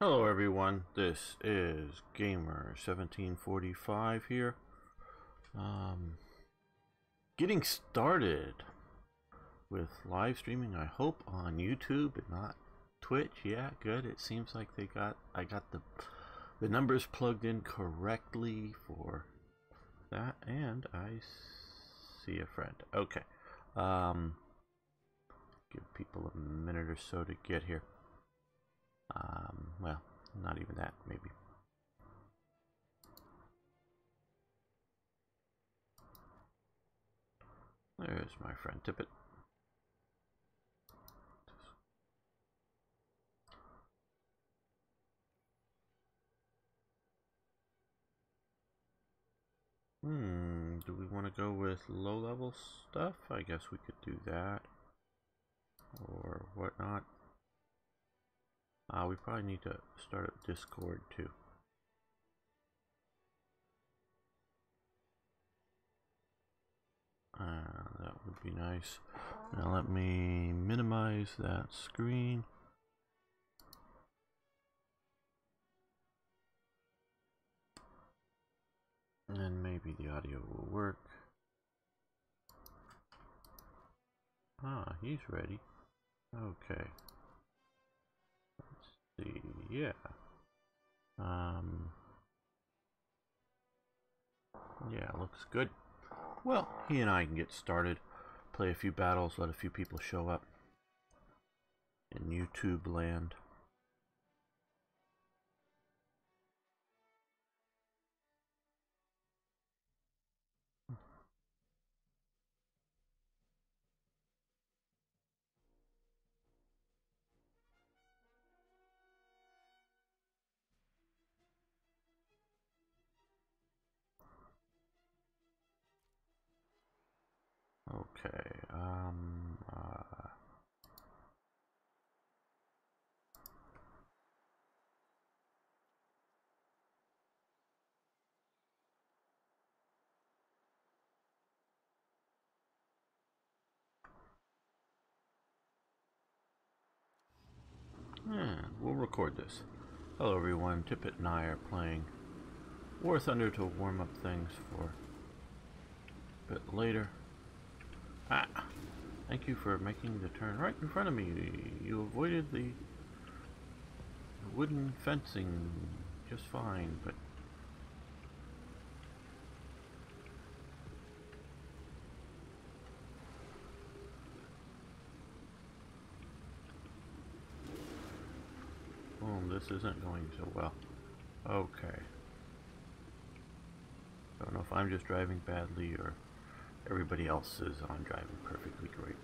Hello everyone, this is Gamer1745 here. Getting started with live streaming, I hope on YouTube and not Twitch. Yeah, good. It seems like I got the numbers plugged in correctly for that, and I see a friend. Okay. Give people a minute or so to get here. Well, not even that, maybe. There's my friend Tippett. Do we want to go with low-level stuff? I guess we could do that. Or whatnot. We probably need to start up Discord too. That would be nice. Now let me minimize that screen. And then maybe the audio will work. Ah, he's ready. Okay. Let's see. Yeah. Yeah, looks good. Well, he and I can get started. Play a few battles, let a few people show up in YouTube land. Okay, we'll record this. Hello everyone, Tippett and I are playing War Thunder to warm up things for a bit later. Thank you for making the turn right in front of me. You avoided the wooden fencing just fine, but this isn't going so well. Okay. Don't know if I'm just driving badly or everybody else is on driving perfectly great.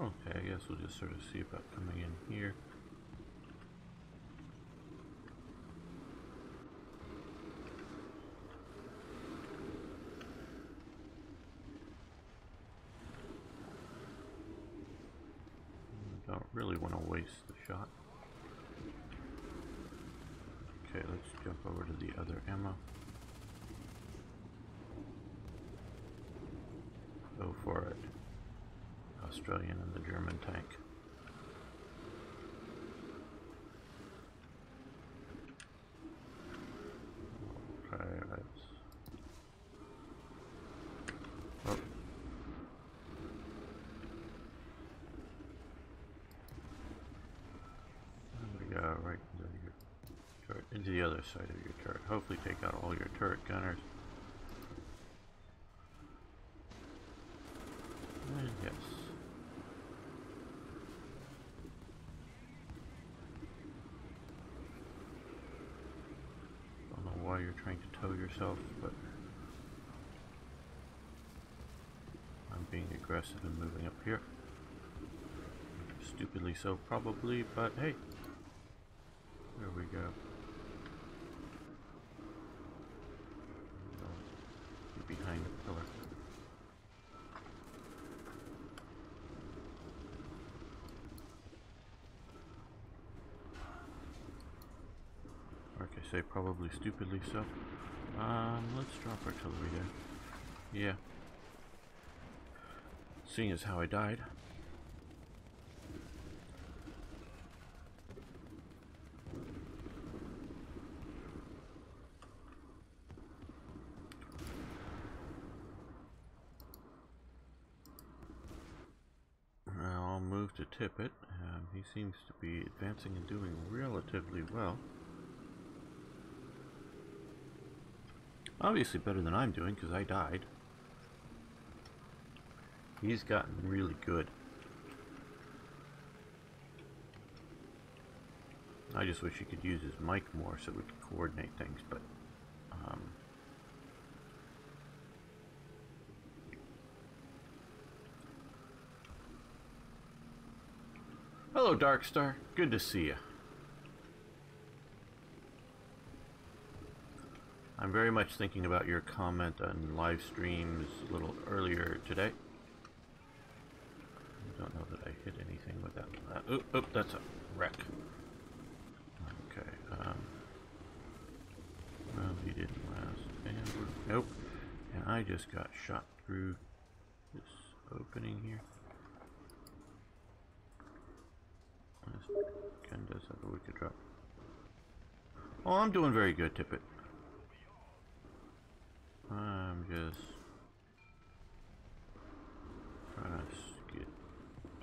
Okay, I guess we'll just sort of see about coming in here. Don't really want to waste the shot. Okay, let's jump over to the other ammo. Go for it. Australian and the German tank. Okay, let's... Oh. There we go, right into your turret, into the other side of your turret. Hopefully take out all your turret gunners. And yes. Don't know why you're trying to tow yourself, but I'm being aggressive and moving up here. Stupidly so, probably, but hey. There we go. Get behind the pillar. say probably stupidly so. Let's drop artillery there. Yeah. Seeing as how I died. I'll move to Tippett. He seems to be advancing and doing relatively well. Obviously better than I'm doing because I died. He's gotten really good. I just wish he could use his mic more so we could coordinate things, but hello, Darkstar. Good to see you. I'm very much thinking about your comment on live streams a little earlier today. I don't know that I hit anything with that. Oop, that's a wreck. Okay, well, he didn't last. Nope. And I just got shot through this opening here. Ken does have a wicked drop. Oh, I'm doing very good, Tippett. I'm just trying to get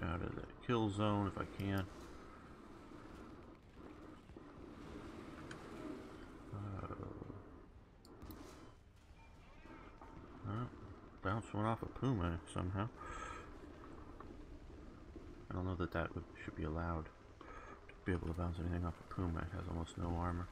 out of the kill zone if I can. Bounced one off a Puma somehow. I don't know that should be allowed to be able to bounce anything off a Puma. It has almost no armor.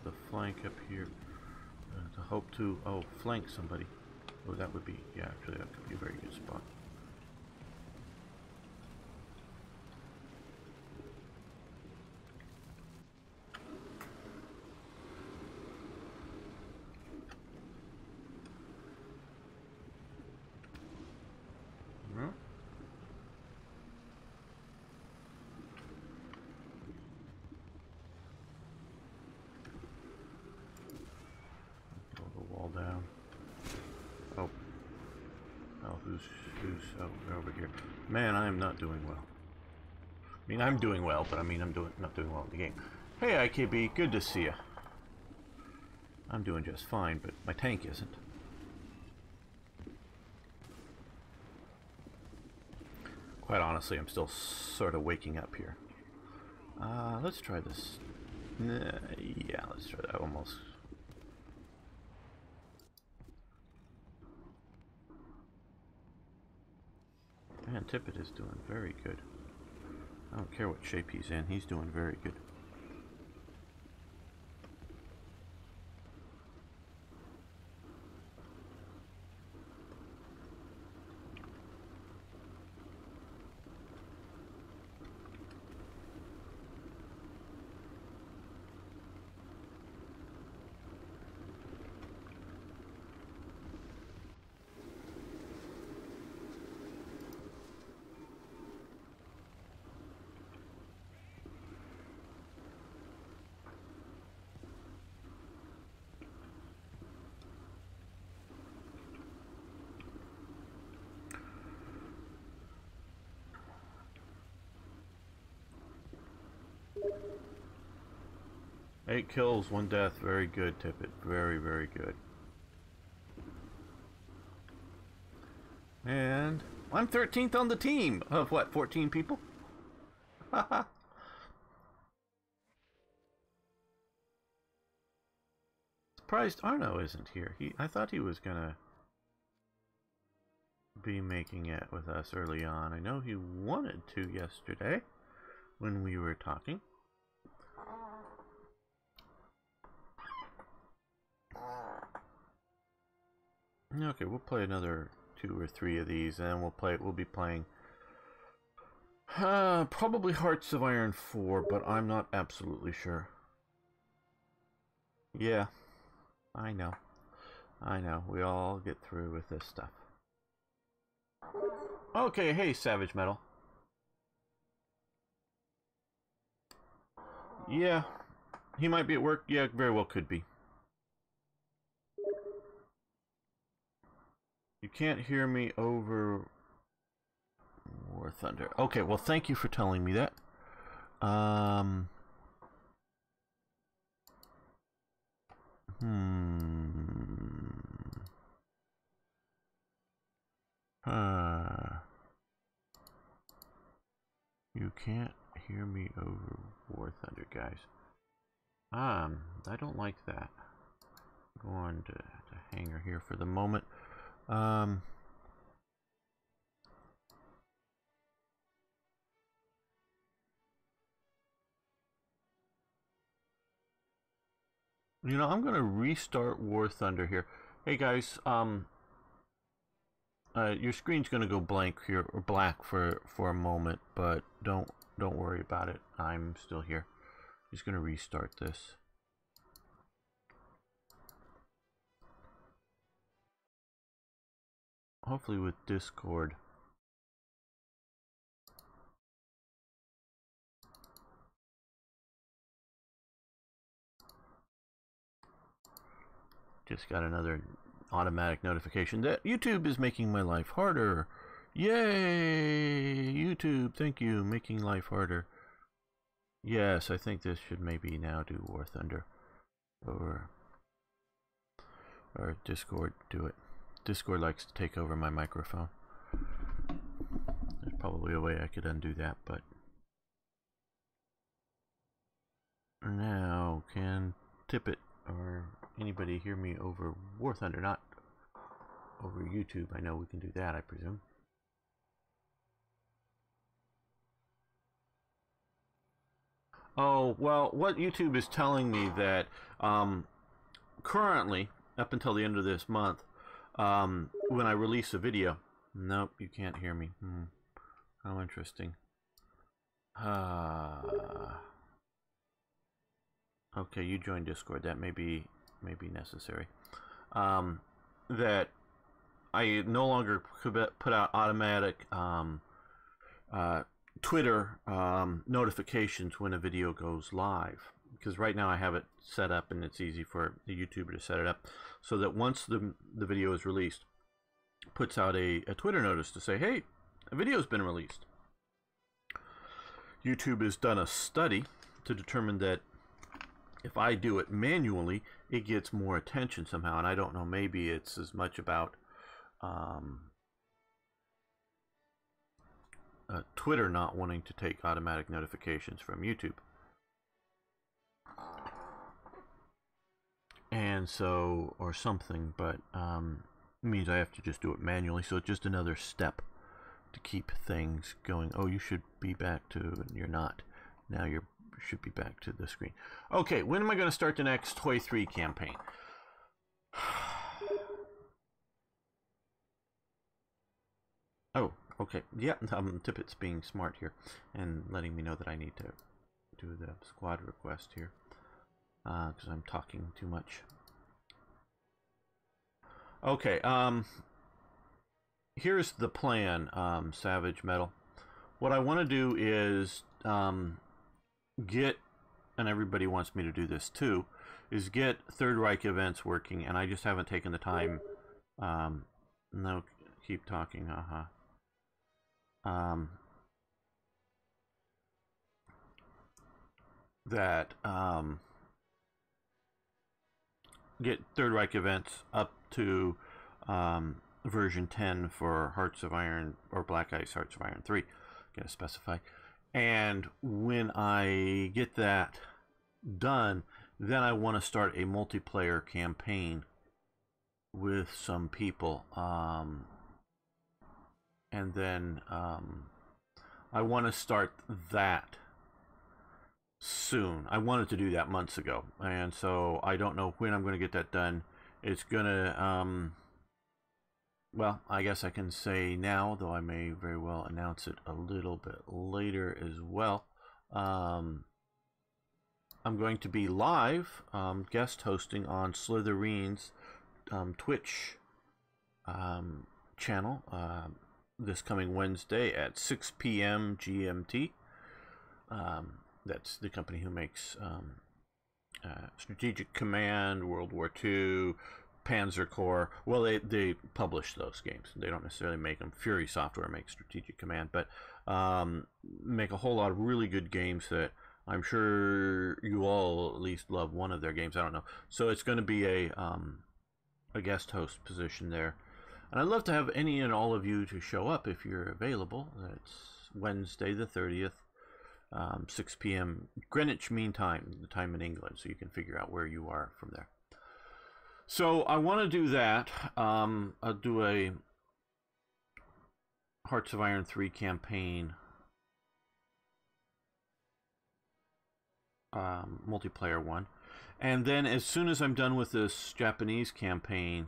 The flank up here to hope to flank somebody. Oh, that would be, yeah, actually that could be a very good spot. They're over here. Man, I am not doing well. I mean, I'm doing well, but I mean, I'm not doing well in the game. Hey, IKB, good to see you. I'm doing just fine, but my tank isn't. Quite honestly, I'm still sort of waking up here. Let's try this. Yeah, let's try that almost. Man, Tippett is doing very good. I don't care what shape he's in, he's doing very good. Eight kills, 1 death. Very good, Tippett. Very, very good. And I'm 13th on the team of what, 14 people? Haha. Surprised Arno isn't here. I thought he was gonna be making it with us early on. I know he wanted to yesterday. when we were talking. Okay, we'll play another 2 or 3 of these, and we'll be playing probably Hearts of Iron 4, but I'm not absolutely sure. Yeah, I know. We all get through with this stuff. Okay, hey, Savage Metal. Yeah, he might be at work. Yeah, very well could be. You can't hear me over War Thunder. Okay, well, thank you for telling me that. You can't hear me over War Thunder, guys. I don't like that. Going to hanger here for the moment. You know, I'm going to restart War Thunder here. Hey guys, your screen's going to go blank here, or black for a moment, but don't worry about it. I'm still here. Just going to restart this. Hopefully with Discord. Just got another automatic notification that YouTube is making my life harder. Yay! YouTube, thank you, making life harder. Yes, I think this should maybe now do War Thunder. Or Discord do it. Discord likes to take over my microphone. There's probably a way I could undo that, but now can Tippet or anybody hear me over War Thunder? Not over YouTube. I know we can do that, I presume. Oh, well, what YouTube is telling me that currently, up until the end of this month, when I release a video, nope, you can't hear me. How interesting. Okay, you joined Discord. That may be necessary. That I no longer could put out automatic Twitter notifications when a video goes live, because right now I have it set up and it's easy for the YouTuber to set it up so that once the video is released, it puts out a Twitter notice to say, hey, a video's been released. YouTube has done a study to determine that if I do it manually, it gets more attention somehow, and I don't know, maybe it's as much about Twitter not wanting to take automatic notifications from YouTube. And so, or something, but it means I have to just do it manually, so it's just another step to keep things going. Oh, you should be back to, and you're not. Now you should be back to the screen. Okay, when am I going to start the next Toy 3 campaign? Oh, okay. Yeah, Tippet's being smart here and letting me know that I need to do the squad request here because I'm talking too much. Okay, here's the plan, Savage Metal. What I want to do is get, and everybody wants me to do this too, is get Third Reich events working, and I just haven't taken the time. No, keep talking, get Third Reich events up to version 10 for Hearts of Iron, or Black Ice Hearts of Iron 3. Gotta specify. And when I get that done, then I want to start a multiplayer campaign with some people. And then I want to start that soon. I wanted to do that months ago, and so I don't know when I'm going to get that done. It's gonna, well, I guess I can say now, though I may very well announce it a little bit later as well. I'm going to be live guest hosting on Slitherine's Twitch channel this coming Wednesday at 6 p.m. GMT. That's the company who makes Strategic Command, World War II, Panzer Corps. Well, they publish those games. They don't necessarily make them. Fury Software makes Strategic Command, but make a whole lot of really good games that I'm sure you all at least love one of their games. I don't know. So it's going to be a guest host position there. And I'd love to have any and all of you to show up if you're available. That's Wednesday the 30th, 6 p.m. Greenwich Mean Time, the time in England, so you can figure out where you are from there. So I want to do that. I'll do a Hearts of Iron 3 campaign multiplayer one. And then as soon as I'm done with this Japanese campaign,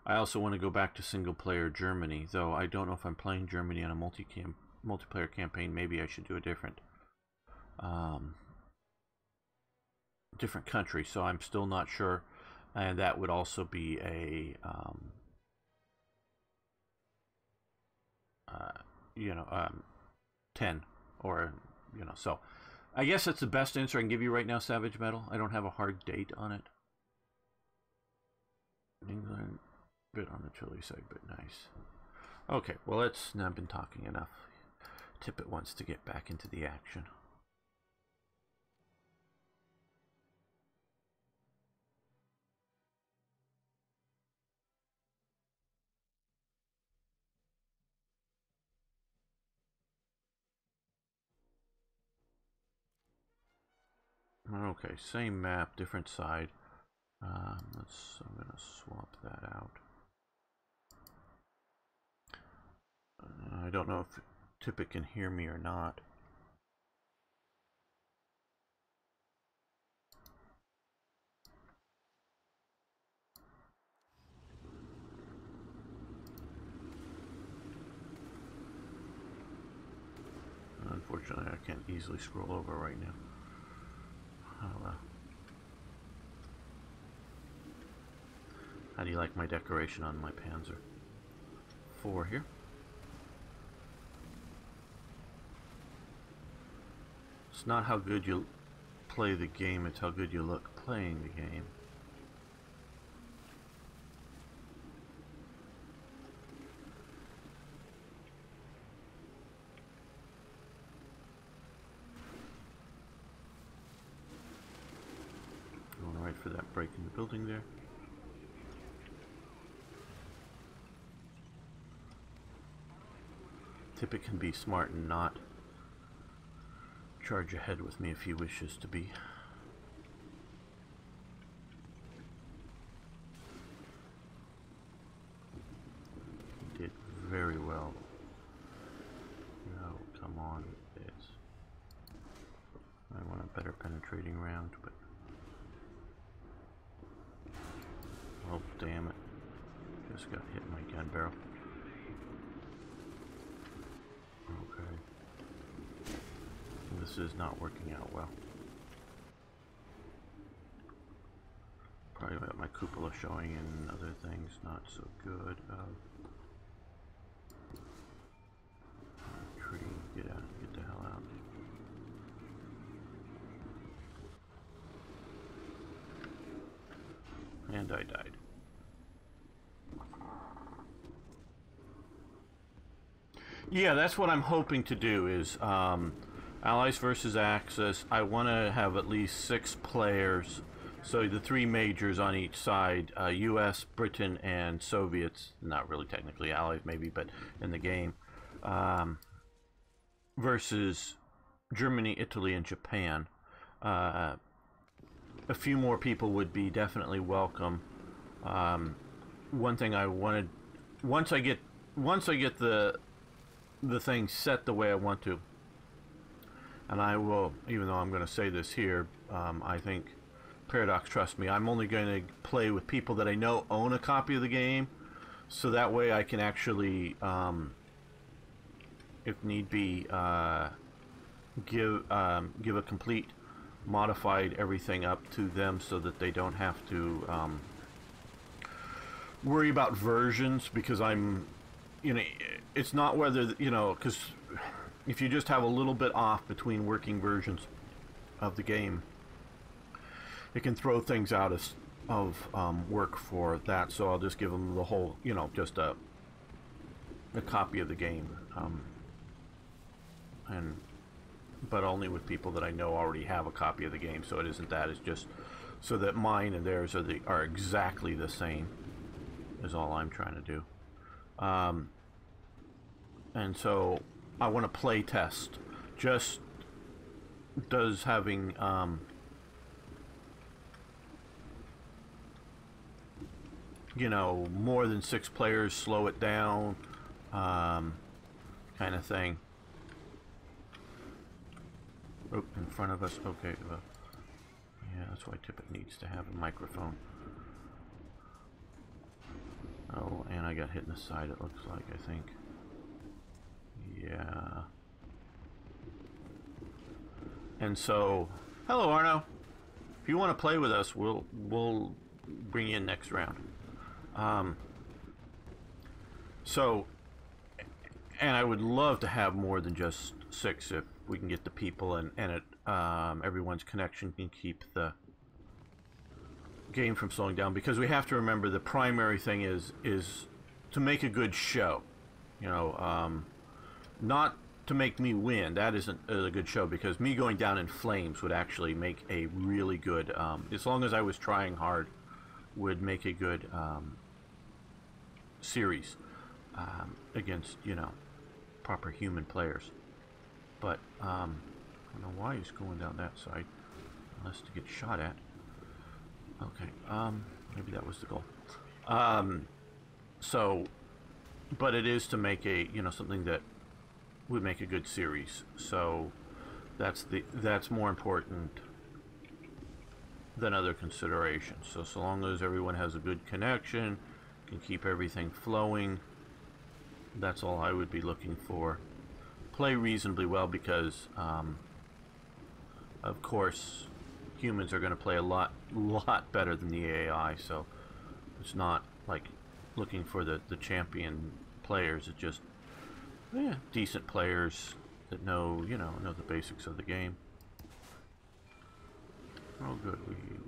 I also want to go back to single-player Germany, though I don't know if I'm playing Germany on a multiplayer campaign. Maybe I should do a different country, so I'm still not sure. And that would also be a, 10, or, so. I guess that's the best answer I can give you right now, Savage Metal. I don't have a hard date on it. England, bit on the chilly side, but nice. Okay, well, I've been talking enough. Tippett wants to get back into the action. Okay, same map, different side. I'm gonna swap that out. I don't know if Tippett can hear me or not. Unfortunately, I can't easily scroll over right now. How do you like my decoration on my Panzer IV here? It's not how good you play the game, it's how good you look playing the game. Going right for that break in the building there. Tippett can be smart and not charge ahead with me if he wishes to be. He did very well. No, come on with this. I want a better penetrating round, but... Oh, damn it. Just got hit in my gun barrel. Okay. This is not working out well. Probably got my cupola showing and other things not so good. Tree, get out, get the hell out. And I died. Yeah, that's what I'm hoping to do is Allies versus Axis. I want to have at least 6 players. So the 3 majors on each side, US, Britain, and Soviets. Not really technically Allies maybe, but in the game. Versus Germany, Italy, and Japan. A few more people would be definitely welcome. One thing I wanted, once I get the thing set the way I want to, And I will, even though I'm going to say this here, I think Paradox, trust me, I'm only going to play with people that I know own a copy of the game, so that way I can actually, if need be, give a complete modified everything up to them, so that they don't have to worry about versions, because I'm, you know, it's not whether, you know, because if you just have a little bit off between working versions of the game, it can throw things out of work for that. So I'll just give them the whole, you know, just a copy of the game, but only with people that I know already have a copy of the game. So it isn't that; it's just so that mine and theirs are exactly the same. Is all I'm trying to do. And so I want to play test. Just does having you know, more than 6 players slow it down, kind of thing. Oh, in front of us. Okay. Yeah, that's why Tippett needs to have a microphone. Oh, and I got hit in the side, it looks like, I think. Yeah. And so, hello Arno. If you want to play with us, we'll bring you in next round. So, and I would love to have more than just 6 if we can get the people and everyone's connection can keep the game from slowing down, because we have to remember the primary thing is to make a good show, you know, not to make me win. That isn't a good show, because me going down in flames would actually make a really good, as long as I was trying hard, would make a good series against, you know, proper human players. But I don't know why he's going down that side unless to get shot at. Okay, maybe that was the goal. So, but it is to make a, you know, something that would make a good series. So that's more important than other considerations. So long as everyone has a good connection, can keep everything flowing, that's all I would be looking for. Play reasonably well, because of course humans are going to play a lot better than the AI, so it's not like looking for the champion players. It's just, yeah, decent players that know, you know the basics of the game. Oh good,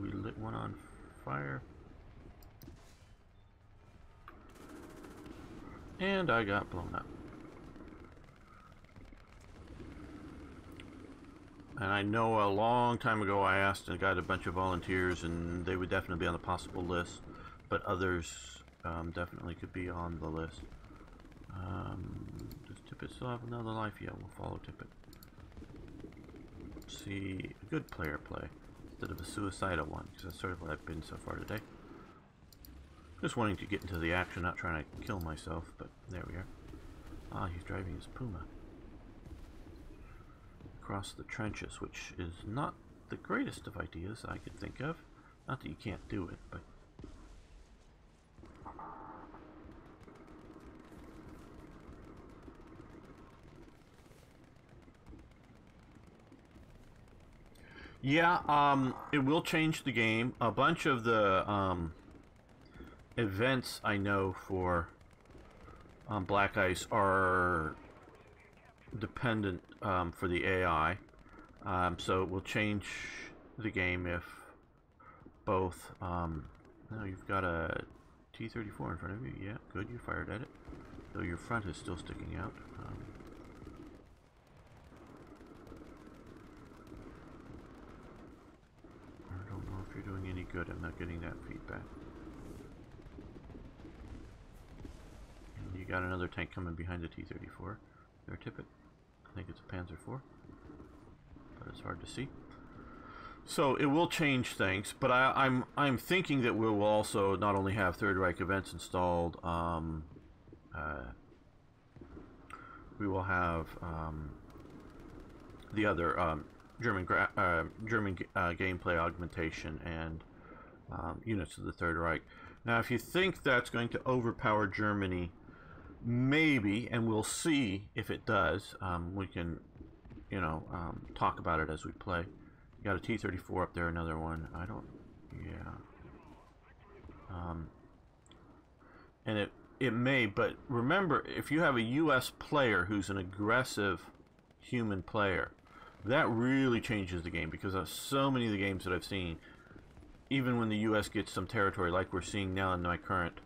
we lit one on fire. And I got blown up. And I know a long time ago I asked and got a bunch of volunteers, and they would definitely be on the possible list, but others definitely could be on the list. Does Tippett still have another life? Yeah, we'll follow Tippett. Let's see, a good player play instead of a suicidal one, because that's sort of what I've been so far today. Just wanting to get into the action, not trying to kill myself, but there we are. Ah, he's driving his Puma across the trenches, which is not the greatest of ideas I could think of. Not that you can't do it, but yeah, it will change the game. A bunch of the events I know for Black Ice are dependent for the AI, so it will change the game if both. Now you've got a T-34 in front of you. Yeah, good. You fired at it, though your front is still sticking out. I don't know if you're doing any good. I'm not getting that feedback. And you got another tank coming behind the T-34. There, Tippett. I think it's a Panzer IV, but it's hard to see. So it will change things, but I'm thinking that we will also not only have Third Reich events installed, we will have the other German gameplay augmentation and units of the Third Reich. Now, if you think that's going to overpower Germany, maybe, and we'll see if it does. We can, talk about it as we play. You got a T-34 up there, another one. I don't, yeah. And it may, but remember, if you have a U.S. player who's an aggressive human player, that really changes the game, because of so many of the games that I've seen, even when the U.S. gets some territory, like we're seeing now in my current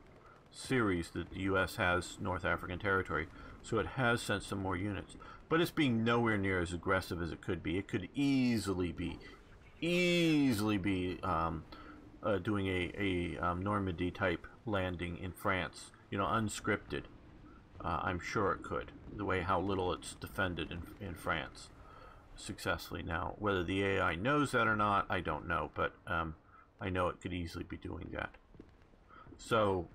series, that the U.S. has North African territory, so it has sent some more units, but it's being nowhere near as aggressive as it could be. It could easily be doing a Normandy type landing in France, unscripted. I'm sure it could, the way how little it's defended in France successfully. Now, whether the AI knows that or not, I don't know, but I know it could easily be doing that. So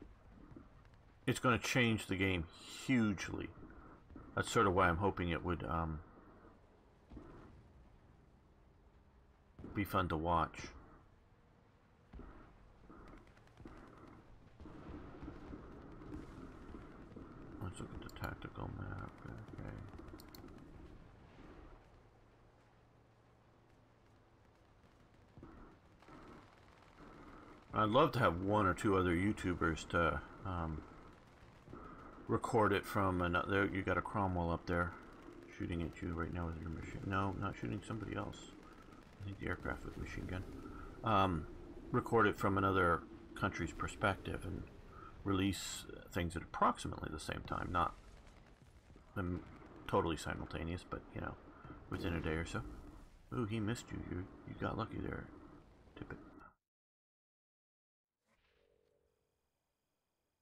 it's going to change the game hugely. That's sort of why I'm hoping it would be fun to watch. Let's look at the tactical map. Okay. I'd love to have one or two other YouTubers to record it from another. You got a Cromwell up there shooting at you right now with your machine. No, not shooting somebody else. I think the aircraft with machine gun. Record it from another country's perspective and release things at approximately the same time, not them totally simultaneous, but within a day or so. Ooh, he missed you. You got lucky there, Tippett.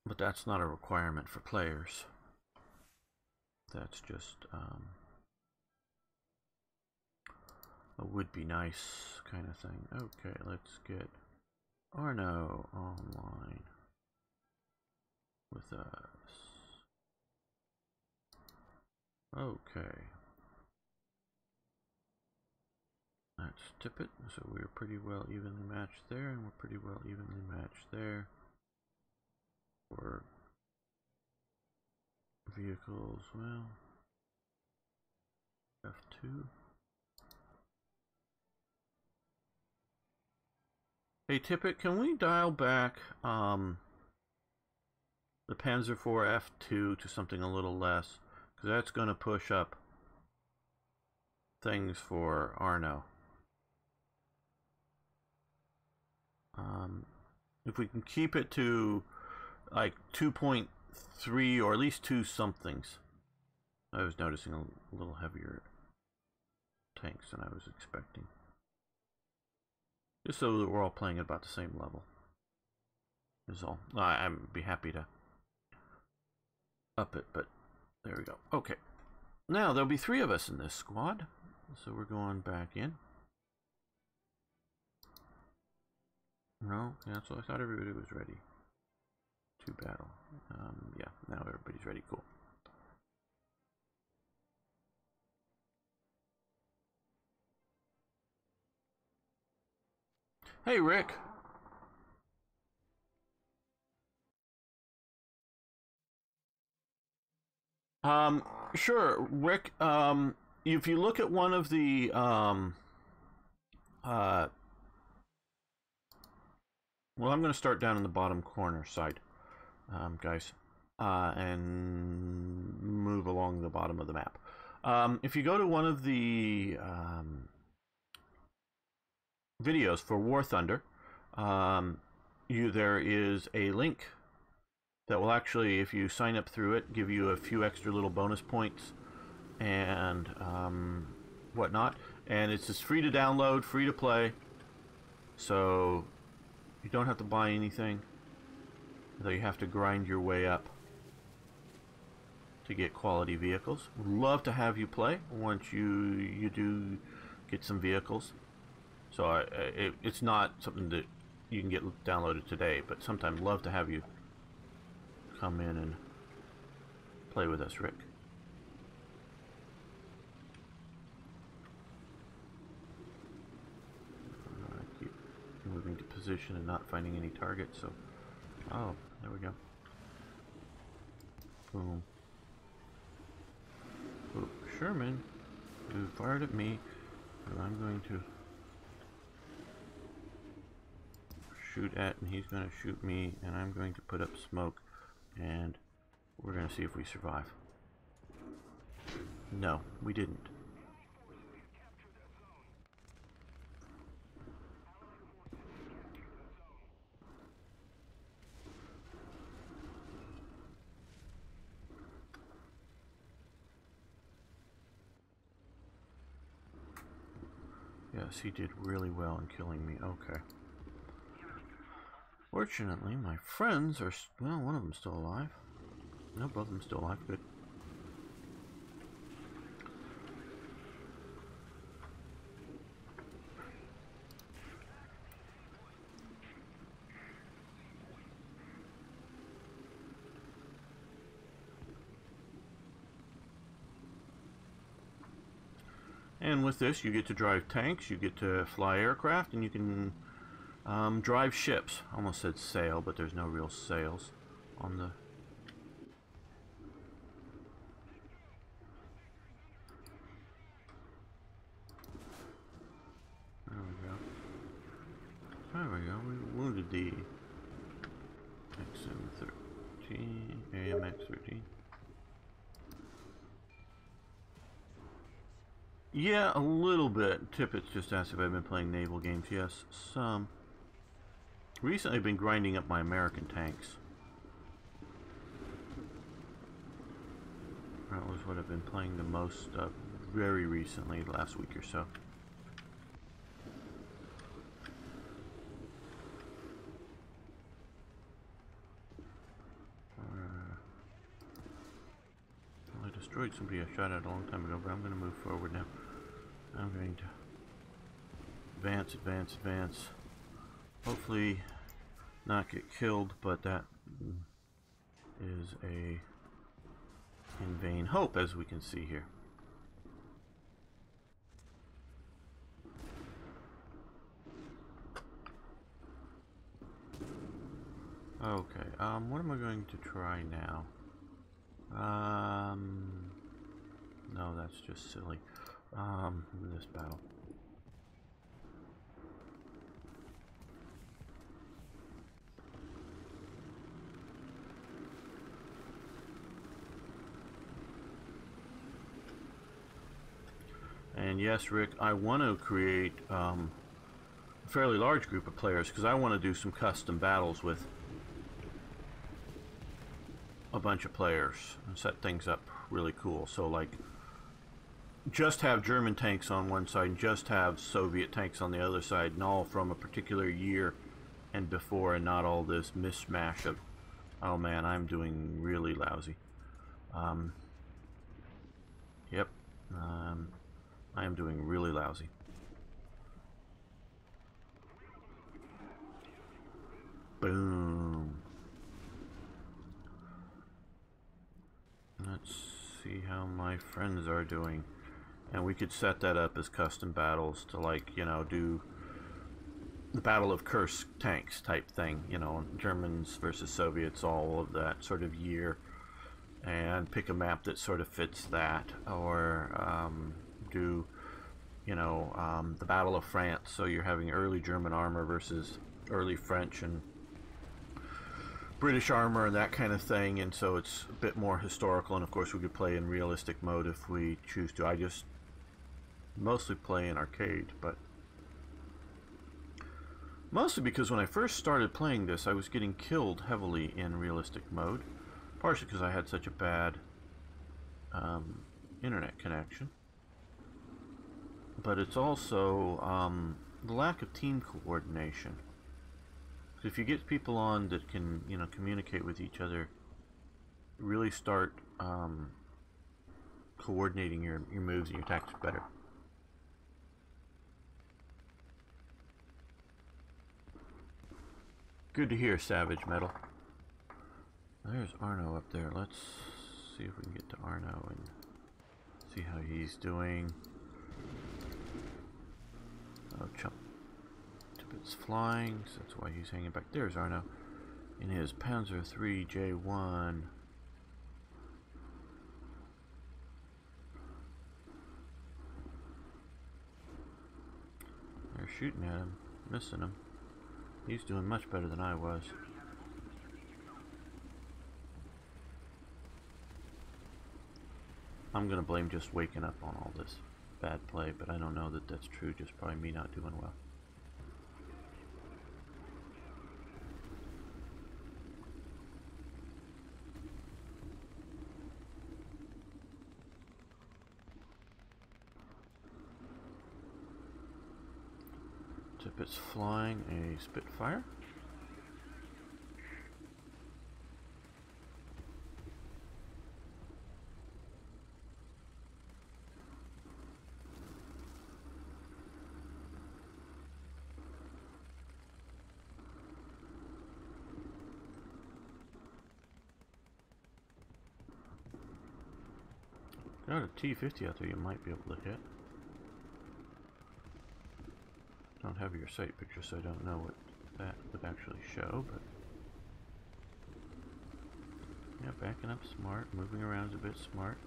But that's not a requirement for players. That's just a would be nice kind of thing. Okay, let's get Arno online with us. Okay. That's Tippett, so we're pretty well evenly matched there, and we're pretty well evenly matched there. For vehicles, well, F2. Hey Tippett, can we dial back the Panzer IV F2 to something a little less? Because that's going to push up things for Arno. If we can keep it to like 2.3 or at least 2 somethings. I was noticing a little heavier tanks than I was expecting. Just so that we're all playing at about the same level is all. I'd be happy to up it, but there we go. Okay. Now, there'll be 3 of us in this squad. So we're going back in. No, that's what I thought everybody was ready to battle. Yeah, now everybody's ready. Cool. Hey, Rick. Sure, Rick. If you look at one of the well, I'm going to start down in the bottom corner side, guys, and move along the bottom of the map. If you go to one of the videos for War Thunder, there is a link that will actually, if you sign up through it, give you a few extra little bonus points and whatnot. And it's just free to download, free to play, so you don't have to buy anything, though you have to grind your way up to get quality vehicles. Love to have you play once you do get some vehicles. So it's not something that you can get downloaded today, but sometime love to have you come in and play with us, Rick. position and not finding any targets. So, oh, there we go. Boom. Oh, Sherman, who fired at me, and I'm going to shoot at, and he's going to shoot me, and I'm going to put up smoke, and we're going to see if we survive. No, we didn't. Yes, he did really well in killing me. Okay. Fortunately, my friends are, well, one of them's still alive. No, both of them still alive. Good. And with this, you get to drive tanks, you get to fly aircraft, and you can drive ships. Almost said sail, but there's no real sails on the... There we go. There we go. We wounded the XM-13, AMX-13. Yeah, a little bit. Tippett's just asked if I've been playing naval games. Yes, some. Recently I've been grinding up my American tanks. That was what I've been playing the most of very recently, the last week or so. Well, I destroyed somebody I shot at a long time ago, but I'm going to move forward now. I'm going to advance, advance, advance. Hopefully not get killed, but that is a in vain hope, as we can see here. Okay, what am I going to try now? No, that's just silly. This battle. And yes, Rick, I want to create a fairly large group of players because I want to do some custom battles with a bunch of players and set things up really cool. So like just have German tanks on one side and just have Soviet tanks on the other side, and all from a particular year and before, and not all this mishmash of, oh man, I'm doing really lousy. Yep. I am doing really lousy. Boom. Let's see how my friends are doing. And we could set that up as custom battles to, like, you know, do the Battle of Kursk tanks type thing, you know, Germans versus Soviets, all of that sort of year, and pick a map that sort of fits that, or do, you know, the Battle of France, so you're having early German armor versus early French and British armor and that kind of thing, and so it's a bit more historical, and of course we could play in realistic mode if we choose to. I just mostly play in arcade, but mostly because when I first started playing this I was getting killed heavily in realistic mode, partially because I had such a bad internet connection, but it's also the lack of team coordination. If you get people on that can, you know, communicate with each other, really start coordinating your moves and your tactics better. Good to hear, Savage Metal. There's Arno up there. Let's see if we can get to Arno and see how he's doing. Oh, jump to Tippet's flying, so that's why he's hanging back. There's Arno in his Panzer III J1. They're shooting at him, missing him. He's doing much better than I was. I'm gonna blame just waking up on all this bad play, but I don't know that that's true, just probably me not doing well. Tippet's flying a Spitfire. Got a T-50 out there you might be able to hit. Don't have your sight picture, so I don't know what that would actually show, but yeah, backing up smart, moving around is a bit smart.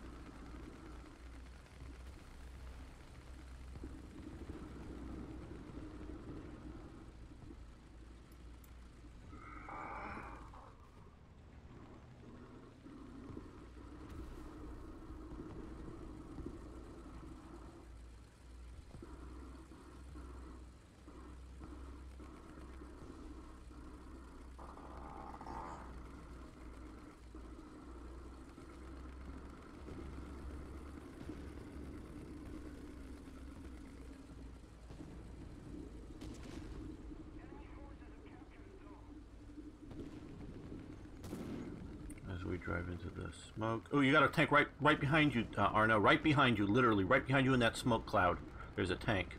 We drive into the smoke. Oh, you got a tank right behind you, Arno. Right behind you, literally right behind you in that smoke cloud. There's a tank.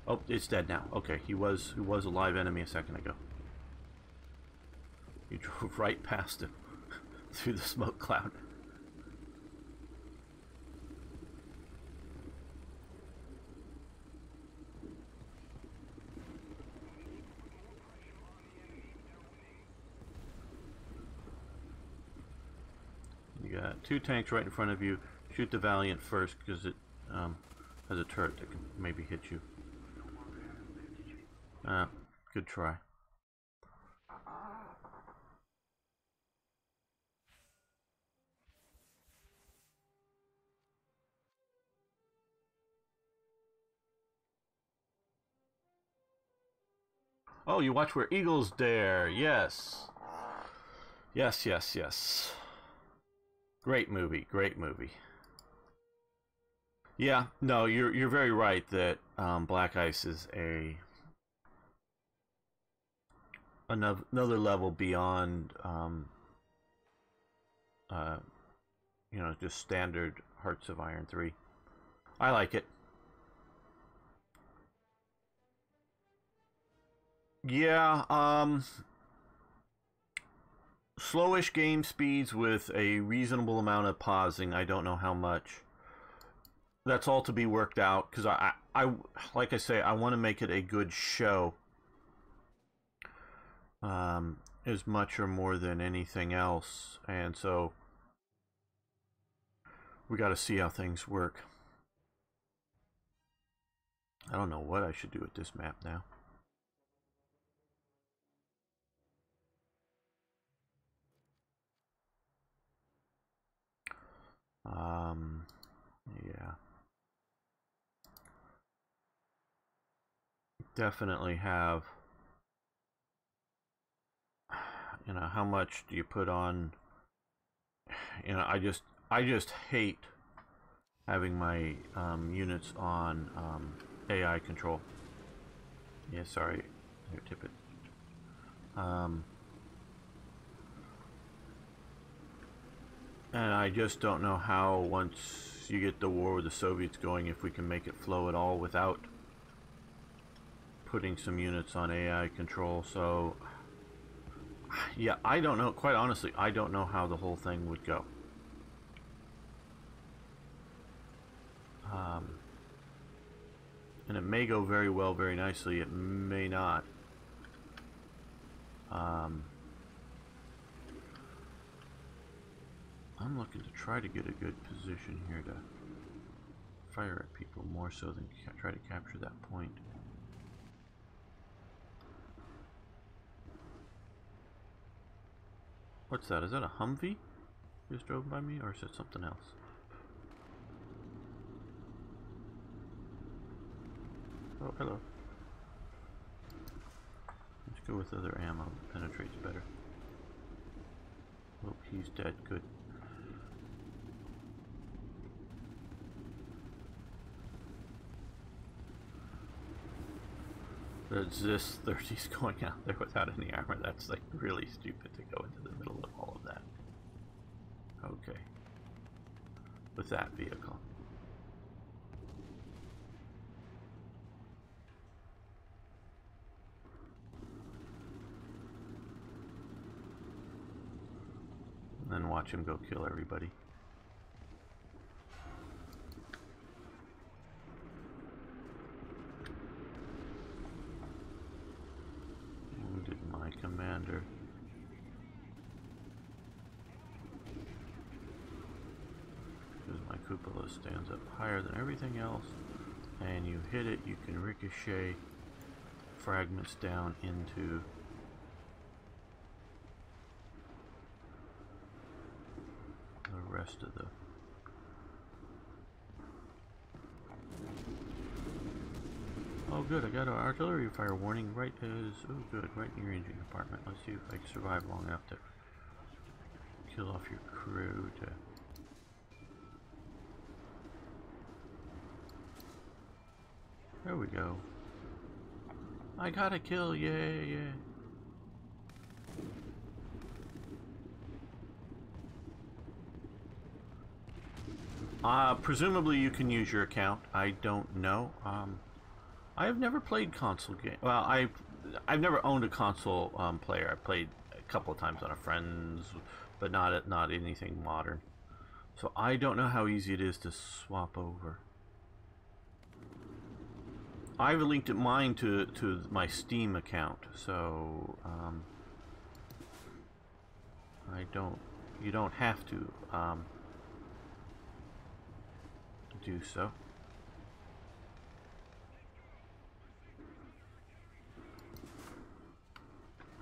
Oh, it's dead now. Okay, he was a live enemy a second ago. You drove right past him through the smoke cloud. You got two tanks right in front of you. Shoot the Valiant first because it has a turret that can maybe hit you. Good try. Oh, you watch Where Eagles Dare. Yes. Yes, yes, yes. Great movie, great movie. Yeah, no, you're very right that Black Ice is another level beyond you know, just standard Hearts of Iron 3. I like it. Yeah, slowish game speeds with a reasonable amount of pausing. I don't know how much. That's all to be worked out because like I say, I want to make it a good show. As much or more than anything else, and so we got to see how things work. I don't know what I should do with this map now. Yeah. Definitely have, you know, how much do you put on, you know, I just hate having my units on AI control. Yeah, sorry. Here, tip it. And I just don't know how, once you get the war with the Soviets going, if we can make it flow at all without putting some units on AI control. So, yeah, I don't know. Quite honestly, I don't know how the whole thing would go. And it may go very well, very nicely. It may not. I'm looking to try to get a good position here to fire at people more so than try to capture that point. What's that? Is that a Humvee just drove by me, or is it something else? Oh, hello. Let's go with other ammo that penetrates better. Oh, he's dead. Good. There's this 30's going out there without any armor. That's like really stupid to go into the middle of all of that. Okay. With that vehicle. And then watch him go kill everybody. Wounded my commander. Because my cupola stands up higher than everything else, and you hit it, you can ricochet fragments down into the rest of the Oh good, I got an artillery fire warning right as oh good, right in your engine compartment. Let's see if I can survive long enough to kill off your crew to There we go. I got a kill, yay, yay. Presumably you can use your account. I don't know. I have never played console game. Well, I've never owned a console player. I played a couple of times on a friend's, but not anything modern. So I don't know how easy it is to swap over. I've linked mine to my Steam account, so you don't have to do so.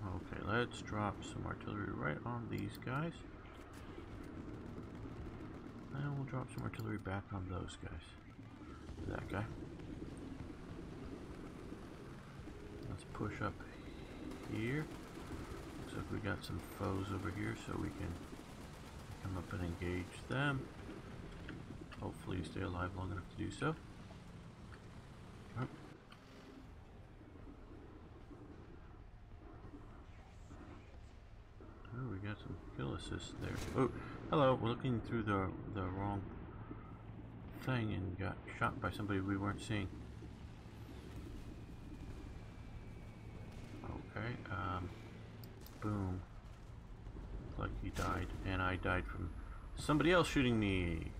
Okay, let's drop some artillery right on these guys. And we'll drop some artillery back on those guys. That guy. Let's push up here. Looks like we got some foes over here, so we can come up and engage them. Hopefully you stay alive long enough to do so. Oh. Oh, we got some kill assists there. Oh, hello, we're looking through the wrong thing and got shot by somebody we weren't seeing. Okay, boom. Looks like he died, and I died from somebody else shooting me.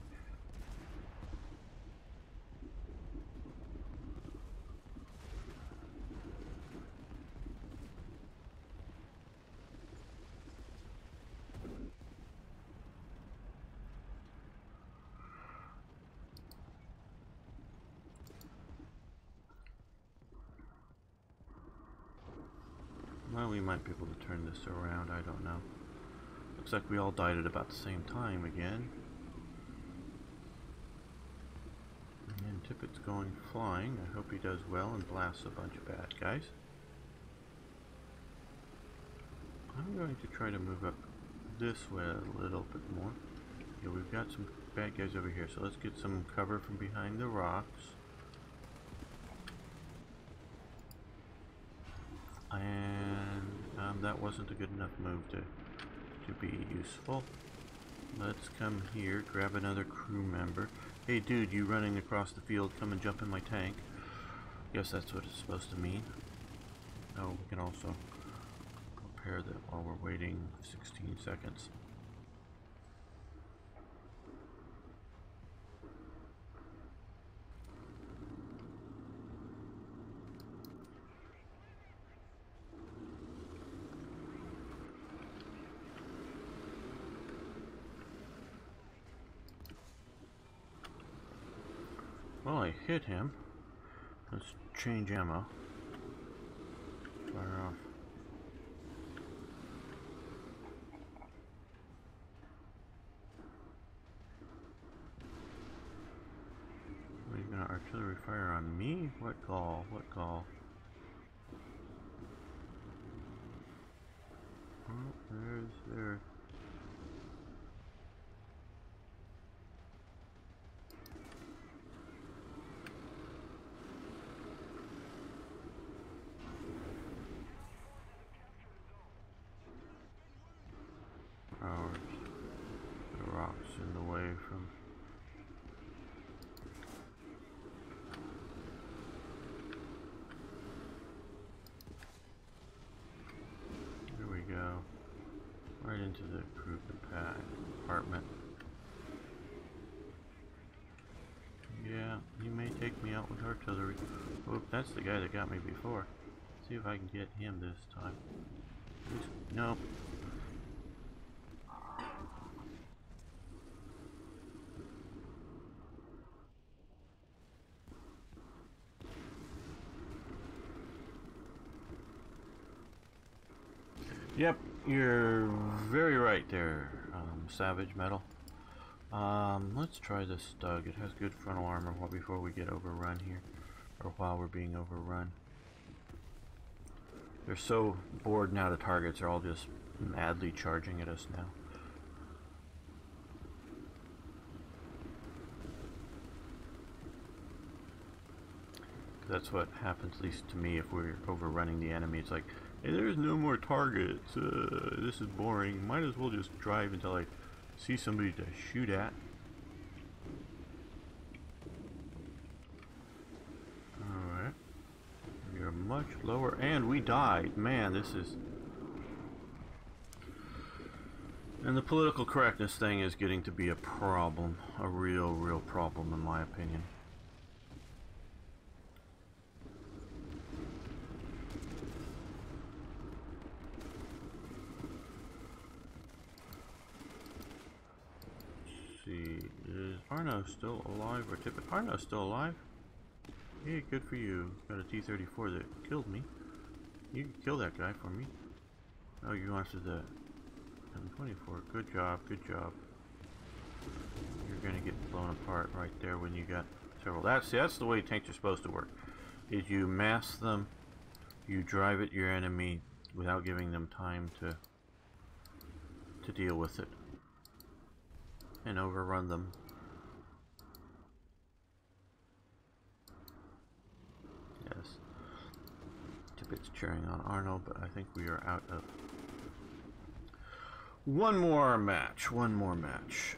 Well, we might be able to turn this around, I don't know. Looks like we all died at about the same time again. And Tippett's going flying. I hope he does well and blasts a bunch of bad guys. I'm going to try to move up this way a little bit more. Yeah, we've got some bad guys over here, so let's get some cover from behind the rocks. And that wasn't a good enough move to be useful. Let's come here, grab another crew member. Hey dude, you running across the field, come and jump in my tank. Guess that's what it's supposed to mean. Oh, we can also repair that while we're waiting 16 seconds. Well, I hit him. Let's change ammo. Fire off. Are you gonna artillery fire on me? What gall? What gall? Oh, there. Ours. The rocks in the way from. There we go. Right into the crew compartment. Yeah, you may take me out with artillery. Oop, that's the guy that got me before. See if I can get him this time. No. Yep, you're very right there, Savage Metal. Let's try this Stug. It has good frontal armor before we get overrun here, or while we're being overrun. They're so bored now, the targets are all just madly charging at us now. That's what happens, at least to me, if we're overrunning the enemy. It's like, hey, there's no more targets. This is boring. Might as well just drive until I see somebody to shoot at. Alright. You're much lower. And we died. Man, this is... And the political correctness thing is getting to be a problem. A real problem, in my opinion. Is Arno still alive or Tippett? Arno's still alive? Hey, good for you. Got a T-34 that killed me. You can kill that guy for me. Oh, you wanted the M24. Good job, good job. You're gonna get blown apart right there when you got several. That's the way tanks are supposed to work. Is you mass them, you drive at your enemy without giving them time to deal with it. And overrun them. Yes. Tippett's cheering on Arnold, but I think we are out of one more match,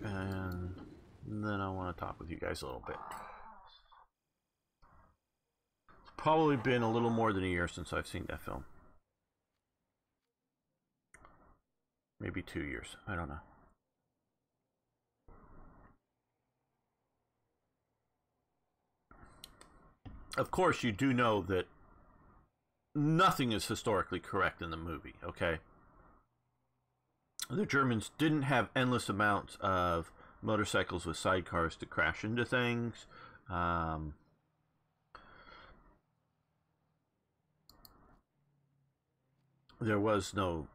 and then I want to talk with you guys a little bit. It's probably been a little more than a year since I've seen that film. Maybe 2 years, I don't know. Of course, you do know that nothing is historically correct in the movie, okay? The Germans didn't have endless amounts of motorcycles with sidecars to crash into things. There was no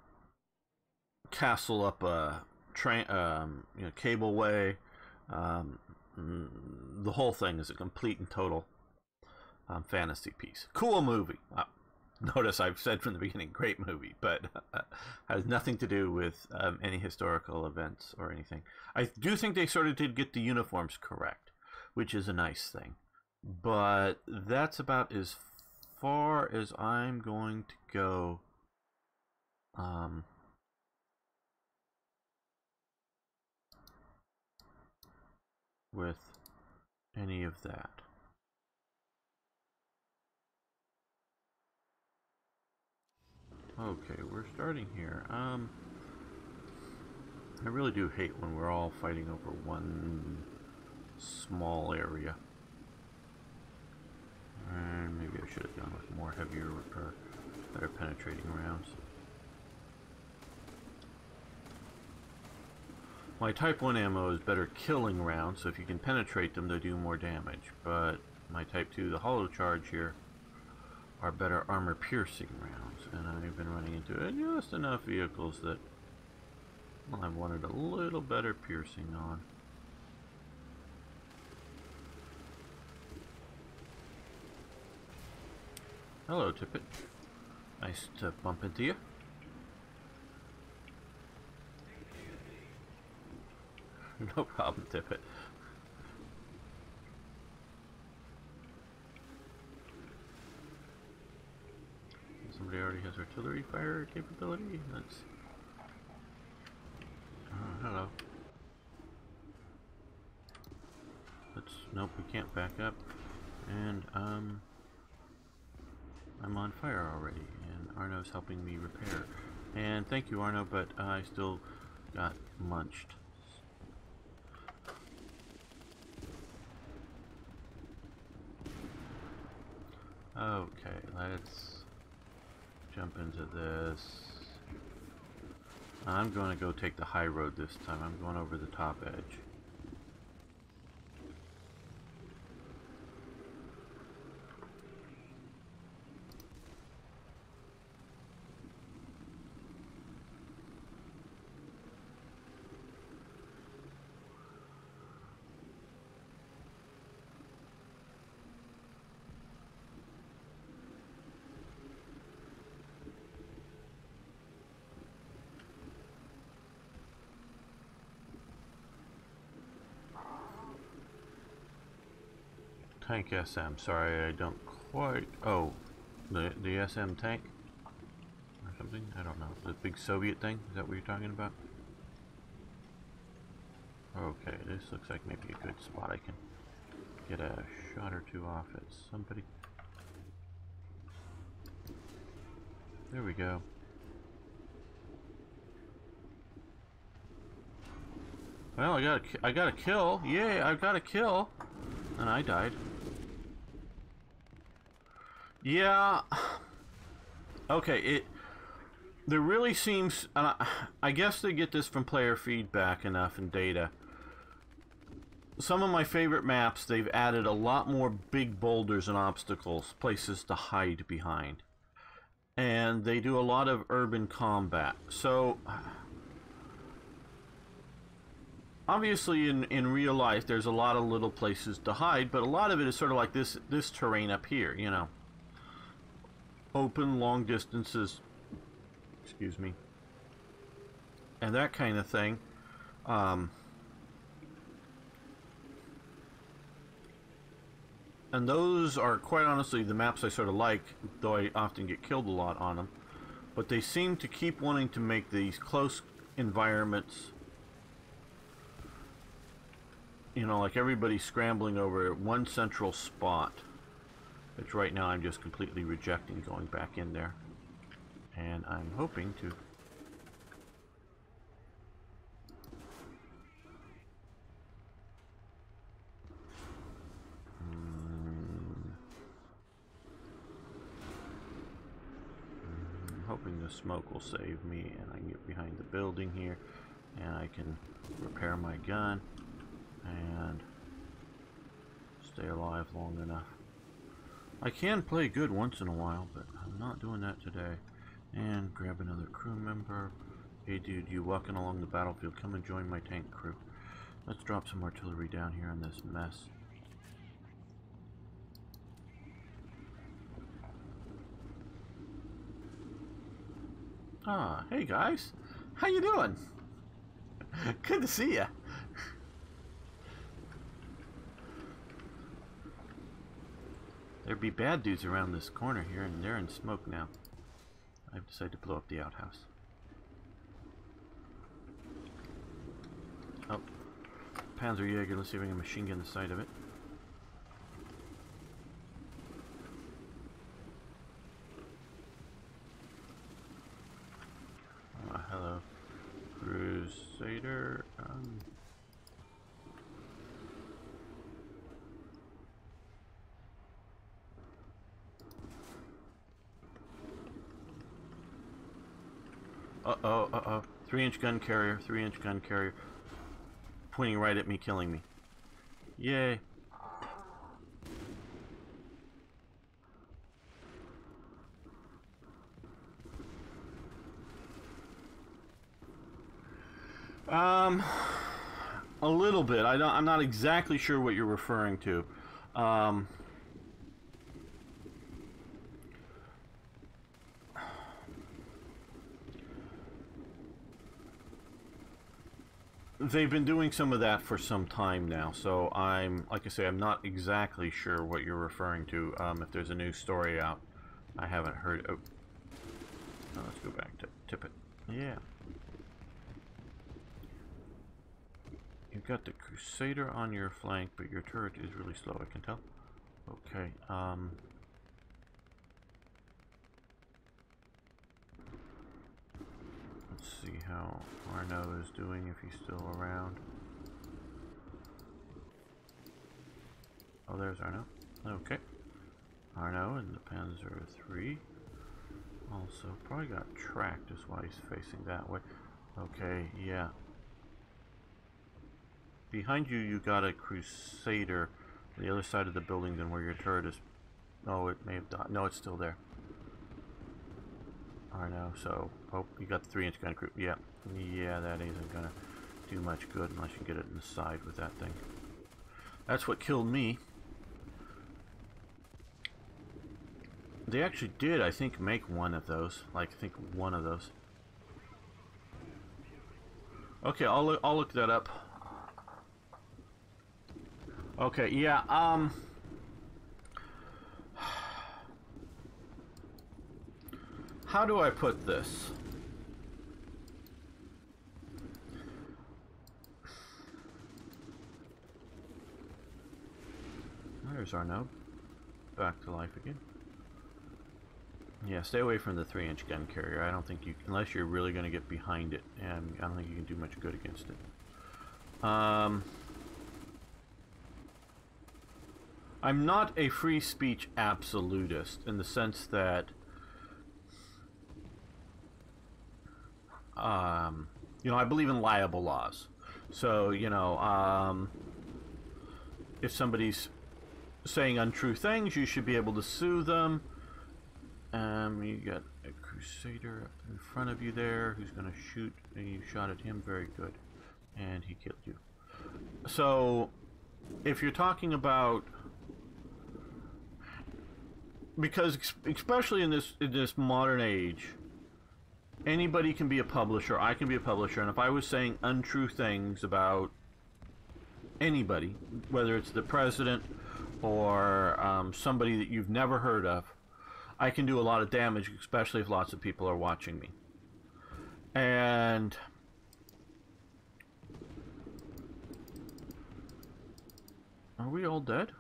castle up a train, cableway. The whole thing is a complete and total fantasy piece. Cool movie. Notice I've said from the beginning, great movie, but has nothing to do with any historical events or anything. I do think they sort of did get the uniforms correct, which is a nice thing. But that's about as far as I'm going to go with any of that. Okay, we're starting here. I really do hate when we're all fighting over one small area. And maybe I should have gone with more heavier or better penetrating rounds. My Type 1 ammo is better killing rounds, so if you can penetrate them, they do more damage. But my Type 2, the hollow charge here, are better armor piercing rounds. And I've been running into just enough vehicles that, well, I wanted a little better piercing on. Hello, Tippet. Nice to bump into you. No problem, Tippet. Somebody already has artillery fire capability. That's... hello. Let's... Nope, we can't back up. And, I'm on fire already, and Arno's helping me repair. And thank you, Arno, but I still got munched. Okay, let's jump into this. I'm going to go take the high road this time. I'm going over the top edge. Tank SM, sorry, I don't quite... Oh, the SM tank? Or something? I don't know. The big Soviet thing? Is that what you're talking about? Okay, this looks like maybe a good spot. I can get a shot or two off at somebody. There we go. Well, I got a kill. Yay, I got a kill. And I died. Yeah. Okay, there really seems, and I guess they get this from player feedback enough and data. Some of my favorite maps, they've added a lot more big boulders and obstacles, places to hide behind. And they do a lot of urban combat. So obviously in real life there's a lot of little places to hide, but a lot of it is sort of like this terrain up here, you know. Open long distances, excuse me, and that kind of thing. And those are quite honestly the maps I sort of like, though I often get killed a lot on them. But they seem to keep wanting to make these close environments, you know, like everybody's scrambling over one central spot, which right now I'm just completely rejecting going back in there. And I'm hoping to... I'm hoping the smoke will save me and I can get behind the building here and I can repair my gun and stay alive long enough. I can play good once in a while, but I'm not doing that today. And grab another crew member. Hey dude, you walking along the battlefield, come and join my tank crew. Let's drop some artillery down here in this mess. Ah, hey guys. How you doing? Good to see ya. There'd be bad dudes around this corner here, and they're in smoke now. I've decided to blow up the outhouse. Oh. Panzerjäger, let's see if I can machine gun the side of it. Hello. Crusader. Uh-oh. 3-inch gun carrier, 3-inch gun carrier. pointing right at me, killing me. Yay. A little bit. I'm not exactly sure what you're referring to. They've been doing some of that for some time now, so like I say, I'm not exactly sure what you're referring to. If there's a new story out, I haven't heard. Oh, let's go back to Tippett. Yeah. You've got the Crusader on your flank, but your turret is really slow, I can tell. Okay, let's see how Arno is doing, if he's still around. Oh, there's Arno. Okay. Arno and the Panzer III. Also, probably got tracked, is why he's facing that way. Okay, yeah. Behind you, you got a Crusader on the other side of the building than where your turret is. Oh, it may have died. No, it's still there. Arno, so... Oh, you got the 3-inch gun crew. Yeah. Yeah, that isn't gonna do much good unless you get it in the side with that thing. That's what killed me. They actually did, I think, make one of those. Like, I think one of those. Okay, I'll look that up. Okay, yeah, how do I put this? There's Arno. Back to life again. Yeah, stay away from the 3-inch gun carrier. I don't think you, unless you're really going to get behind it, and I don't think you can do much good against it. I'm not a free speech absolutist in the sense that, you know, I believe in liable laws. So, you know, if somebody's saying untrue things, you should be able to sue them. You got a Crusader up in front of you there who's going to shoot, and you shot at him. Very good. And he killed you. So, if you're talking about... Because especially in this modern age, anybody can be a publisher. I can be a publisher, and if I was saying untrue things about anybody, whether it's the president or somebody that you've never heard of, I can do a lot of damage, especially if lots of people are watching me. And are we all dead?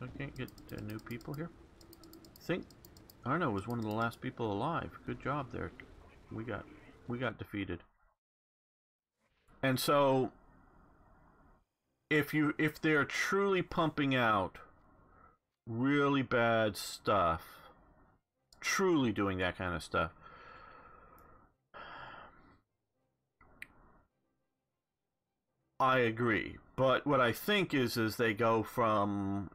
I can't get new people here. I think Arno was one of the last people alive. Good job there. We got defeated. And so if they're truly pumping out really bad stuff, truly doing that kind of stuff, I agree. But what I think is they go from,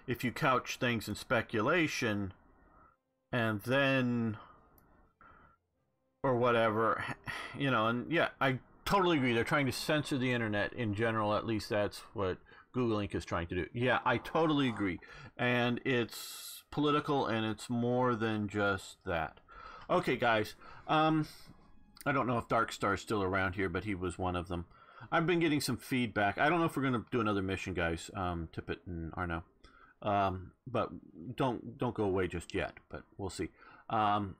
if you couch things in speculation and then, or whatever, you know, and yeah, I totally agree. They're trying to censor the internet in general. At least that's what Google Inc. is trying to do. Yeah, I totally agree. And it's political, and it's more than just that. Okay, guys. I don't know if Darkstar's still around here, but he was one of them. I've been getting some feedback. I don't know if we're going to do another mission, guys. Tippett and Arno. But don't go away just yet, but we'll see. Got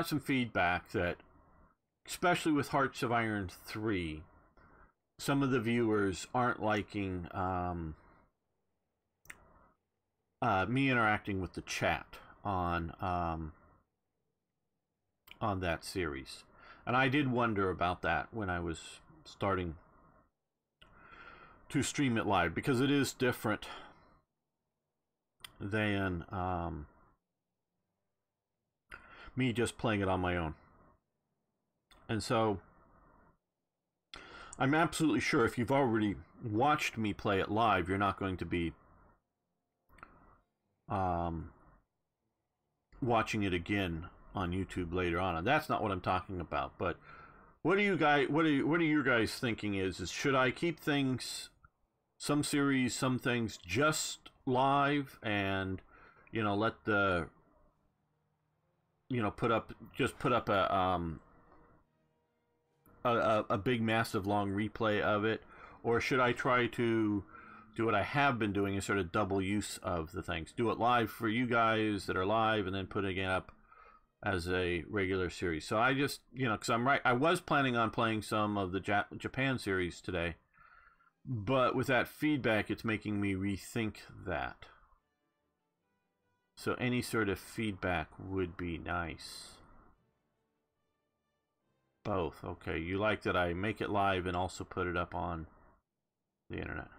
some feedback that, especially with Hearts of Iron 3, some of the viewers aren't liking me interacting with the chat on that series. And I did wonder about that when I was starting to stream it live, because it is different than me just playing it on my own. And so I'm absolutely sure if you've already watched me play it live, you're not going to be watching it again on YouTube later on. And that's not what I'm talking about. But what are you guys? What are your guys thinking? Is should I keep things, some series, some things just live, and let the put up a big massive long replay of it, or should I try to do what I have been doing, is sort of double use of the things, do it live for you guys that are live, and then putting it up as a regular series? So I just, because I was planning on playing some of the Japan series today, but with that feedback, it's making me rethink that. So any sort of feedback would be nice. Both. Okay, you like that I make it live and also put it up on the internet.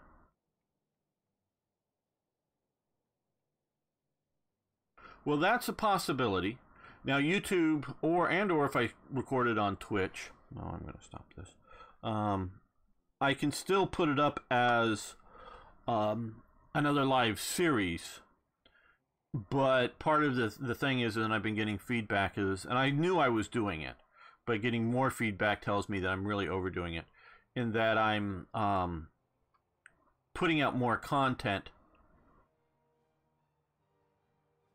Well, that's a possibility. Now, YouTube, or if I record it on Twitch, no, I'm going to stop this. I can still put it up as another live series. But part of the thing is, and I've been getting feedback is, and I knew I was doing it, but getting more feedback tells me that I'm really overdoing it, in that I'm putting out more content,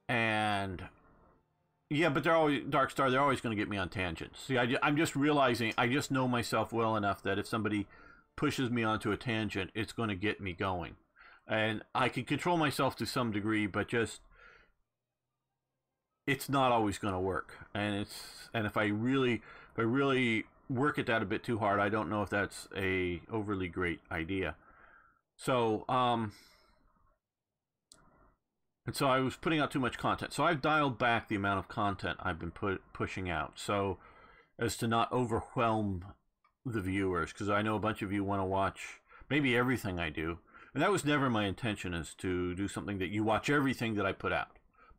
and yeah, but they're always, Dark Star, they're always going to get me on tangents. See, I'm just realizing, I just know myself well enough that if somebody pushes me onto a tangent, it's going to get me going. And I can control myself to some degree, but just, it's not always going to work. And if I really work at that a bit too hard, I don't know if that's a overly great idea. So, and so I was putting out too much content. So I've dialed back the amount of content I've been pushing out, so as to not overwhelm the viewers, because I know a bunch of you want to watch maybe everything I do. And that was never my intention, is to do something that you watch everything that I put out.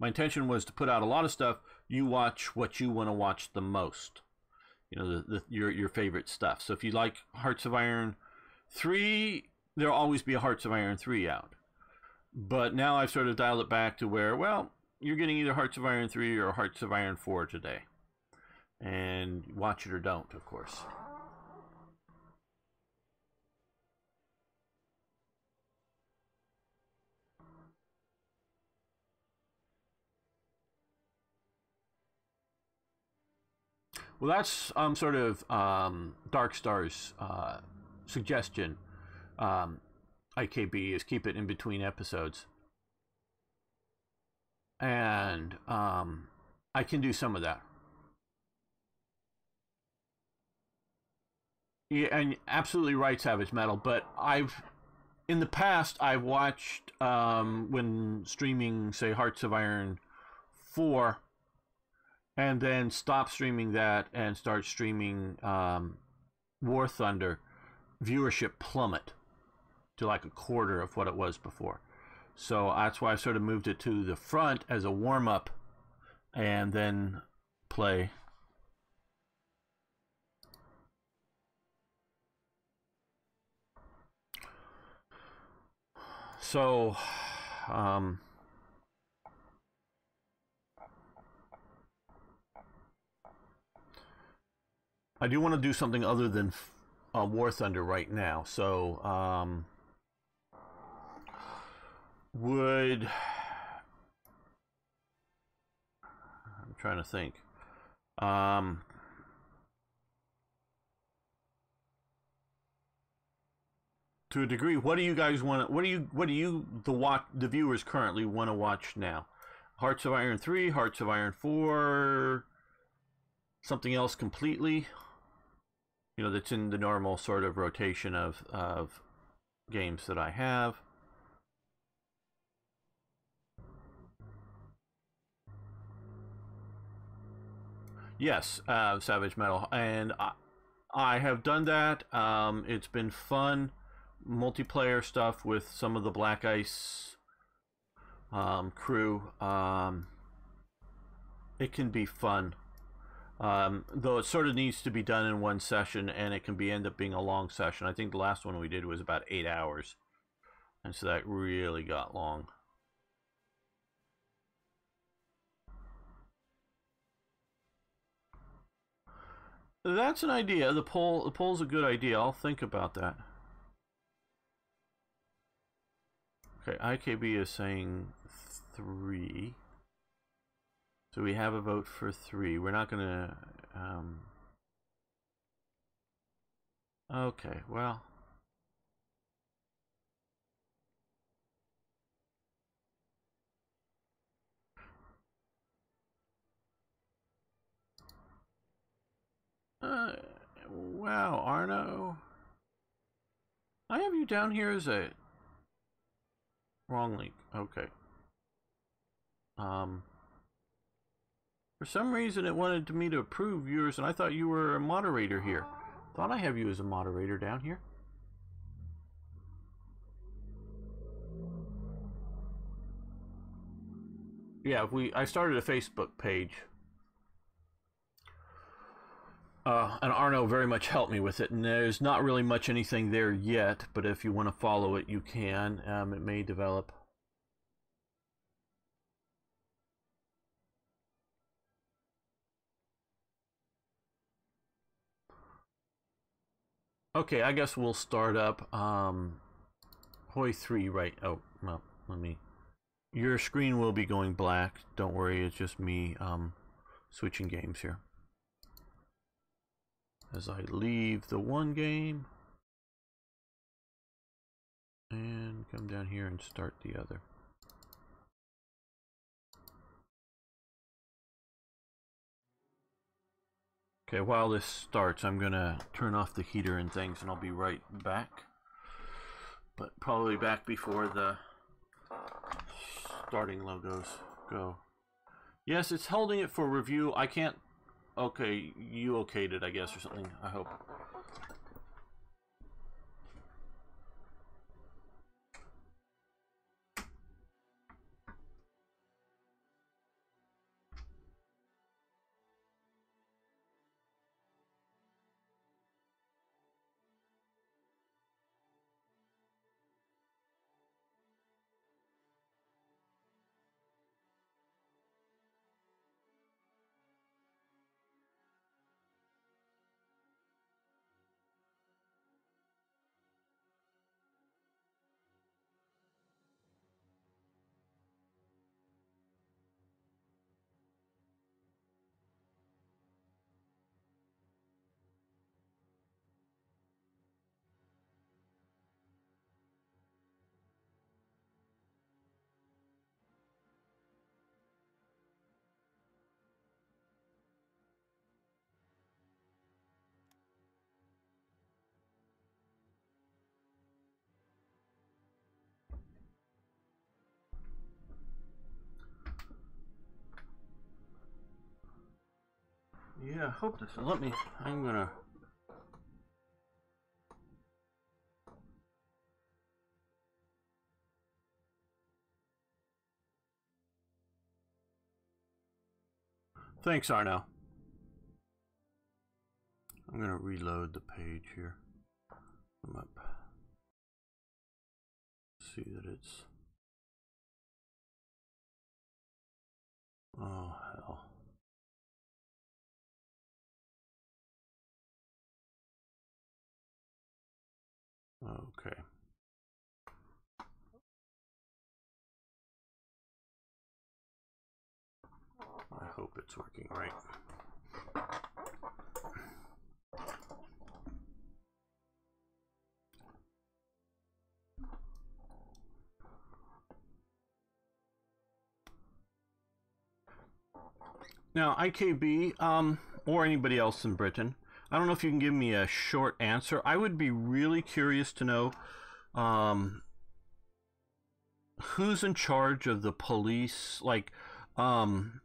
My intention was to put out a lot of stuff. You watch what you want to watch the most. Your favorite stuff. So if you like Hearts of Iron 3, there'll always be a Hearts of Iron 3 out. But now I've sort of dialed it back to where, well, you're getting either Hearts of Iron 3 or Hearts of Iron 4 today. And watch it or don't, of course. Well, that's sort of Dark Star's suggestion. IKB is keep it in between episodes, and I can do some of that. Yeah, and absolutely right, Savage Metal. But in the past, I've watched when streaming, say, Hearts of Iron 4. And then stop streaming that and start streaming War Thunder, viewership plummet to like a quarter of what it was before. So that's why I sort of moved it to the front as a warm-up and then play. So, I do want to do something other than War Thunder right now. So, I'm trying to think. To a degree, what do you guys want? What do you the viewers currently want to watch now? Hearts of Iron 3, Hearts of Iron 4, something else completely? That's in the normal sort of rotation of games that I have. Yes, Savage Metal, and I have done that. It's been fun, multiplayer stuff with some of the Black Ice crew. It can be fun. Though it sort of needs to be done in one session, and it can end up being a long session. I think the last one we did was about 8 hours, and so that really got long. That's an idea. The poll's a good idea. I'll think about that. Okay, IKB is saying 3. So we have a vote for 3. We're not gonna. Okay, well. Wow, Arno. I have you down here as a wrong link. Okay. For some reason it wanted me to approve yours, and I thought you were a moderator here. Thought I have you as a moderator down here. Yeah, I started a Facebook page. And Arno very much helped me with it, and there's not really much anything there yet, but if you want to follow it, you can. It may develop. Okay, I guess we'll start up. Hoi 3, right? Oh, well, let me. Your screen will be going black. Don't worry, it's just me switching games here. As I leave the one game and come down here and start the other. Okay, while this starts, I'm gonna turn off the heater and things, and I'll be right back. But probably back before the starting logos go. Yes, it's holding it for review. I can't. Okay, you okayed it, I guess, or something, I hope. Yeah, I hope this will let me. I'm gonna. Thanks, Arno. I'm gonna reload the page here. Come up. See that it's. Oh, hell. Okay. I hope it's working right. Now, IKB, or anybody else in Britain, I don't know if you can give me a short answer. I would be really curious to know who's in charge of the police, I don't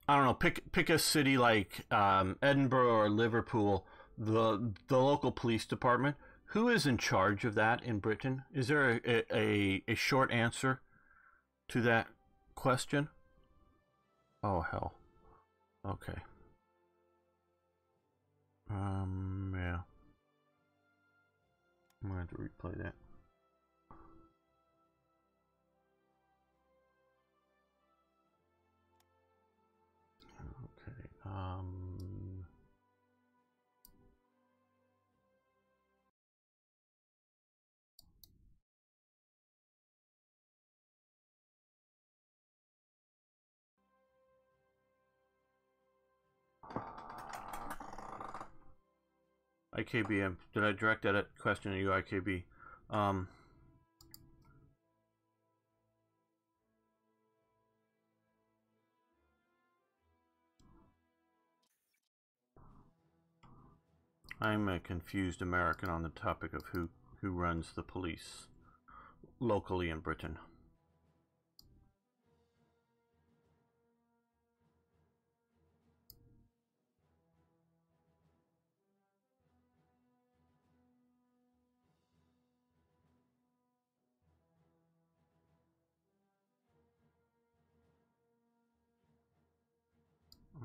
know, pick a city like Edinburgh or Liverpool, the local police department. Who is in charge of that in Britain? Is there a short answer to that? question? Oh, hell. Okay. Yeah. I'm gonna have to replay that. Okay. IKB, did I direct that question to you, IKB? I'm a confused American on the topic of who runs the police locally in Britain.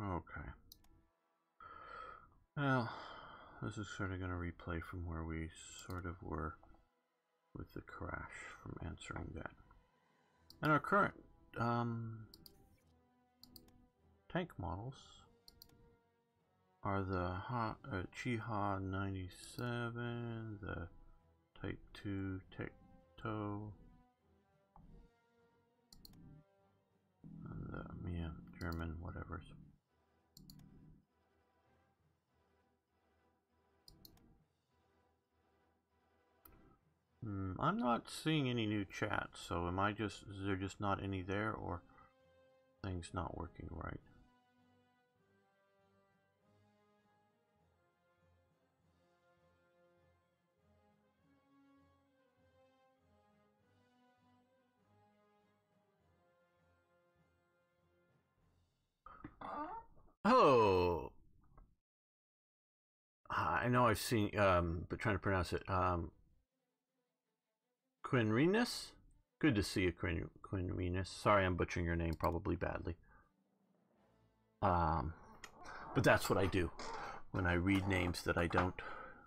Okay. Well, this is sort of going to replay from where we sort of were with the crash from answering that. And our current tank models are the Chiha 97, the Type 2 Tecto, and the Mia German whatevers. I'm not seeing any new chats, so is there just not any there, or things not working right? Hello. I know I've seen, but trying to pronounce it. Quinrinus? Good to see you, Quinrinus. Sorry I'm butchering your name probably badly. But that's what I do when I read names that I'm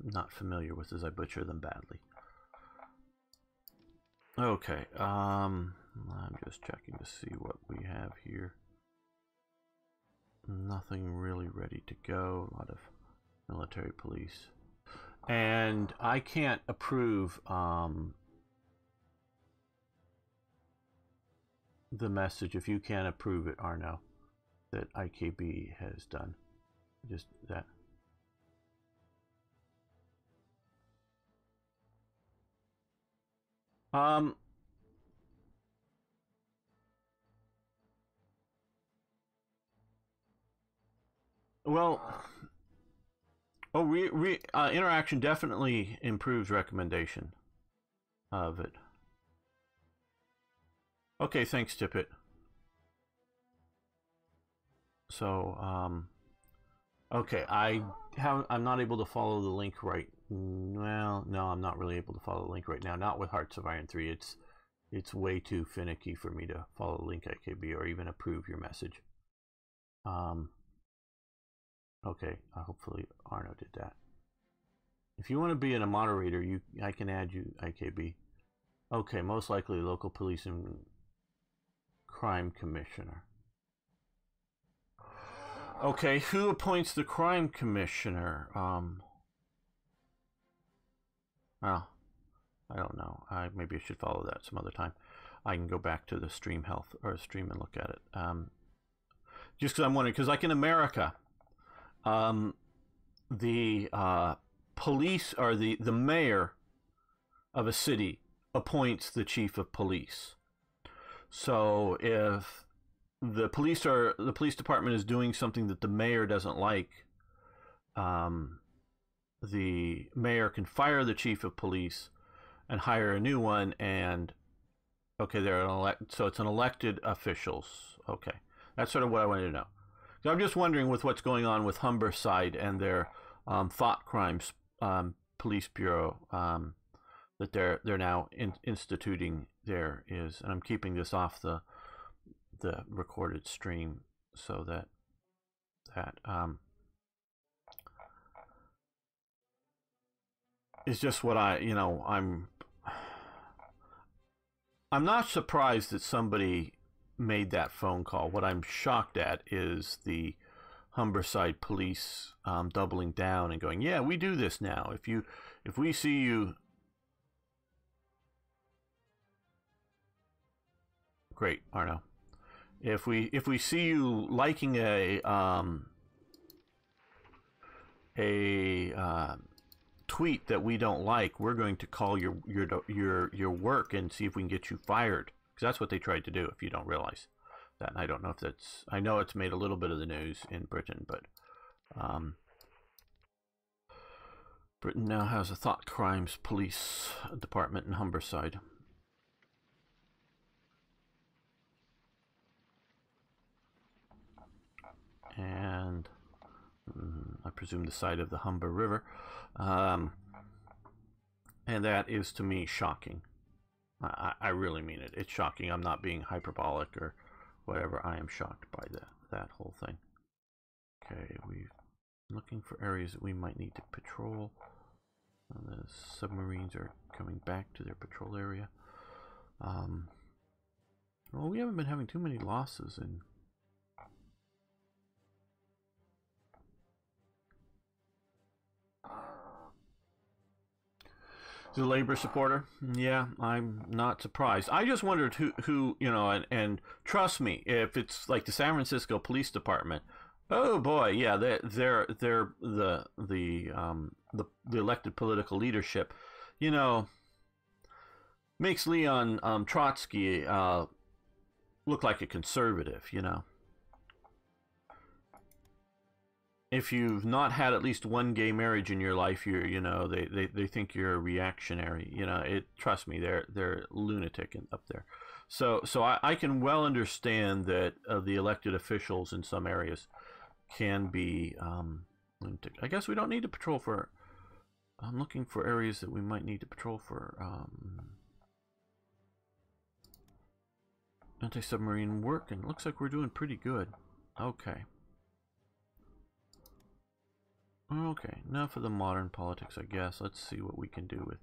not familiar with, is I butcher them badly. Okay, I'm just checking to see what we have here. Nothing really ready to go. A lot of military police. And I can't approve the message if you can't approve it, Arno, that IKB has done. Just that. Well, interaction definitely improves recommendation of it. Okay, thanks, Tippet. So, okay, I'm not able to follow the link right. Well, no, I'm not really able to follow the link right now. Not with Hearts of Iron 3. It's way too finicky for me to follow the link, IKB, or even approve your message. Okay, hopefully Arno did that. If you want to be in a moderator, I can add you, IKB. Okay, most likely local police and crime commissioner. Okay, who appoints the crime commissioner? Well, I don't know. Maybe I should follow that some other time. I can go back to the stream health or stream and look at it. Just because I'm wondering, because like in America, the police or the mayor of a city appoints the chief of police. So if the police department is doing something that the mayor doesn't like, the mayor can fire the chief of police and hire a new one. And okay, so it's an elected officials. Okay, that's sort of what I wanted to know. So I'm just wondering, with what's going on with Humberside and their thought crimes police bureau, that they're now instituting and I'm keeping this off the the recorded stream, so that is just what I'm not surprised that somebody made that phone call. What I'm shocked at is the Humberside police doubling down and going, yeah, we do this now. If we see you, great, Arno. If we see you liking a tweet that we don't like, we're going to call your work and see if we can get you fired. Because that's what they tried to do, if you don't realize that. And I don't know if that's... I know it's made a little bit of the news in Britain, but... Britain now has a thought crimes police department in Humberside. And... I presume the side of the Humber River. And that is, to me, shocking. I really mean it. It's shocking. I'm not being hyperbolic or whatever. I am shocked by that whole thing. Okay, we're looking for areas that we might need to patrol. The submarines are coming back to their patrol area. Well, we haven't been having too many losses in... The Labor supporter? Yeah, I'm not surprised. I just wondered who and trust me, if it's like the San Francisco Police Department, oh boy, yeah, they're the elected political leadership, makes Leon Trotsky look like a conservative, If you've not had at least one gay marriage in your life, they think you're a reactionary. Trust me, they're lunatic up there. So I can well understand that the elected officials in some areas can be lunatic. I guess we don't need to patrol for... I'm looking for areas that we might need to patrol for anti-submarine work, and it looks like we're doing pretty good. Okay. Okay, enough of the modern politics, I guess. Let's see what we can do with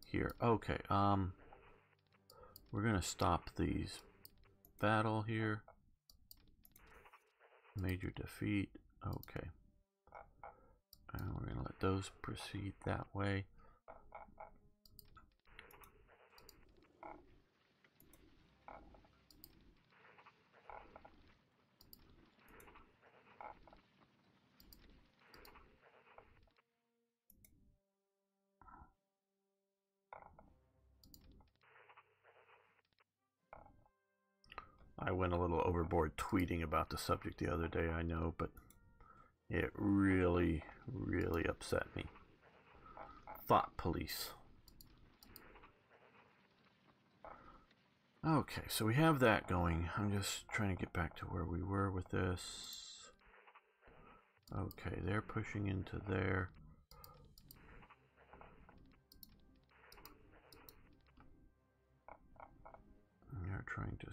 here. Okay, we're gonna stop these battle here. Major defeat. Okay. And we're gonna let those proceed that way. I went a little overboard tweeting about the subject the other day, I know, but it really, really upset me. Thought police. Okay, so we have that going. I'm just trying to get back to where we were with this. Okay, they're pushing into there. They're trying to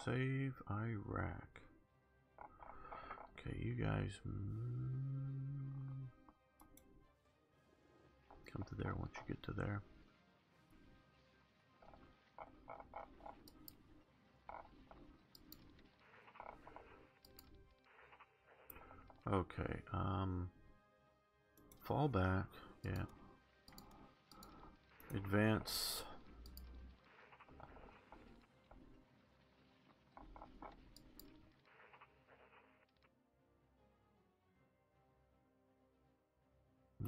save Iraq. Okay, you guys come to there once you get to there. Okay, fall back, yeah. Advance.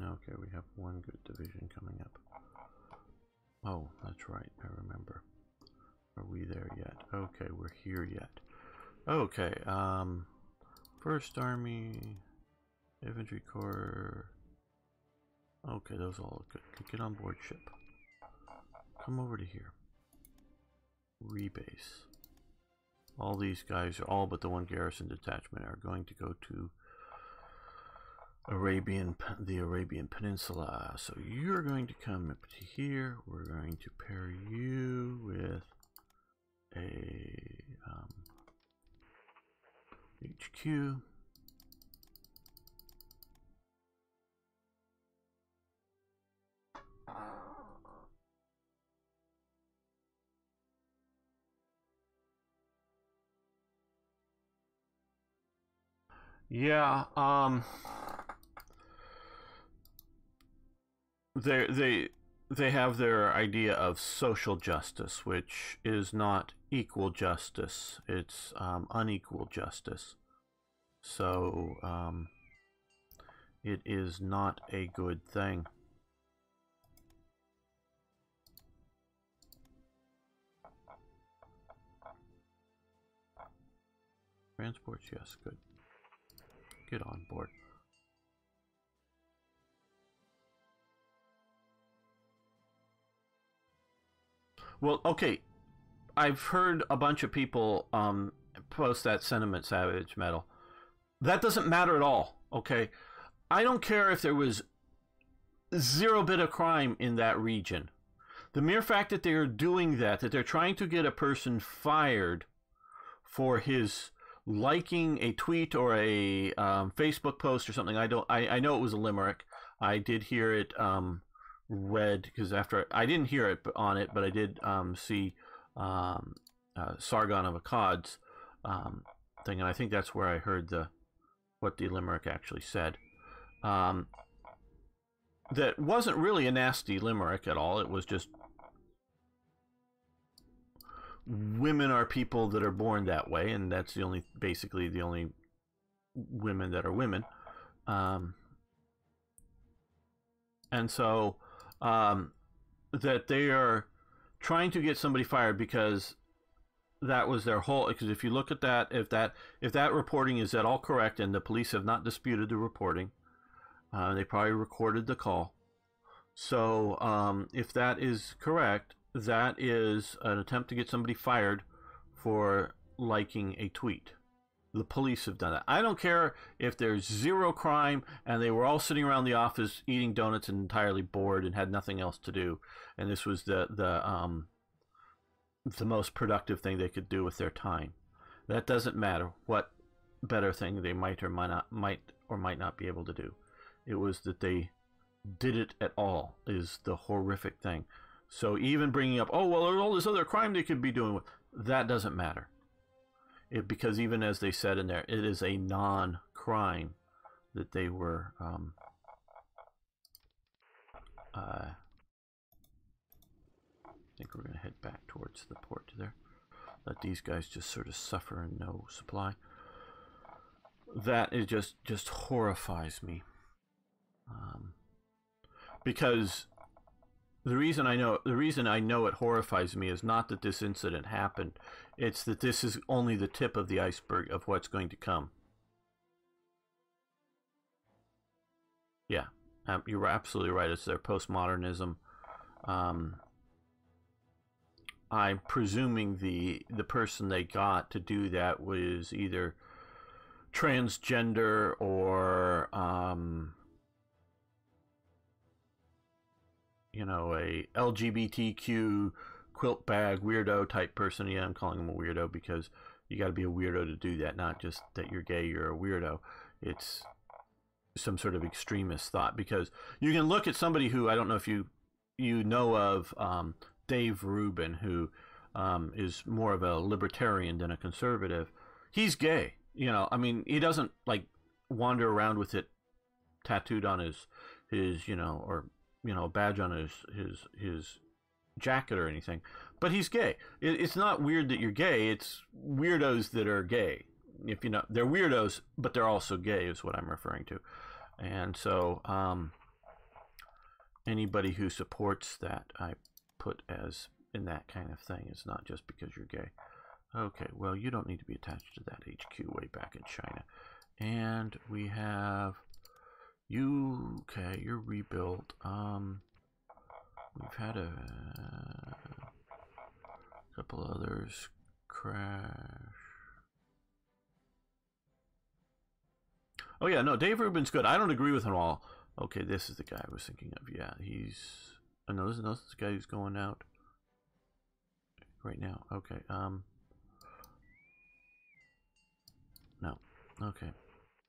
Okay, we have one good division coming up. Oh, that's right, I remember. Are we there yet? Okay, we're here yet. Okay, First Army, Infantry Corps. Okay, those all look good. Get on board ship. Come over to here. Rebase. All these guys, all but the one garrison detachment, are going to go to the Arabian Peninsula. So you're going to come up to here. We're going to pair you with a HQ. Yeah, they have their idea of social justice, which is not equal justice. It's unequal justice. So it is not a good thing. Transports, yes, good. Get on board. Well, okay. I've heard a bunch of people post that sentiment, Savage Metal. That doesn't matter at all, okay? I don't care if there was zero bit of crime in that region. The mere fact that they're doing that they're trying to get a person fired for his liking a tweet or a Facebook post or something. I know it was a limerick. I did hear it read, because after I didn't hear it on it, but I did see Sargon of Akkad's thing, and I think that's where I heard what the limerick actually said. That wasn't really a nasty limerick at all. It was just, women are people that are born that way, and that's basically the only women that are women. And so that they are trying to get somebody fired because that was their whole. Because if you look at that, if that reporting is at all correct, and the police have not disputed the reporting, they probably recorded the call. So if that is correct, that is an attempt to get somebody fired for liking a tweet. The police have done that. I don't care if there's zero crime and they were all sitting around the office eating donuts and entirely bored and had nothing else to do, and this was the most productive thing they could do with their time. That doesn't matter what better thing they might or might not be able to do. It was that they did it at all is the horrific thing. So even bringing up, oh, well, there's all this other crime they could be doing, that doesn't matter. Because even as they said in there, it is a non-crime that they were I think we're going to head back towards the port there. Let these guys just sort of suffer and no supply. That is just horrifies me. Because the reason I know it horrifies me is not that this incident happened. It's that this is only the tip of the iceberg of what's going to come. Yeah, you're absolutely right. It's their postmodernism. I'm presuming the person they got to do that was either transgender or you know, a LGBTQ quilt bag weirdo type person. Yeah, I'm calling him a weirdo because you got to be a weirdo to do that, not just that you're gay, you're a weirdo. It's some sort of extremist thought, because you can look at somebody who, I don't know if you know of Dave Rubin, who is more of a libertarian than a conservative. He's gay, you know. I mean, he doesn't like wander around with it tattooed on his you know, or you know, a badge on his jacket or anything, but he's gay. It's not weird that you're gay. It's weirdos that are gay. If you know, they're weirdos, but they're also gay is what I'm referring to. And so anybody who supports that, I put as in that kind of thing. It's not just because you're gay. Okay, well, you don't need to be attached to that HQ way back in China. And we have you. Okay, you're rebuilt. We've had a couple others crash. Oh yeah, no, Dave Rubin's good. I don't agree with him all. Okay, this is the guy I was thinking of. Yeah, he's. I know this is the guy who's going out right now. Okay. No, Okay.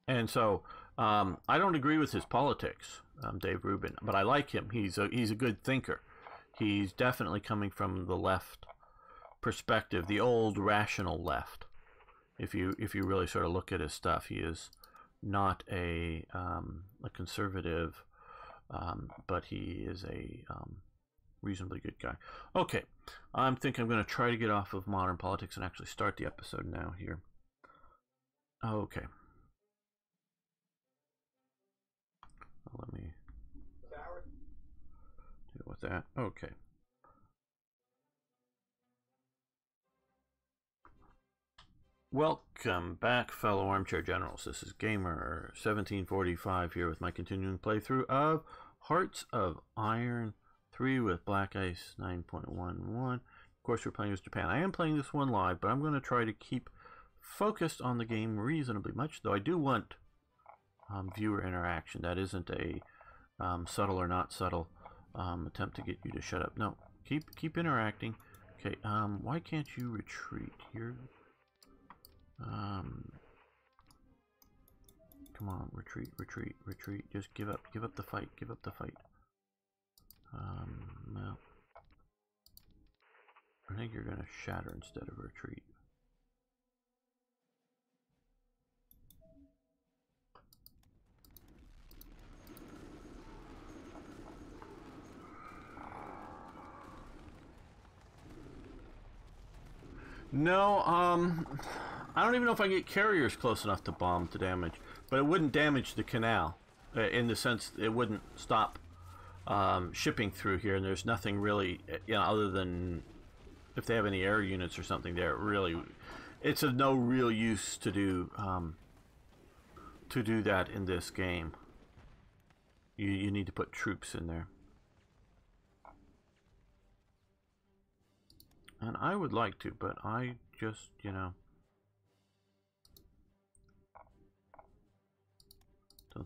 And so I don't agree with his politics, Dave Rubin, but I like him. He's a good thinker. He's definitely coming from the left perspective, the old rational left. If you really sort of look at his stuff, he is not a conservative, but he is a reasonably good guy. Okay, I'm thinking I'm going to try to get off of modern politics and actually start the episode now here. Okay. Let me deal with that. Okay. Welcome back, fellow armchair generals. This is Gamer 1745 here with my continuing playthrough of Hearts of Iron 3 with Black Ice 9.11. Of course, we're playing as Japan. I am playing this one live, but I'm going to try to keep focused on the game reasonably much, though I do want viewer interaction. That isn't a subtle or not subtle attempt to get you to shut up. No, keep interacting. Okay, why can't you retreat? You're come on, retreat. Just give up the fight. Well, I think you're gonna shatter instead of retreat. No, I don't even know if I can get carriers close enough to bomb to damage, but it wouldn't damage the canal, in the sense it wouldn't stop shipping through here, and there's nothing really, other than if they have any air units or something there. Really, it's of no real use to do that in this game. You need to put troops in there. And I would like to, but I just, don't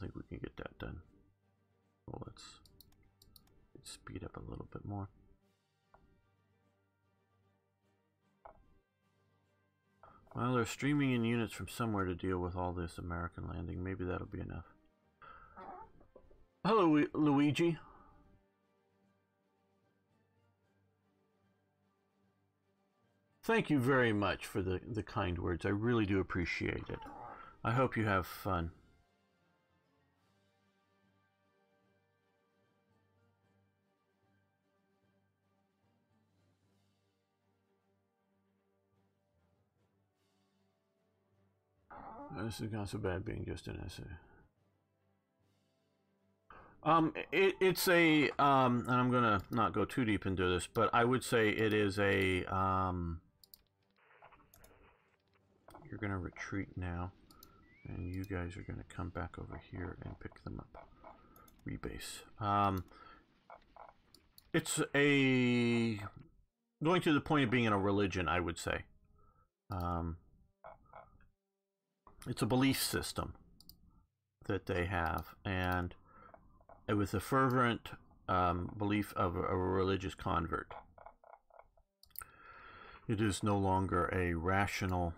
think we can get that done. Well, let's speed up a little bit more. Well, they're streaming in units from somewhere to deal with all this American landing. Maybe that'll be enough. Hello, Luigi. Thank you very much for the kind words. I really do appreciate it. I hope you have fun. This is not so bad being just an essay. It's a, and I'm gonna not go too deep into this, but I would say it is a, you're gonna retreat now, and you guys are gonna come back over here and pick them up. Rebase. It's a, going to the point of being in a religion, I would say. It's a belief system that they have, and with a fervent belief of a religious convert. It is no longer a rational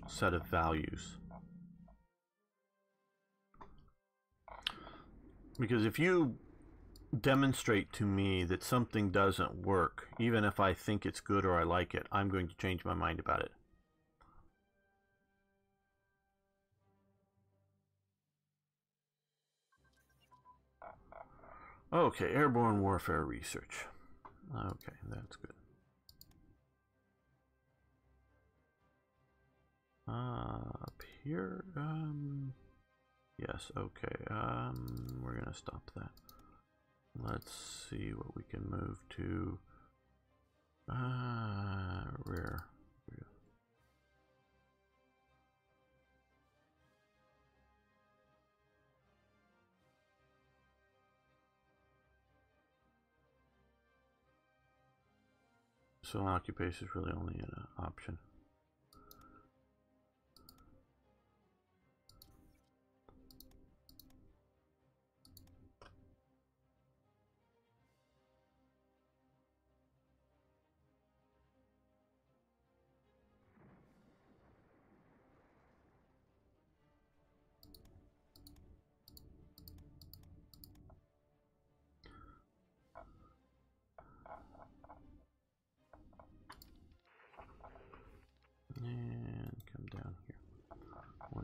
set of values. Because if you demonstrate to me that something doesn't work, even if I think it's good or I like it, I'm going to change my mind about it. Okay, airborne warfare research. Okay, that's good. Up here, yes, okay, we're gonna stop that. Let's see what we can move to. Rear. So occupation is really only an option.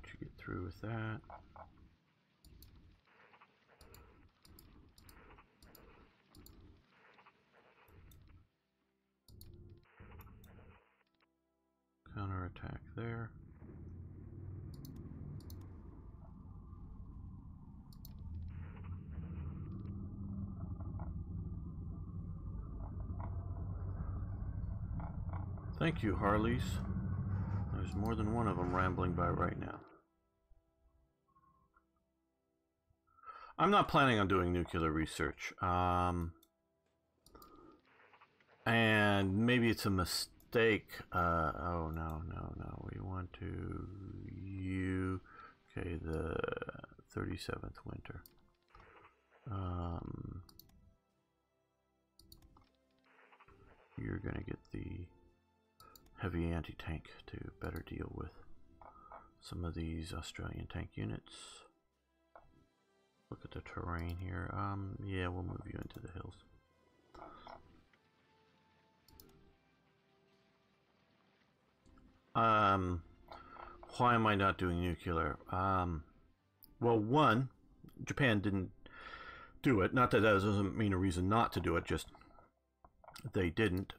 once you get through with that. Counterattack there. Thank you, Harleys. There's more than one of them rambling by right now. I'm not planning on doing nuclear research. And maybe it's a mistake. Oh, no. We want to... Okay, the 37th winter. You're going to get the heavy anti-tank to better deal with some of these Australian tank units. Look at the terrain here. Yeah, we'll move you into the hills. Why am I not doing nuclear? Well, one, Japan didn't do it. Not that doesn't mean a reason not to do it, just they didn't.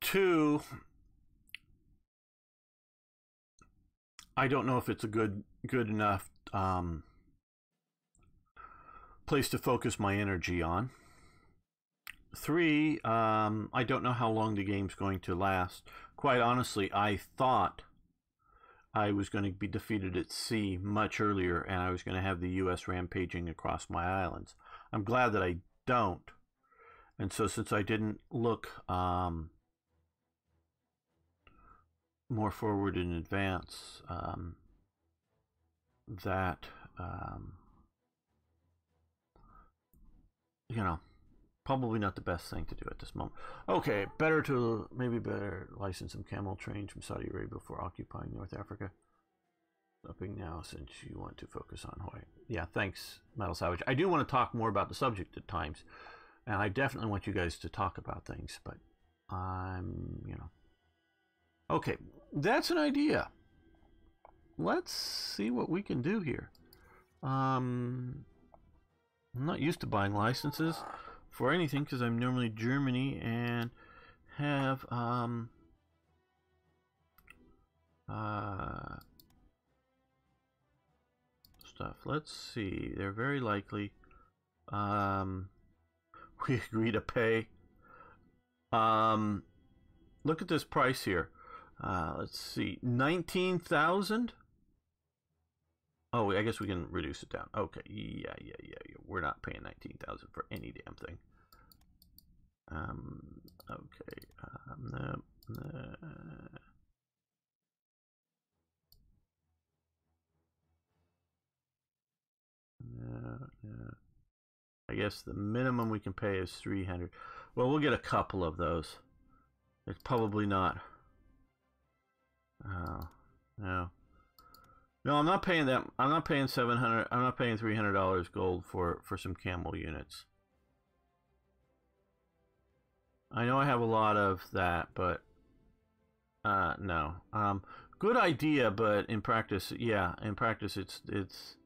Two, I don't know if it's a good enough place to focus my energy on. Three, I don't know how long the game's going to last. Quite honestly, I thought I was going to be defeated at sea much earlier, and I was going to have the U.S. rampaging across my islands. I'm glad that I don't. And so since I didn't look more forward in advance, that, you know, probably not the best thing to do at this moment. Okay, maybe better license some camel trains from Saudi Arabia before occupying North Africa. Stopping now since you want to focus on Hawaii. Yeah, thanks, Metal Savage. I do want to talk more about the subject at times, and I definitely want you guys to talk about things, but you know. Okay, that's an idea. Let's see what we can do here. I'm not used to buying licenses for anything because I'm normally Germany and have stuff. Let's see. They're very likely. We agree to pay. Look at this price here. Let's see. 19,000. Oh, I guess we can reduce it down. Okay, yeah. We're not paying 19,000 for any damn thing. Okay. No. I guess the minimum we can pay is 300. Well, we'll get a couple of those. It's probably not. Oh, no. No, I'm not paying that. I'm not paying 700. I'm not paying $300 gold for some camel units. I know I have a lot of that, but no. Good idea, but in practice, yeah, in practice it's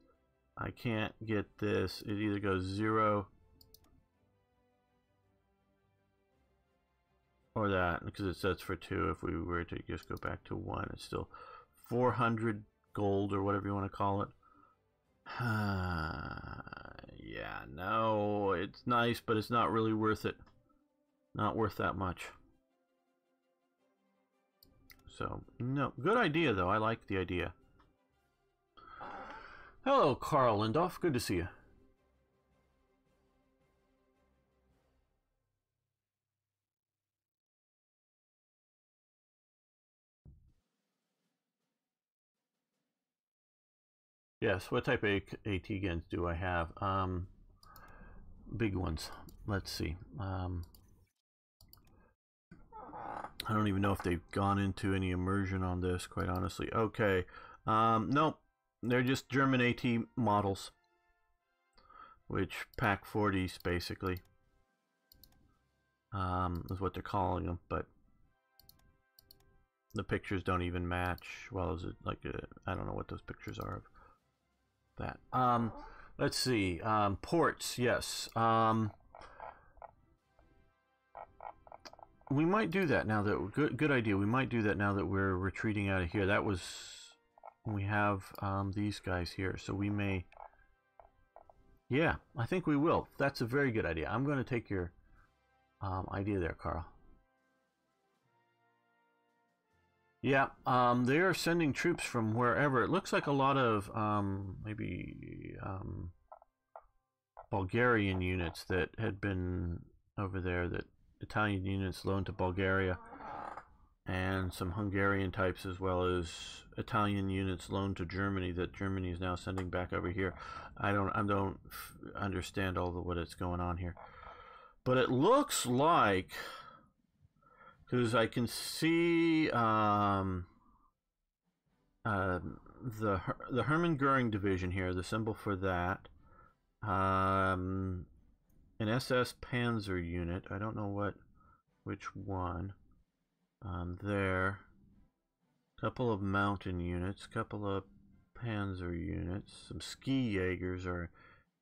I can't get this. It either goes 0 or that, because it sets for 2. If we were to just go back to 1, it's still 400 gold or whatever you want to call it. Yeah, no, it's nice, but it's not really worth it. Not worth that much. So, no, good idea though. I like the idea. Hello, Carl Lindoff. Good to see you. Yes, what type of AT guns do I have? Big ones. Let's see. I don't even know if they've gone into any immersion on this, quite honestly. Okay. Nope. They're just German AT models, which Pack 40s basically is what they're calling them. But the pictures don't even match. Well, is it like I don't know what those pictures are of that. Let's see. Ports, yes. We might do that now that good idea. We might do that now that we're retreating out of here. That was we have these guys here, so we may. Yeah, I think we will. That's a very good idea. I'm going to take your idea there, Carl. Yeah, they are sending troops from wherever. It looks like a lot of maybe Bulgarian units that had been over there, that Italian units loaned to Bulgaria, and some Hungarian types, as well as Italian units loaned to Germany that Germany is now sending back over here. I don't understand all what it's going on here, but it looks like, because I can see the Hermann Goering division here, the symbol for that, an SS Panzer unit. I don't know which one. There, couple of mountain units, couple of Panzer units, some ski Jaegers are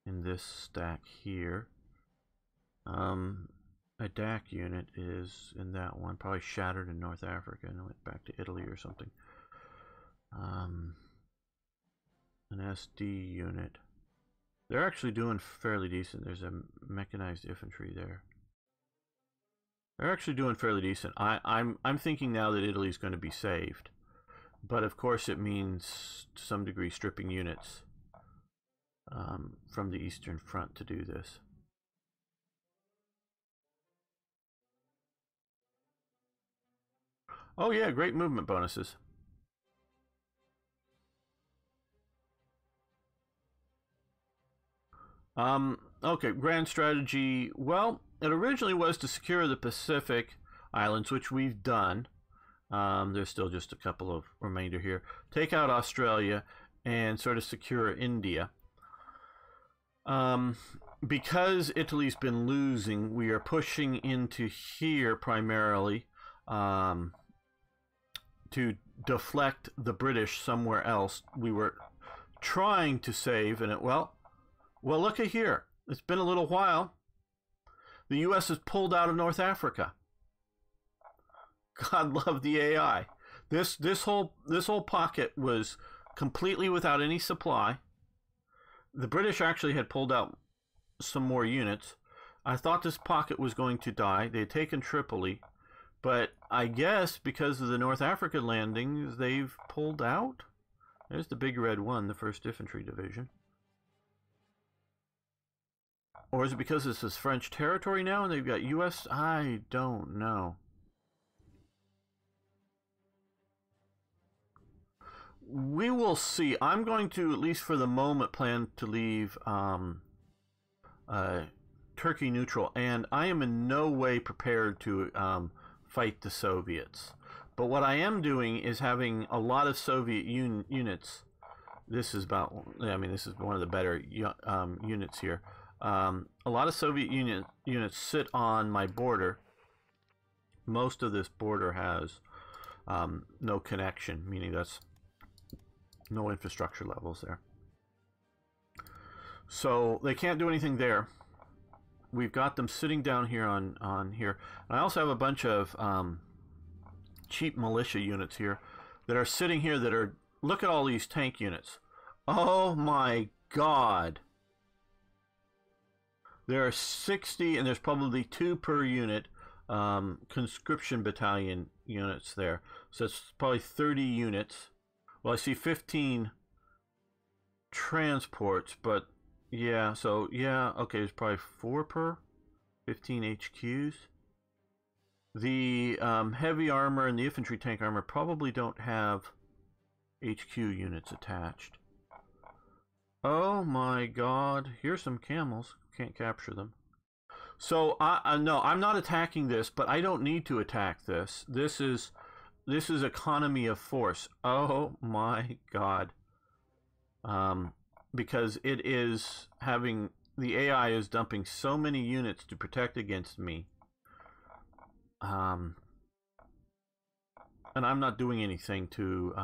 in this stack here. A DAC unit is in that one, probably shattered in North Africa and went back to Italy or something. An SD unit. They're actually doing fairly decent. There's a mechanized infantry there. They're actually doing fairly decent. I'm thinking now that Italy's going to be saved, but of course it means to some degree stripping units from the Eastern Front to do this. Oh yeah, great movement bonuses. Okay, grand strategy. Well, it originally was to secure the Pacific Islands, which we've done. There's still just a couple of remainder here. Take out Australia and sort of secure India. Because Italy's been losing, we are pushing into here primarily to deflect the British somewhere else. We were trying to save, and well, look at here. It's been a little while. The U.S. has pulled out of North Africa. God love the AI. This whole pocket was completely without any supply. The British actually had pulled out some more units. I thought this pocket was going to die. They had taken Tripoli, but I guess because of the North African landings, they've pulled out. There's the big red one, the 1st Infantry Division. Or is it because this is French territory now and they've got U.S.? I don't know. We will see. I'm going to, at least for the moment, plan to leave Turkey neutral, and I am in no way prepared to fight the Soviets. But what I am doing is having a lot of Soviet units. This is about, I mean, this is one of the better units here. A lot of Soviet units sit on my border. Most of this border has no connection, meaning that's no infrastructure levels there. So they can't do anything there. We've got them sitting down here on here. And I also have a bunch of cheap militia units here that are sitting here that are, look at all these tank units. Oh my God. There are 60, and there's probably 2 per unit conscription battalion units there. So it's probably 30 units. Well, I see 15 transports, but yeah, so yeah, okay, there's probably 4 per 15 HQs. The heavy armor and the infantry tank armor probably don't have HQ units attached. Oh my God, here's some camels. Can't capture them. So no, I'm not attacking this, but I don't need to attack this. This is economy of force. Oh my God. Because it is having, the AI is dumping so many units to protect against me. and I'm not doing anything to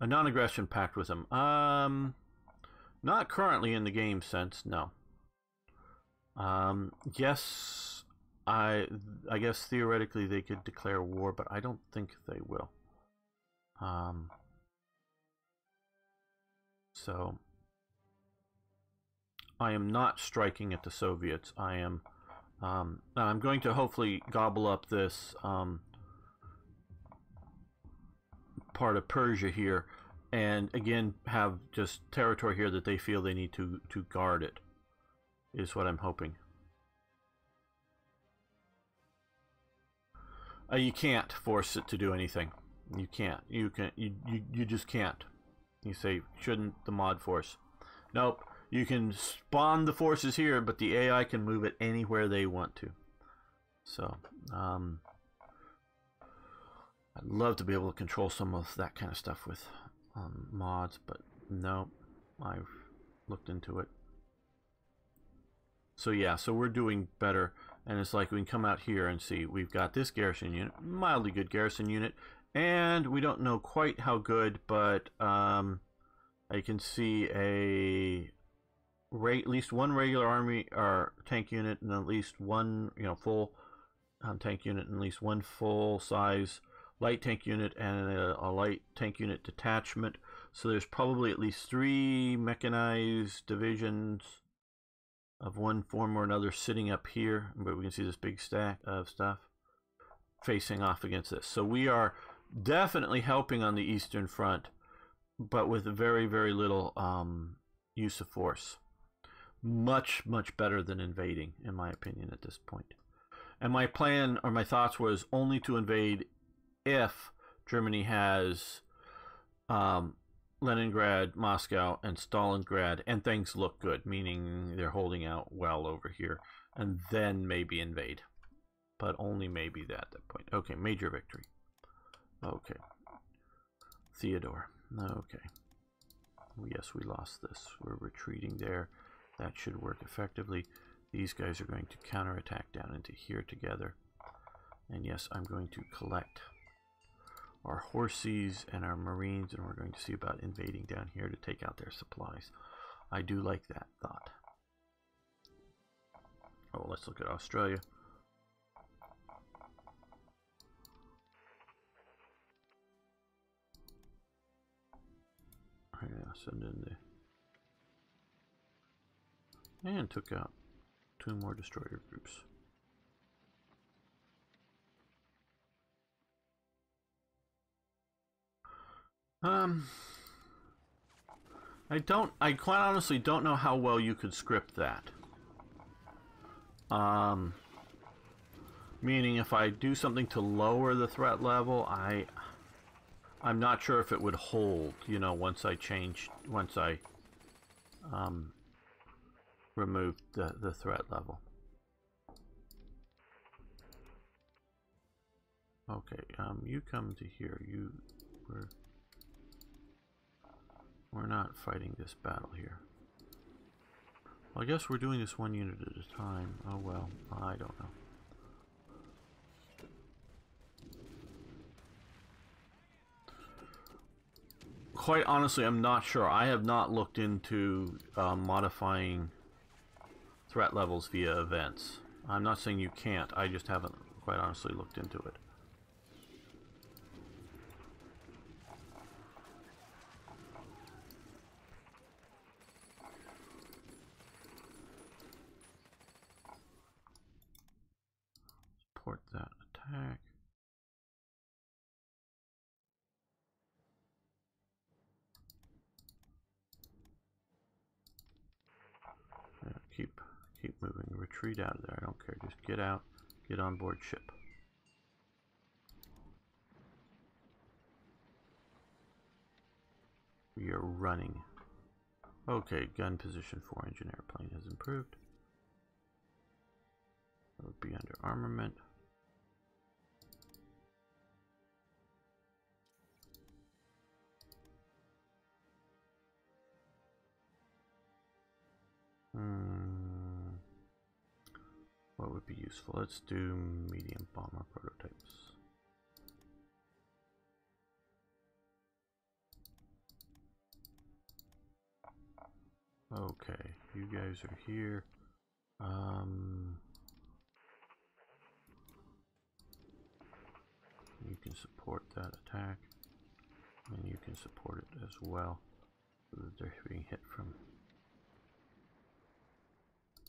a non-aggression pact with them. Not currently in the game sense, no. Yes, I guess theoretically they could declare war, but I don't think they will. So I am not striking at the Soviets. I am. I'm going to hopefully gobble up this part of Persia here, and again have just territory here that they feel they need to guard it, is what I'm hoping. You can't force it to do anything. You can't. You just can't. You say, shouldn't the mod force? Nope. You can spawn the forces here, but the AI can move it anywhere they want to. So, I'd love to be able to control some of that kind of stuff with mods, but no, I've looked into it. So yeah, so we're doing better, and it's like we can come out here and see we've got this garrison unit, mildly good garrison unit, and we don't know quite how good, but I can see at least one regular army or tank unit, and at least one full tank unit, and at least one full size light tank unit, and a light tank unit detachment. So there's probably at least 3 mechanized divisions of one form or another sitting up here, but we can see this big stack of stuff facing off against this. So we are definitely helping on the Eastern Front, but with very, very little use of force. Much better than invading, in my opinion, at this point. And my plan, or my thoughts, was only to invade if Germany has Leningrad, Moscow, and Stalingrad, and things look good, meaning they're holding out well over here, and then maybe invade. But only maybe at that point. Okay, major victory. Okay. Theodore. Okay. Yes, we lost this. We're retreating there. That should work effectively. These guys are going to counterattack down into here together. And yes, I'm going to collect our horses and our marines, and we're going to see about invading down here to take out their supplies. I do like that thought. Oh, let's look at Australia. Yeah, send in the... And took out 2 more destroyer groups. I quite honestly don't know how well you could script that. Meaning if I do something to lower the threat level, I'm not sure if it would hold, once I removed the threat level. Okay, you come to here. We're not fighting this battle here. Well, I guess we're doing this 1 unit at a time. Oh well, I don't know. Quite honestly, I'm not sure. I have not looked into modifying threat levels via events. I'm not saying you can't. I just haven't quite honestly looked into it. Support that attack. Yeah, keep moving. Retreat out of there. I don't care. Just get out. Get on board ship. We are running. Okay, gun position 4 engine airplane has improved. That would be under armament. What would be useful? Let's do medium bomber prototypes. Okay, you guys are here. You can support that attack, and you can support it as well, so that they're being hit from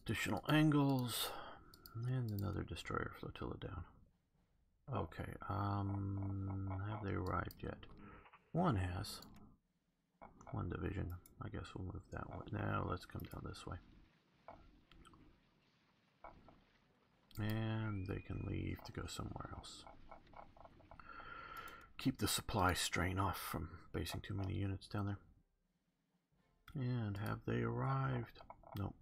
additional angles. And another destroyer flotilla down. Okay, have they arrived yet? One has. One division. I guess we'll move that one. Now let's come down this way. And they can leave to go somewhere else. Keep the supply strain off from basing too many units down there. And have they arrived? Nope.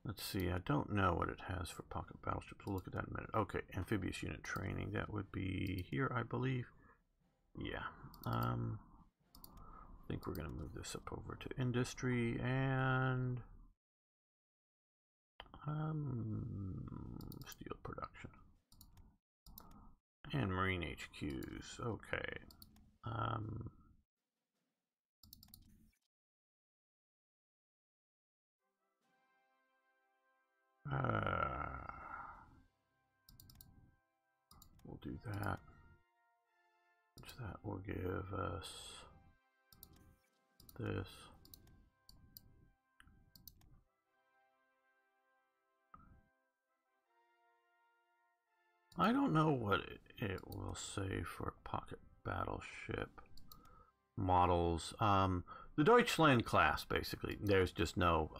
Let's see, I don't know what it has for pocket battleships. We'll look at that in a minute. Okay, amphibious unit training. That would be here, I believe. Yeah. I think we're going to move this up over to industry and steel production. And marine HQs. Okay. We'll do that. Which that will give us this. I don't know what it will say for pocket battleship models. The Deutschland class, basically. There's just no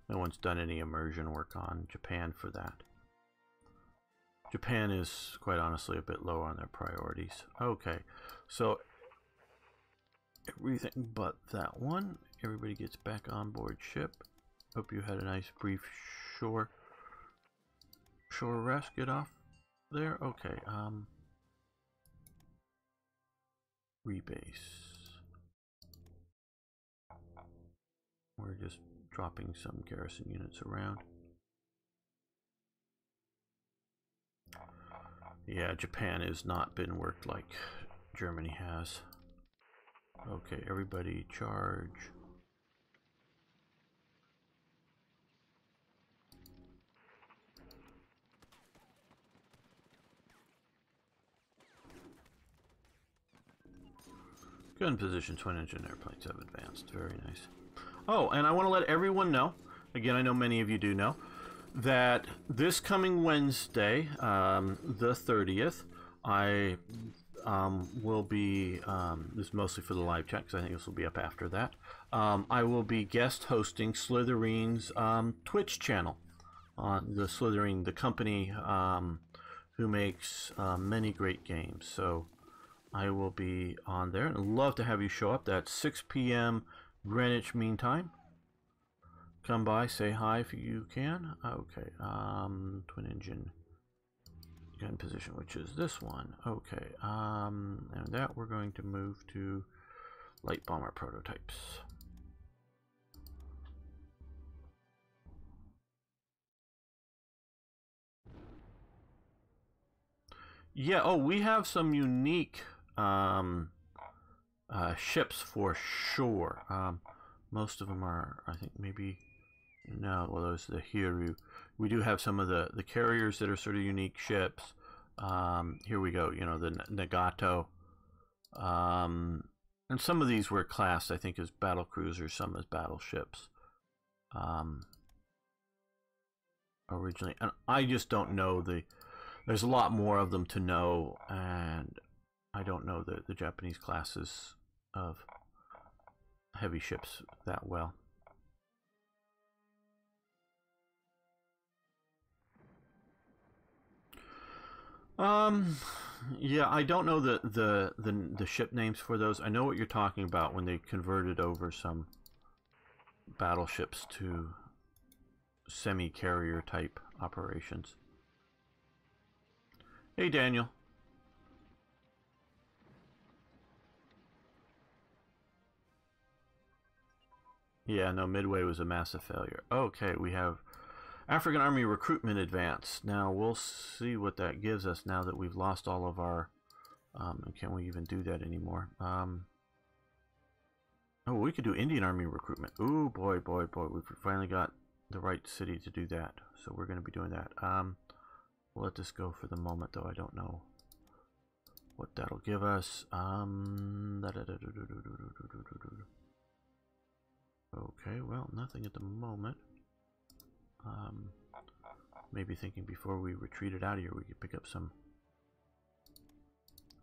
one's done any immersion work on Japan for that. Japan is, quite honestly, a bit low on their priorities. Okay, so everything but that one. Everybody gets back on board ship. Hope you had a nice brief shore rest. Get off there. Okay, rebase. We're just dropping some garrison units around. Yeah, Japan has not been worked like Germany has. Okay, everybody charge. Gun position, twin engine airplanes have advanced. Very nice. Oh, and I want to let everyone know, again, I know many of you do know, that this coming Wednesday, the 30th, I will be, this is mostly for the live chat because I think this will be up after that, I will be guest hosting Slytherine's Twitch channel. The Slytherine, the company who makes many great games. So I will be on there, and I'd love to have you show up. That's 6 p.m. Greenwich Mean Time. Come by, say hi if you can. Okay, twin engine gun position, which is this one. Okay, and that we're going to move to light bomber prototypes. Yeah, oh, we have some unique ships for sure. Most of them are, I think, maybe, no, well, those are the Hiru. We do have some of the carriers that are sort of unique ships. Here we go, you know, the Nagato. And some of these were classed, I think, as battle cruisers, some as battleships. Originally, and I just don't know there's a lot more of them to know, and I don't know the Japanese classes of heavy ships that well. Yeah, I don't know the ship names for those. I know what you're talking about when they converted over some battleships to semi-carrier type operations. Hey, Daniel. Yeah, no, Midway was a massive failure. Okay, we have African Army recruitment advance. Now, we'll see what that gives us now that we've lost all of our... can we even do that anymore? Oh, we could do Indian Army recruitment. Ooh, boy, boy, boy. We've finally got the right city to do that. So we're going to be doing that. We'll let this go for the moment, though. I don't know what that'll give us. Okay, well, nothing at the moment. Maybe thinking before we retreated out of here, we could pick up some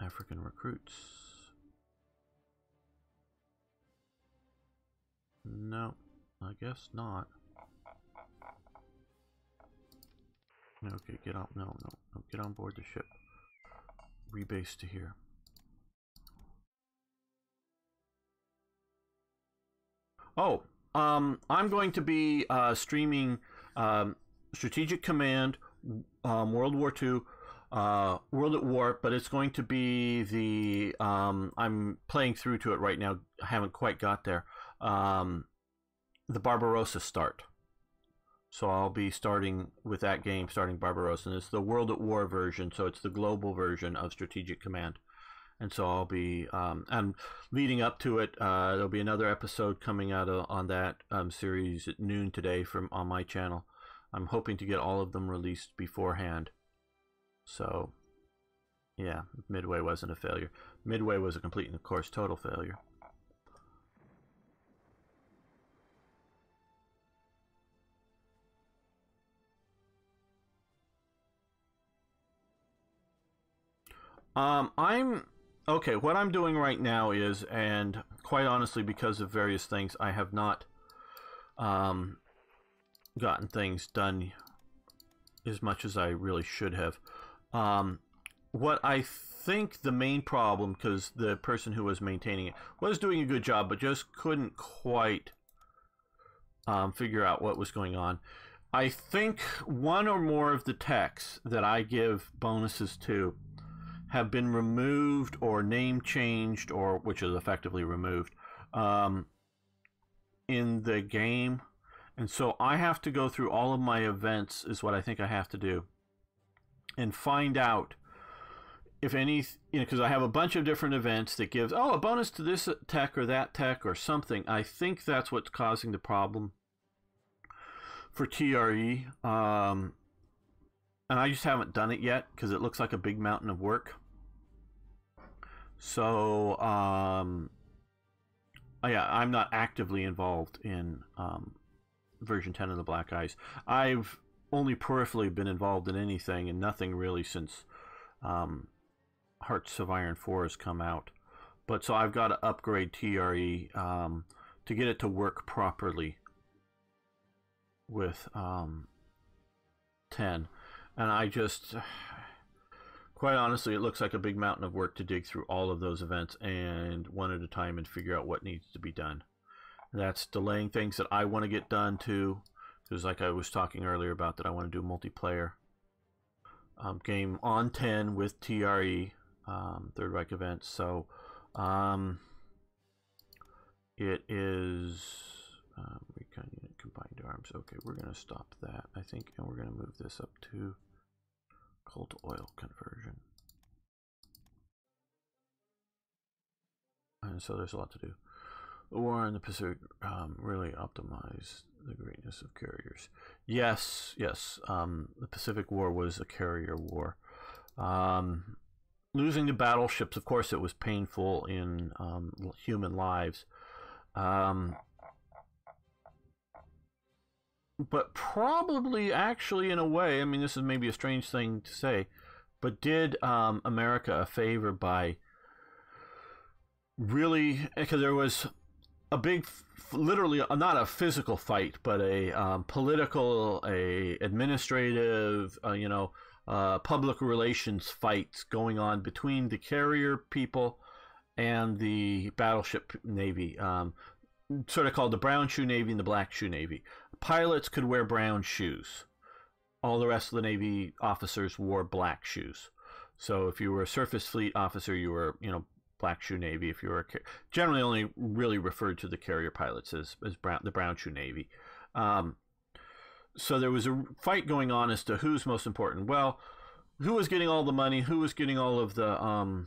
African recruits. No, I guess not. Okay, get on. No, get on board the ship. Rebase to here. Oh, I'm going to be streaming Strategic Command, World War II, World at War, but it's going to be the I'm playing through to it right now. I haven't quite got there. The Barbarossa start. So I'll be starting with that game, starting Barbarossa, and it's the World at War version, so it's the global version of Strategic Command. And so I'll be, and leading up to it, there'll be another episode coming out on that series at noon today on my channel. I'm hoping to get all of them released beforehand. So, yeah, Midway wasn't a failure. Midway was a complete and, of course, total failure. Okay, what I'm doing right now is, and quite honestly, because of various things, I have not gotten things done as much as I really should have. What I think the main problem, because the person who was maintaining it was doing a good job, but just couldn't quite figure out what was going on. I think one or more of the techs that I give bonuses to have been removed or name changed, or which is effectively removed in the game, and so I have to go through all of my events is what I think I have to do, and find out if any, because I have a bunch of different events that gives a bonus to this tech or that tech or something. I think that's what's causing the problem for TRE, and I just haven't done it yet because it looks like a big mountain of work. So, yeah, I'm not actively involved in version 10 of the Black Ice. I've only peripherally been involved in anything, and nothing really since Hearts of Iron 4 has come out. But so I've got to upgrade TRE to get it to work properly with 10. And I just... Quite honestly, it looks like a big mountain of work to dig through all of those events and one at a time and figure out what needs to be done. That's delaying things that I want to get done too, because like I was talking earlier about that I want to do multiplayer game on 10 with TRE, Third Reich events. So it is recon unit combined arms. Okay, we're going to stop that, I think, and we're going to move this up to coal to oil conversion. And so there's a lot to do. The war in the Pacific really optimized the greatness of carriers. Yes, yes. The Pacific War was a carrier war. Losing the battleships, of course, it was painful in human lives. But probably, actually, in a way, I mean, this is maybe a strange thing to say, but did America a favor by really, because there was a big, literally, not a physical fight, but a political, a administrative, public relations fights going on between the carrier people and the battleship navy, sort of called the brown shoe navy and the black shoe navy. Pilots could wear brown shoes. all the rest of the Navy officers wore black shoes. So if you were a surface fleet officer, you were, black shoe Navy. If you were generally only really referred to the carrier pilots as the brown shoe Navy. So there was a fight going on as to who's most important. Well, who was getting all the money, who was getting all of the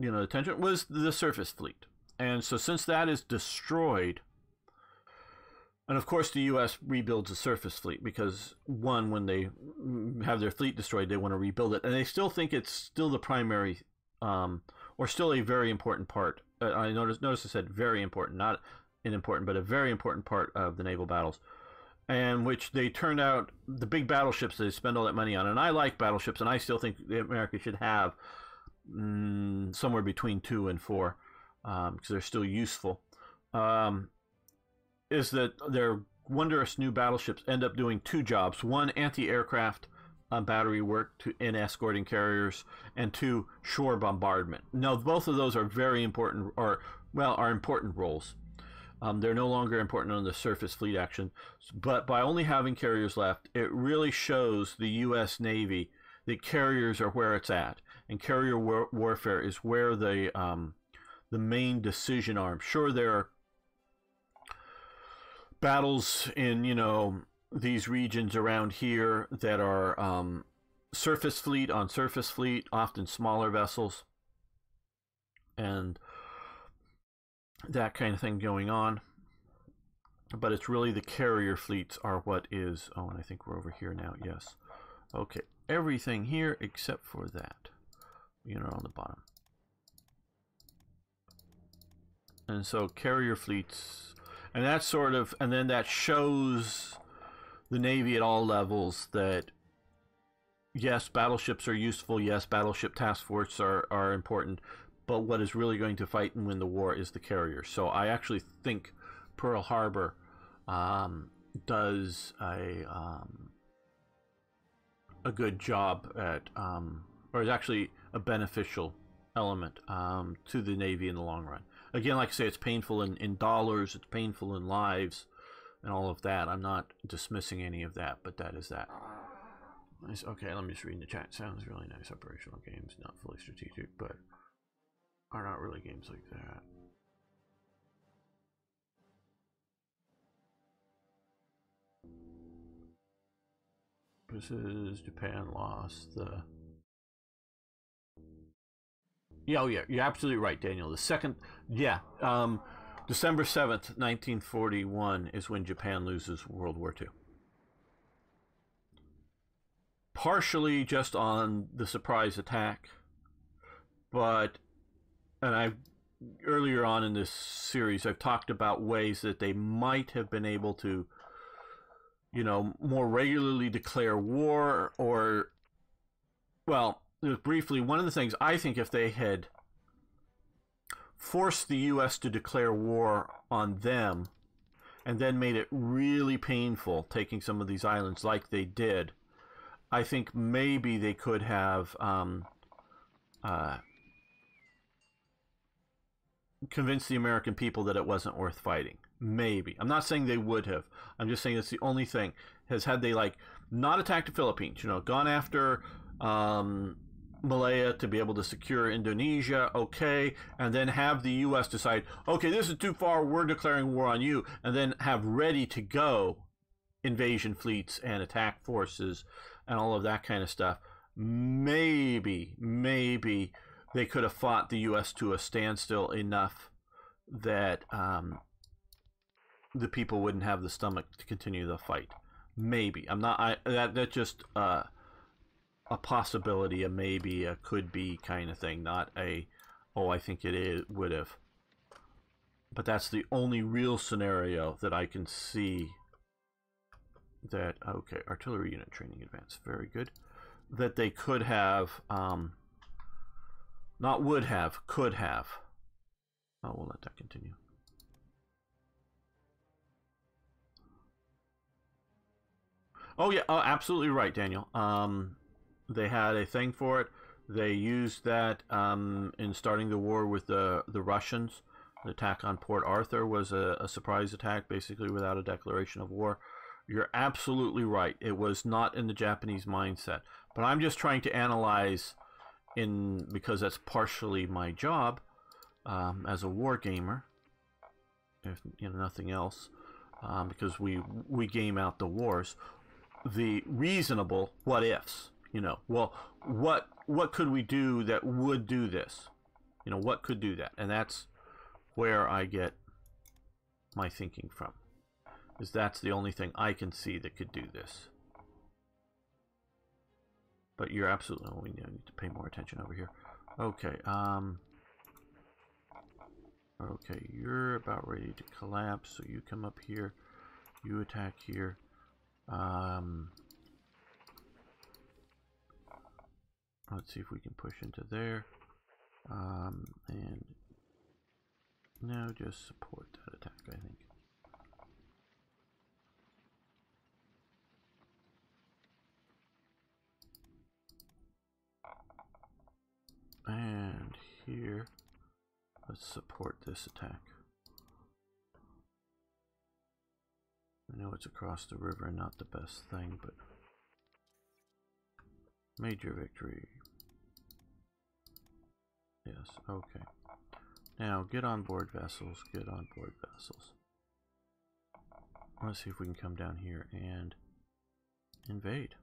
attention was the surface fleet. And so since that is destroyed, and of course the U.S. rebuilds the surface fleet because, one, when they have their fleet destroyed, they want to rebuild it. And they still think it's still the primary, or still a very important part. I notice I said very important, not unimportant, but a very important part of the naval battles. And which they turned out, the big battleships they spend all that money on. And I like battleships, and I still think America should have somewhere between 2 and 4, because they're still useful. Is that their wondrous new battleships end up doing 2 jobs: 1, anti-aircraft battery work in escorting carriers, and 2, shore bombardment. Now, both of those are very important, are important roles. They're no longer important on the surface fleet action, but by only having carriers left, it really shows the U.S. Navy that carriers are where it's at, and carrier warfare is where the main decision arm. Sure, there are battles in these regions around here that are surface fleet on surface fleet, often smaller vessels, and that kind of thing going on. But it's really the carrier fleets are what is. Oh, and I think we're over here now. Yes. Okay. Everything here except for that. On the bottom. And so carrier fleets, and that's and then that shows the Navy at all levels that, yes, battleships are useful. Yes, battleship task force are important. But what is really going to fight and win the war is the carrier. So I actually think Pearl Harbor does a good job at, or is actually a beneficial element to the Navy in the long run. Again, like I say, it's painful in dollars, it's painful in lives, and all of that. I'm not dismissing any of that, but that is that. Nice. Okay, let me just read in the chat. Sounds really nice. Operational games, not fully strategic, but are not really games like that. This is Japan lost the. Yeah, oh yeah, you're absolutely right, Daniel. The second, December 7th, 1941 is when Japan loses World War II. Partially just on the surprise attack, but. And earlier on in this series, I've talked about ways that they might have been able to, more regularly declare war, or, well, briefly, one of the things I think, if they had forced the U.S. to declare war on them and then made it really painful taking some of these islands like they did, I think maybe they could have convince the American people that it wasn't worth fighting. Maybe. I'm not saying they would have. I'm just saying it's the only thing. Had they not attacked the Philippines, gone after Malaya to be able to secure Indonesia, okay, and then have the U.S. decide, okay, this is too far, we're declaring war on you, and then have ready to go invasion fleets and attack forces and all of that kind of stuff. Maybe they could have fought the U.S. to a standstill enough that the people wouldn't have the stomach to continue the fight. Maybe. That's just a possibility, a maybe, a could be kind of thing, not a, oh, I think would have. But that's the only real scenario that I can see that, okay, artillery unit training advance, very good, that they could have, not would have, could have. Oh, we'll let that continue. Oh yeah, oh, absolutely right, Daniel. They had a thing for it. They used that in starting the war with the Russians. The attack on Port Arthur was a surprise attack, basically without a declaration of war. You're absolutely right. It was not in the Japanese mindset. But I'm just trying to analyze, because that's partially my job as a war gamer, if nothing else, because we game out the wars. The reasonable what ifs. Well, what could we do that would do this? What could do that? And that's where I get my thinking from. Is that's the only thing I can see that could do this. But you're absolutely... we need to pay more attention over here. Okay, okay, you're about ready to collapse, so you come up here. You attack here. Let's see if we can push into there. And no, just support that attack, I think. And here, let's support this attack. I know it's across the river and not the best thing, but major victory. Yes, okay. Now, get on board vessels, get on board vessels. Let's see if we can come down here and invade.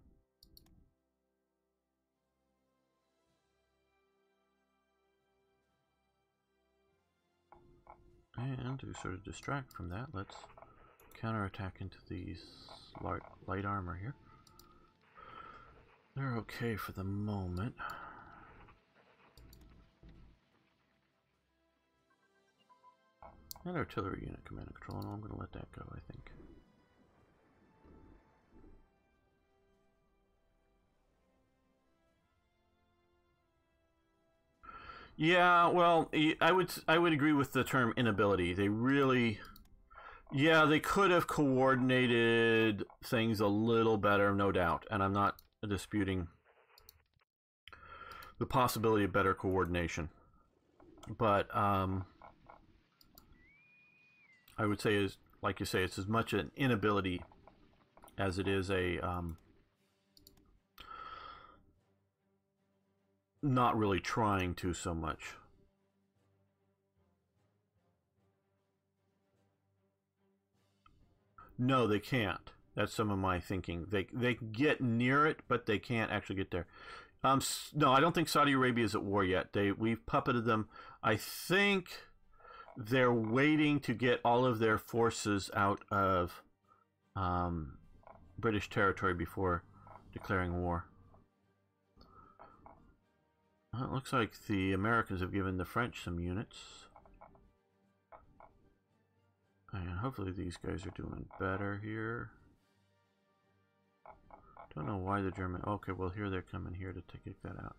And to sort of distract from that, let's counterattack into these light armor here. They're okay for the moment. And artillery unit command and control, and I'm going to let that go, I think. Yeah, well, I would agree with the term inability. They really, yeah, they could have coordinated things a little better, no doubt. And I'm not disputing the possibility of better coordination. But I would say, is like you say, it's as much an inability as it is a not really trying to so much. No, they can't. That's some of my thinking. They get near it, but they can't actually get there. No, I don't think Saudi Arabia is at war yet. We've puppeted them. I think they're waiting to get all of their forces out of British territory before declaring war. Well, it looks like the Americans have given the French some units. And hopefully these guys are doing better here. Don't know why the German... Okay, well here they're coming here to take that out.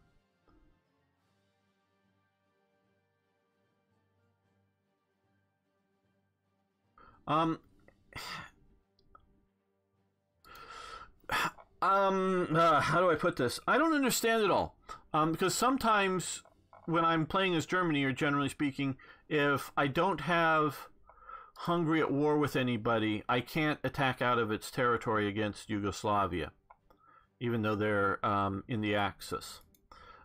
How do I put this? I don't understand it all. Because sometimes when I'm playing as Germany, or generally speaking, if I don't have Hungary at war with anybody, I can't attack out of its territory against Yugoslavia, even though they're in the Axis.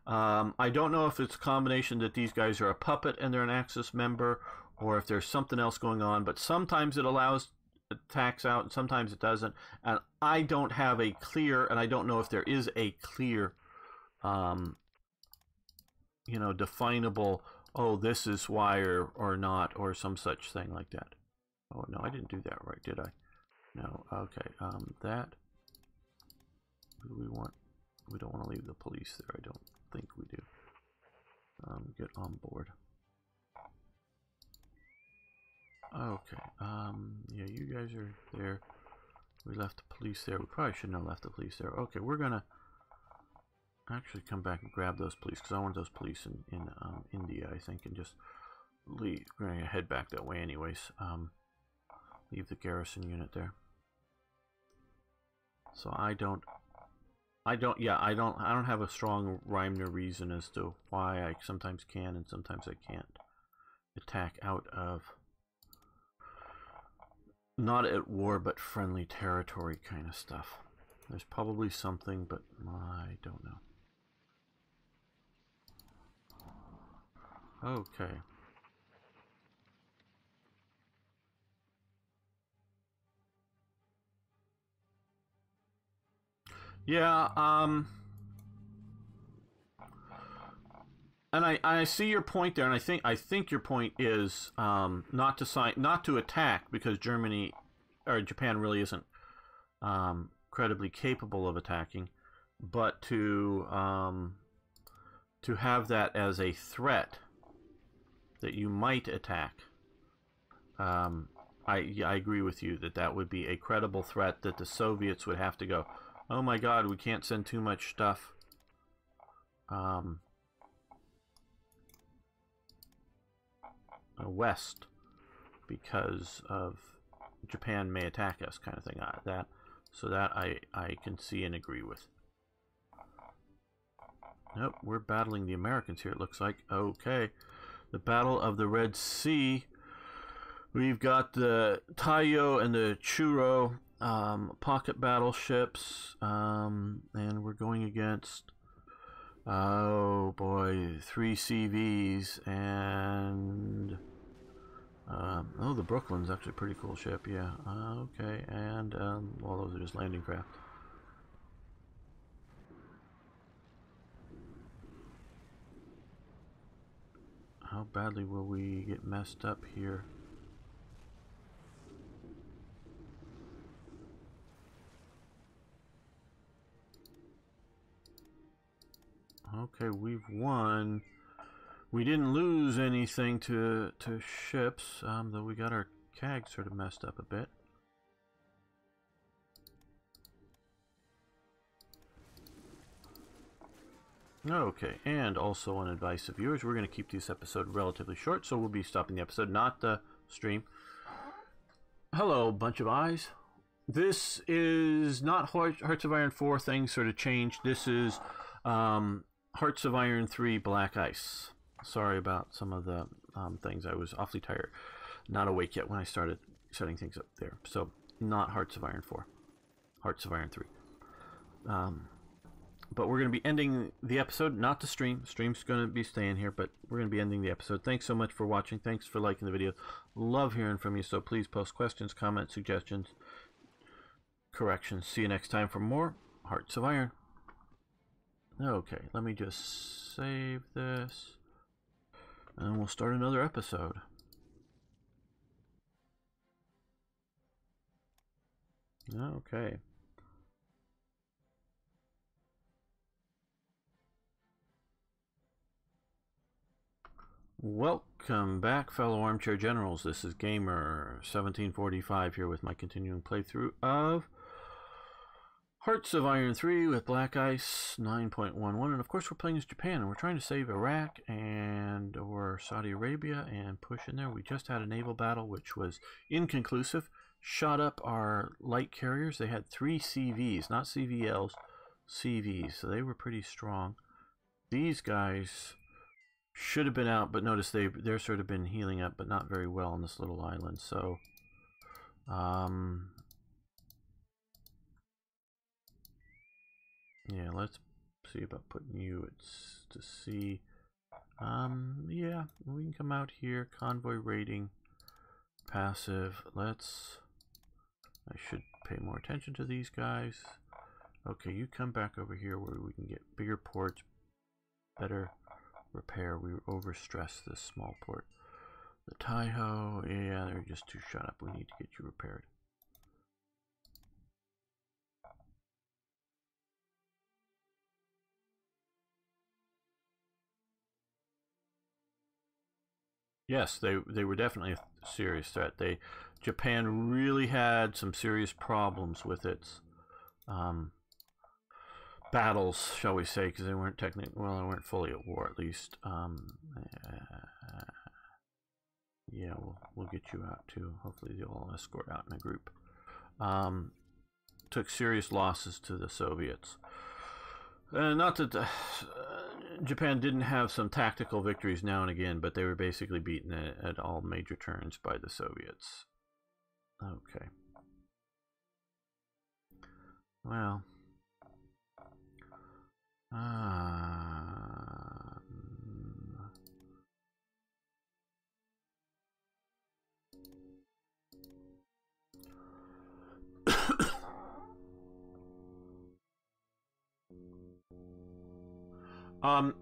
I don't know if it's a combination that these guys are a puppet and they're an Axis member, or if there's something else going on, but sometimes it allows attacks out and sometimes it doesn't, and I don't have a clear, and I don't know if there is a clear definable, oh, this is why or not, or some such thing like that. Oh, no, I didn't do that right, did I? No, okay, that, we don't want to leave the police there, I don't think we do. Get on board. Okay, yeah, you guys are there. We left the police there. We probably shouldn't have left the police there. Okay, we're gonna actually come back and grab those police, because I want those police in India, I think, and just leave. We're gonna head back that way anyways. Leave the garrison unit there. So I don't have a strong rhyme or reason as to why I sometimes can and sometimes I can't attack out of not at war but friendly territory kind of stuff. There's probably something, but I don't know. Okay. Yeah, and I see your point there, and I think your point is not to attack, because Germany or Japan really isn't credibly capable of attacking, but to have that as a threat that you might attack. I agree with you that that would be a credible threat, that the Soviets would have to go, oh my God, we can't send too much stuff. West, because of Japan may attack us, kind of thing. So that I can see and agree with. Nope, we're battling the Americans here, it looks like. Okay, the Battle of the Red Sea. We've got the Taiyo and the Churo pocket battleships, and we're going against, oh boy, 3 CVs and oh, the Brooklyn's actually a pretty cool ship, yeah. Okay, and well, those are just landing craft. How badly will we get messed up here? Okay, we've won. We didn't lose anything to ships, though we got our CAG sort of messed up a bit. Okay, and also on advice of viewers, we're going to keep this episode relatively short, so we'll be stopping the episode, not the stream. Hello, bunch of eyes. This is not Hearts of Iron 4, things sort of changed. This is Hearts of Iron 3 Black Ice. Sorry about some of the things. I was awfully tired, not awake yet when I started setting things up there. So not Hearts of Iron 4, Hearts of Iron 3. But we're going to be ending the episode, not the stream. Stream's going to be staying here, but we're going to be ending the episode. Thanks so much for watching. Thanks for liking the video. Love hearing from you, so please post questions, comments, suggestions, corrections. See you next time for more Hearts of Iron. Okay, let me just save this, and we'll start another episode. Okay. Welcome back, fellow armchair generals. This is Gamer 1745 here with my continuing playthrough of Hearts of Iron 3 with Black Ice 9.11, and of course we're playing as Japan, and we're trying to save Iraq and or Saudi Arabia and push in there. We just had a naval battle which was inconclusive. Shot up our light carriers. They had 3 CVs, not CVLs, CVs, so they were pretty strong. These guys should have been out, but notice they're sort of been healing up, but not very well on this little island. So yeah, let's see about putting you to sea. Yeah, we can come out here. Convoy rating, passive. I should pay more attention to these guys. Okay, you come back over here where we can get bigger ports, better repair. We overstressed this small port. The Taiho, yeah, they're just too shut up. We need to get you repaired. Yes, they were definitely a serious threat. Japan really had some serious problems with its battles, shall we say, because they weren't technically, well, they weren't fully at war, at least. Yeah, we'll get you out too. Hopefully they'll all escort out in a group. Took serious losses to the Soviets. Not that Japan didn't have some tactical victories now and again, but they were basically beaten at all major turns by the Soviets. Okay. Well.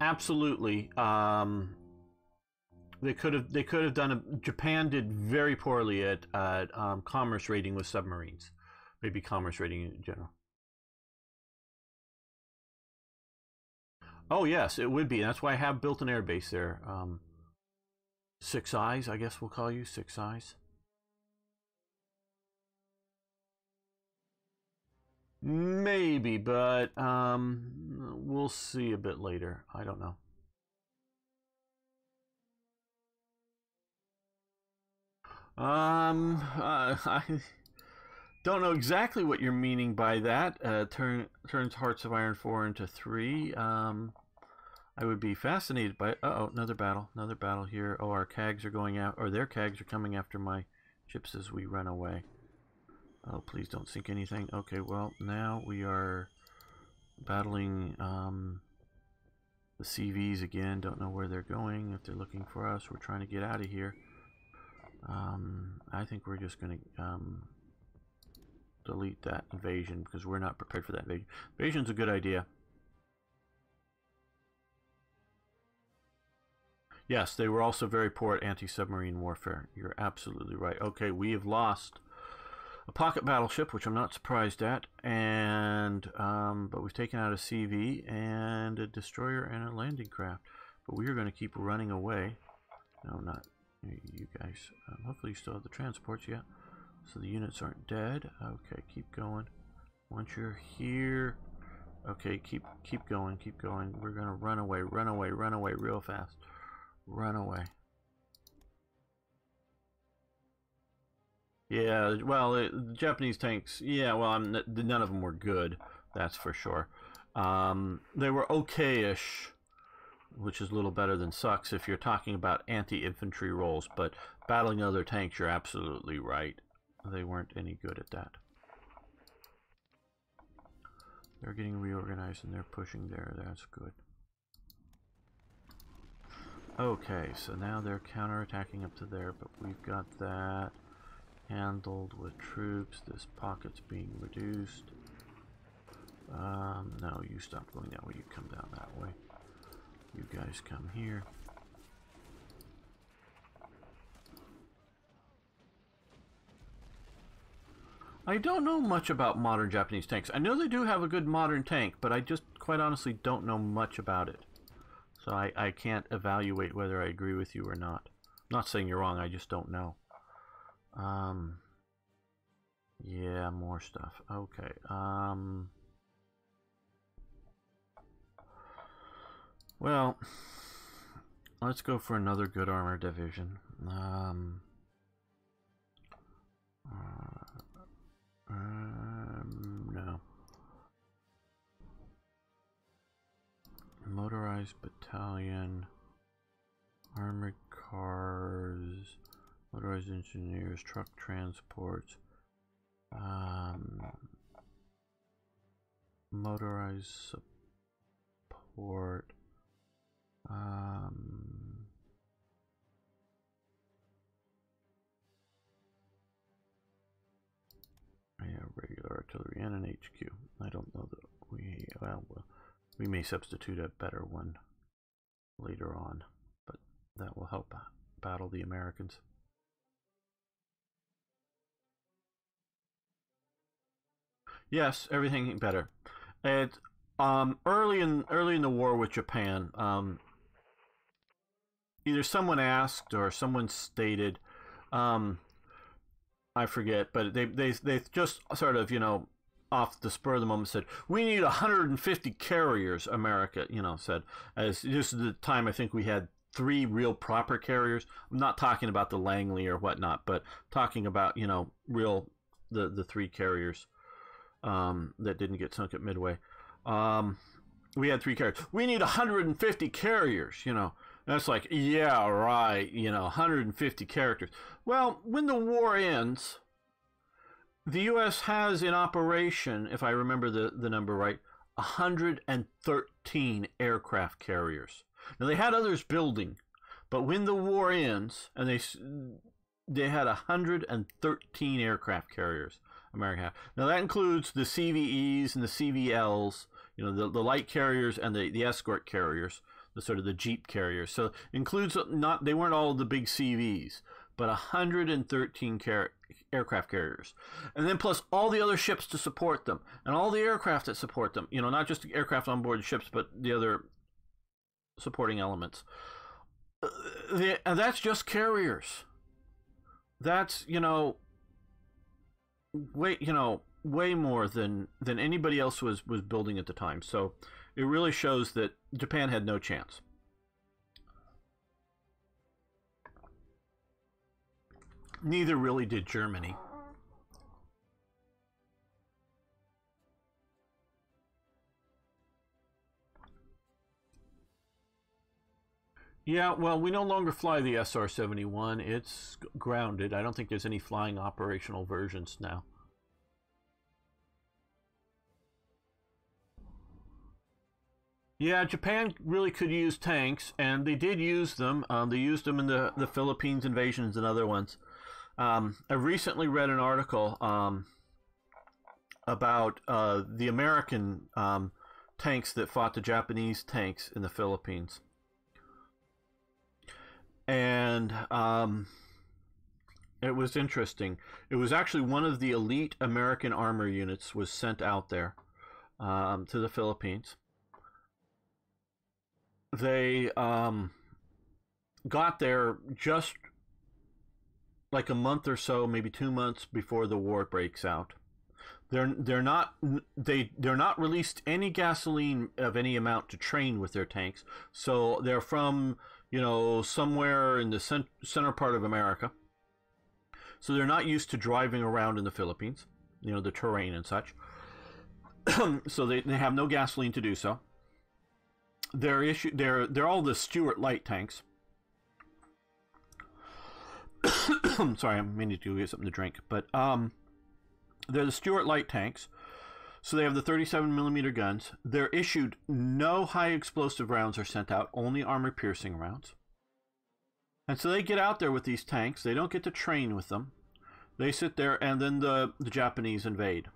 Absolutely. They could have done a. Japan did very poorly at commerce raiding with submarines, maybe commerce raiding in general. Oh yes, it would be. That's why I have built an air base there. Six Eyes, I guess we'll call you Six Eyes. Maybe, but we'll see a bit later. I don't know. I don't know exactly what you're meaning by that. Turns Hearts of Iron 4 into 3. I would be fascinated by it. Uh-oh, another battle here. Oh, our CAGs are going out, or their CAGs are coming after my ships as we run away. Oh, please don't sink anything. Okay, well, now we are battling the CVs again. Don't know where they're going, if they're looking for us. We're trying to get out of here. I think we're just going to delete that invasion because we're not prepared for that invasion. Invasion's a good idea. Yes, they were also very poor at anti-submarine warfare. You're absolutely right. Okay, we have lost a pocket battleship, which I'm not surprised at, and but we've taken out a CV and a destroyer and a landing craft. But we are going to keep running away. No, not you guys. Hopefully you still have the transports yet, so the units aren't dead. Okay, keep going. Once you're here, okay, keep going, keep going. We're going to run away real fast. Run away. Yeah, well, the Japanese tanks, yeah, well, none of them were good, that's for sure. They were okay-ish, which is a little better than sucks if you're talking about anti-infantry roles, but battling other tanks, you're absolutely right. They weren't any good at that. They're getting reorganized and they're pushing there, that's good. Okay, so now they're counterattacking up to there, but we've got that handled with troops. This pocket's being reduced. No, you stop going that way. You come down that way. You guys come here. I don't know much about modern Japanese tanks. I know they do have a good modern tank, but I just quite honestly don't know much about it. So I can't evaluate whether I agree with you or not. I'm not saying you're wrong, I just don't know. Yeah, more stuff. Okay. Well, let's go for another good armor division. No. Motorized battalion, armored cars, motorized engineers, truck transports, motorized support, yeah, regular artillery and an HQ. I don't know that we may substitute a better one later on, but that will help battle the Americans. Yes, everything better. It early in the war with Japan, either someone asked or someone stated, I forget, but they just sort of, you know, off the spur of the moment said, we need 150 carriers, America, you know, said. As just at the time, I think we had 3 real proper carriers. I'm not talking about the Langley or whatnot, but talking about, you know, the 3 carriers that didn't get sunk at Midway. We had 3 carriers. We need 150 carriers, you know. And it's like, yeah, right, you know, 150 characters. Well, when the war ends, the U.S. has in operation, if I remember the number right, 113 aircraft carriers. Now, they had others building, but when the war ends, and they had 113 aircraft carriers, America had. Now, that includes the CVEs and the CVLs, you know, the light carriers and the escort carriers, the sort of the Jeep carriers. So, includes not, they weren't all the big CVs, but 113 aircraft carriers. And then plus all the other ships to support them, and all the aircraft that support them, you know, not just the aircraft on board ships, but the other supporting elements. And that's just carriers. That's, you know, way more than anybody else was building at the time. So it really shows that Japan had no chance. Neither really did Germany. Yeah, well, we no longer fly the SR-71. It's grounded. I don't think there's any flying operational versions now. Yeah, Japan really could use tanks, and they did use them. They used them in the Philippines invasions and other ones. I recently read an article about the American tanks that fought the Japanese tanks in the Philippines. And it was interesting. It was actually one of the elite American armor units was sent out there to the Philippines. They got there just like a month or so, maybe 2 months before the war breaks out. They're not released any gasoline of any amount to train with their tanks. So they're from, you know, somewhere in the center part of America. So they're not used to driving around in the Philippines, you know, the terrain and such. So they have no gasoline to do so. They're all the Stuart light tanks. Sorry, I'm meaning to get something to drink, but they're the Stuart light tanks. So they have the 37 millimeter guns. They're issued no high explosive rounds are sent out, only armor piercing rounds. And so they get out there with these tanks. They don't get to train with them. They sit there, and then the Japanese invade.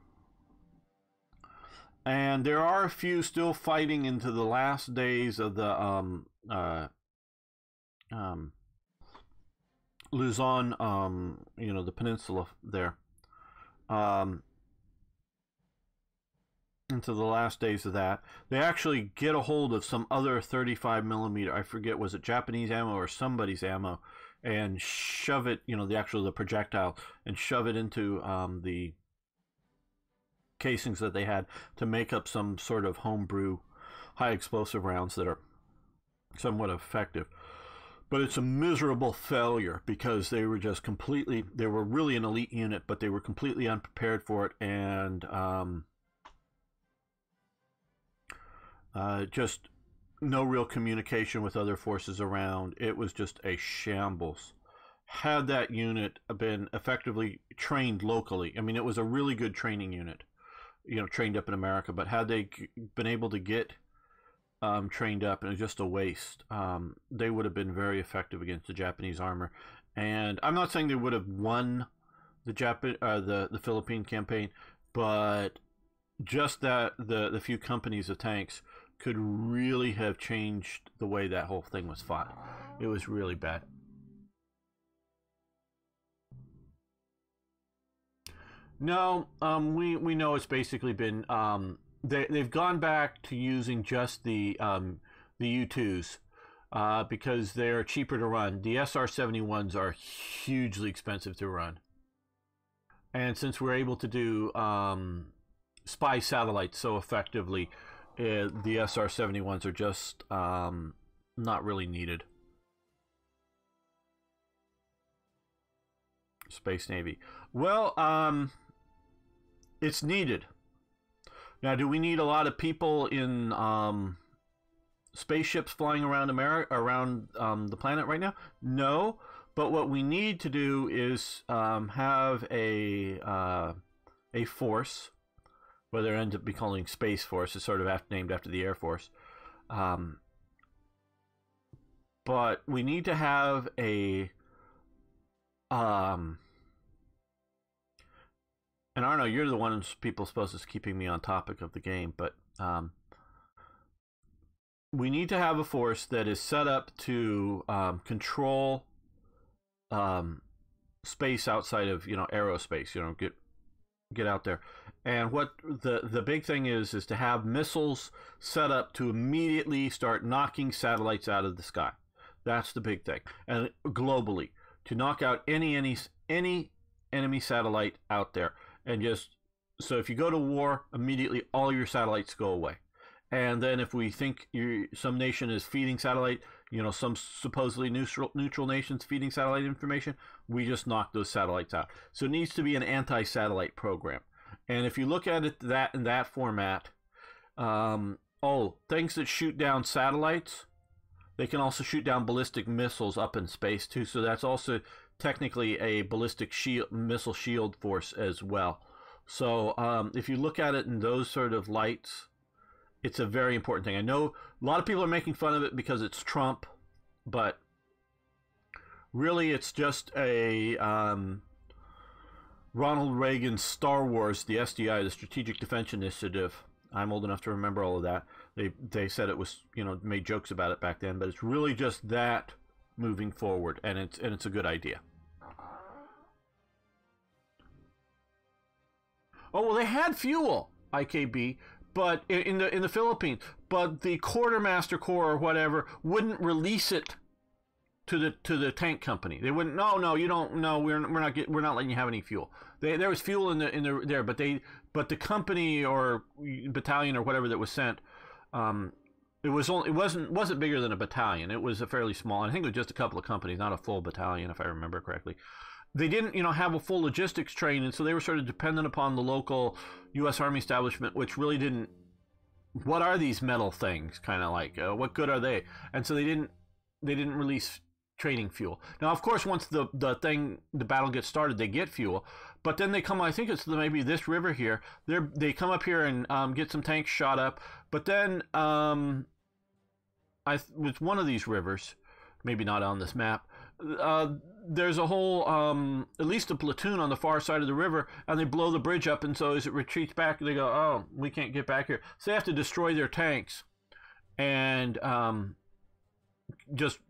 And there are a few still fighting into the last days of the Luzon, you know, the peninsula there. Into the last days of that. They actually get a hold of some other 35 millimeter, I forget, was it Japanese ammo or somebody's ammo, and shove it, you know, the projectile, and shove it into the casings that they had to make up some sort of homebrew high explosive rounds that are somewhat effective. But it's a miserable failure because they were just completely, they were really an elite unit, but they were completely unprepared for it, and just no real communication with other forces around. It was just a shambles. Had that unit been effectively trained locally, I mean, it was a really good training unit, you know, trained up in America, but had they been able to get trained up, and it was just a waste, they would have been very effective against the Japanese armor. And I'm not saying they would have won the Philippine campaign, but just that the few companies of tanks could really have changed the way that whole thing was fought. It was really bad. No, we know it's basically been they've gone back to using just the U2s because they're cheaper to run. The SR-71s are hugely expensive to run, and since we're able to do spy satellites so effectively, the SR-71s are just not really needed. Space Navy. Well, it's needed. Now, do we need a lot of people in spaceships flying around the planet right now? No, but what we need to do is have a a force, whether it ends up be calling Space Force, is sort of named after the Air Force. But we need to have a and Arno, you're the one people supposed to keeping me on topic of the game, but we need to have a force that is set up to control space outside of aerospace. Get out there. And what the big thing is to have missiles set up to immediately start knocking satellites out of the sky. That's the big thing. And globally, to knock out any enemy satellite out there. And just so if you go to war, immediately all your satellites go away. And then if we think some nation is feeding satellite, some supposedly neutral nations feeding satellite information, we just knock those satellites out. So it needs to be an anti-satellite program. And if you look at it in that format, things that shoot down satellites, they can also shoot down ballistic missiles up in space too. So that's also technically a ballistic missile shield force as well. So if you look at it in those sort of lights, it's a very important thing. I know a lot of people are making fun of it because it's Trump, but really it's just a Ronald Reagan Star Wars, the SDI, the Strategic Defense Initiative. I'm old enough to remember all of that. They said it was, made jokes about it back then, but it's really just that moving forward, and it's a good idea. Oh, well, they had fuel, IKB, but in the Philippines, but the quartermaster corps or whatever wouldn't release it to the tank company. They wouldn't. No, you don't. No, we're not letting you have any fuel. There was fuel in there, but the company or battalion or whatever that was sent, it wasn't bigger than a battalion. It was a fairly small. I think it was just a couple of companies, not a full battalion, if I remember correctly. They didn't, have a full logistics train, and so they were sort of dependent upon the local U.S. Army establishment, which really didn't. What are these metal things? Kind of like, what good are they? And so they didn't release training fuel. Now, of course, once the battle gets started, they get fuel, but then they come. I think it's maybe this river here. They come up here and get some tanks shot up, but then with one of these rivers, maybe not on this map. There's a whole, at least a platoon on the far side of the river, and they blow the bridge up, and so as it retreats back, they go, oh, we can't get back here. So they have to destroy their tanks and just,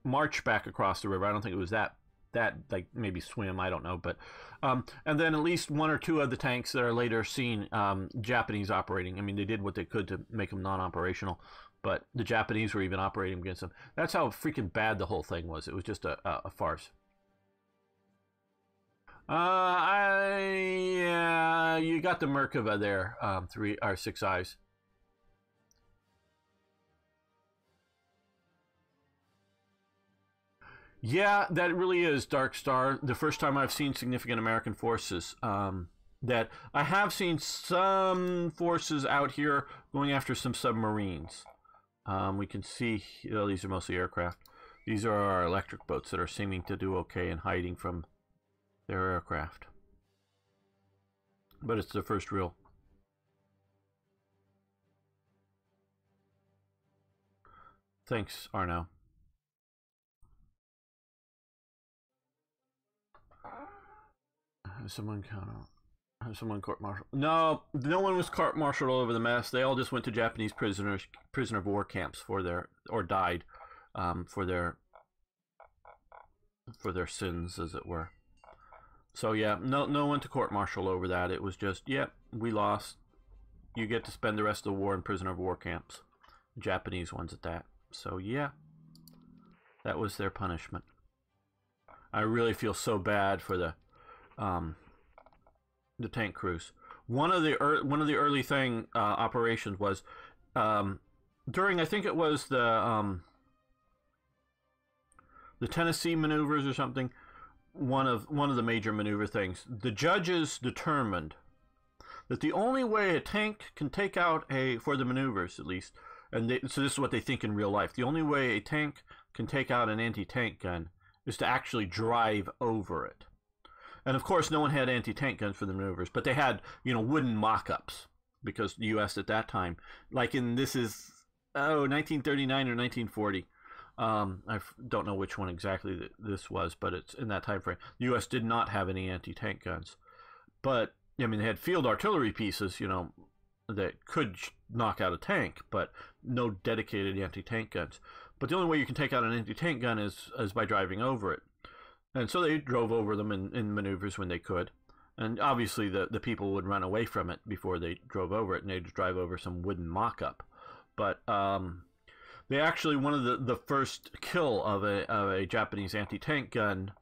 march back across the river. I don't think it was that like maybe swim, I don't know. But and then at least one or two of the tanks that are later seen Japanese operating. I mean, they did what they could to make them non-operational. But the Japanese were even operating against them. That's how freaking bad the whole thing was. It was just a farce. Yeah, you got the Merkava there, 3 or 6 eyes. Yeah, that really is Dark Star. The first time I've seen significant American forces. That I have seen some forces out here going after some submarines. We can see, these are mostly aircraft. These are our electric boats that are seeming to do okay and hiding from their aircraft. But it's the first real. Thanks, Arno. Someone court-martialed? No one was court-martialed all over the mess. They all just went to Japanese prisoner of war camps or died for their sins, as it were. So yeah, no one to court-martial over that. It was just, yep, we lost. You get to spend the rest of the war in prisoner of war camps, Japanese ones at that. So yeah, that was their punishment. I really feel so bad for the tank crews. One of the early operations was during, I think it was the Tennessee maneuvers or something. One of the major maneuver things. The judges determined that the only way a tank can take out for the maneuvers, at least, so this is what they think in real life. The only way a tank can take out an anti-tank gun is to actually drive over it. And of course, no one had anti-tank guns for the maneuvers, but they had, you know, wooden mock-ups, because the U.S. at that time, like this is 1939 or 1940. I don't know which one exactly this was, but it's in that time frame. The U.S. did not have any anti-tank guns, but I mean, they had field artillery pieces, you know, that could knock out a tank, but no dedicated anti-tank guns. But the only way you can take out an anti-tank gun is by driving over it. And so they drove over them in maneuvers when they could. And obviously the people would run away from it before they drove over it, and they'd drive over some wooden mock-up. But they actually, one of the first kill of a Japanese anti-tank gun,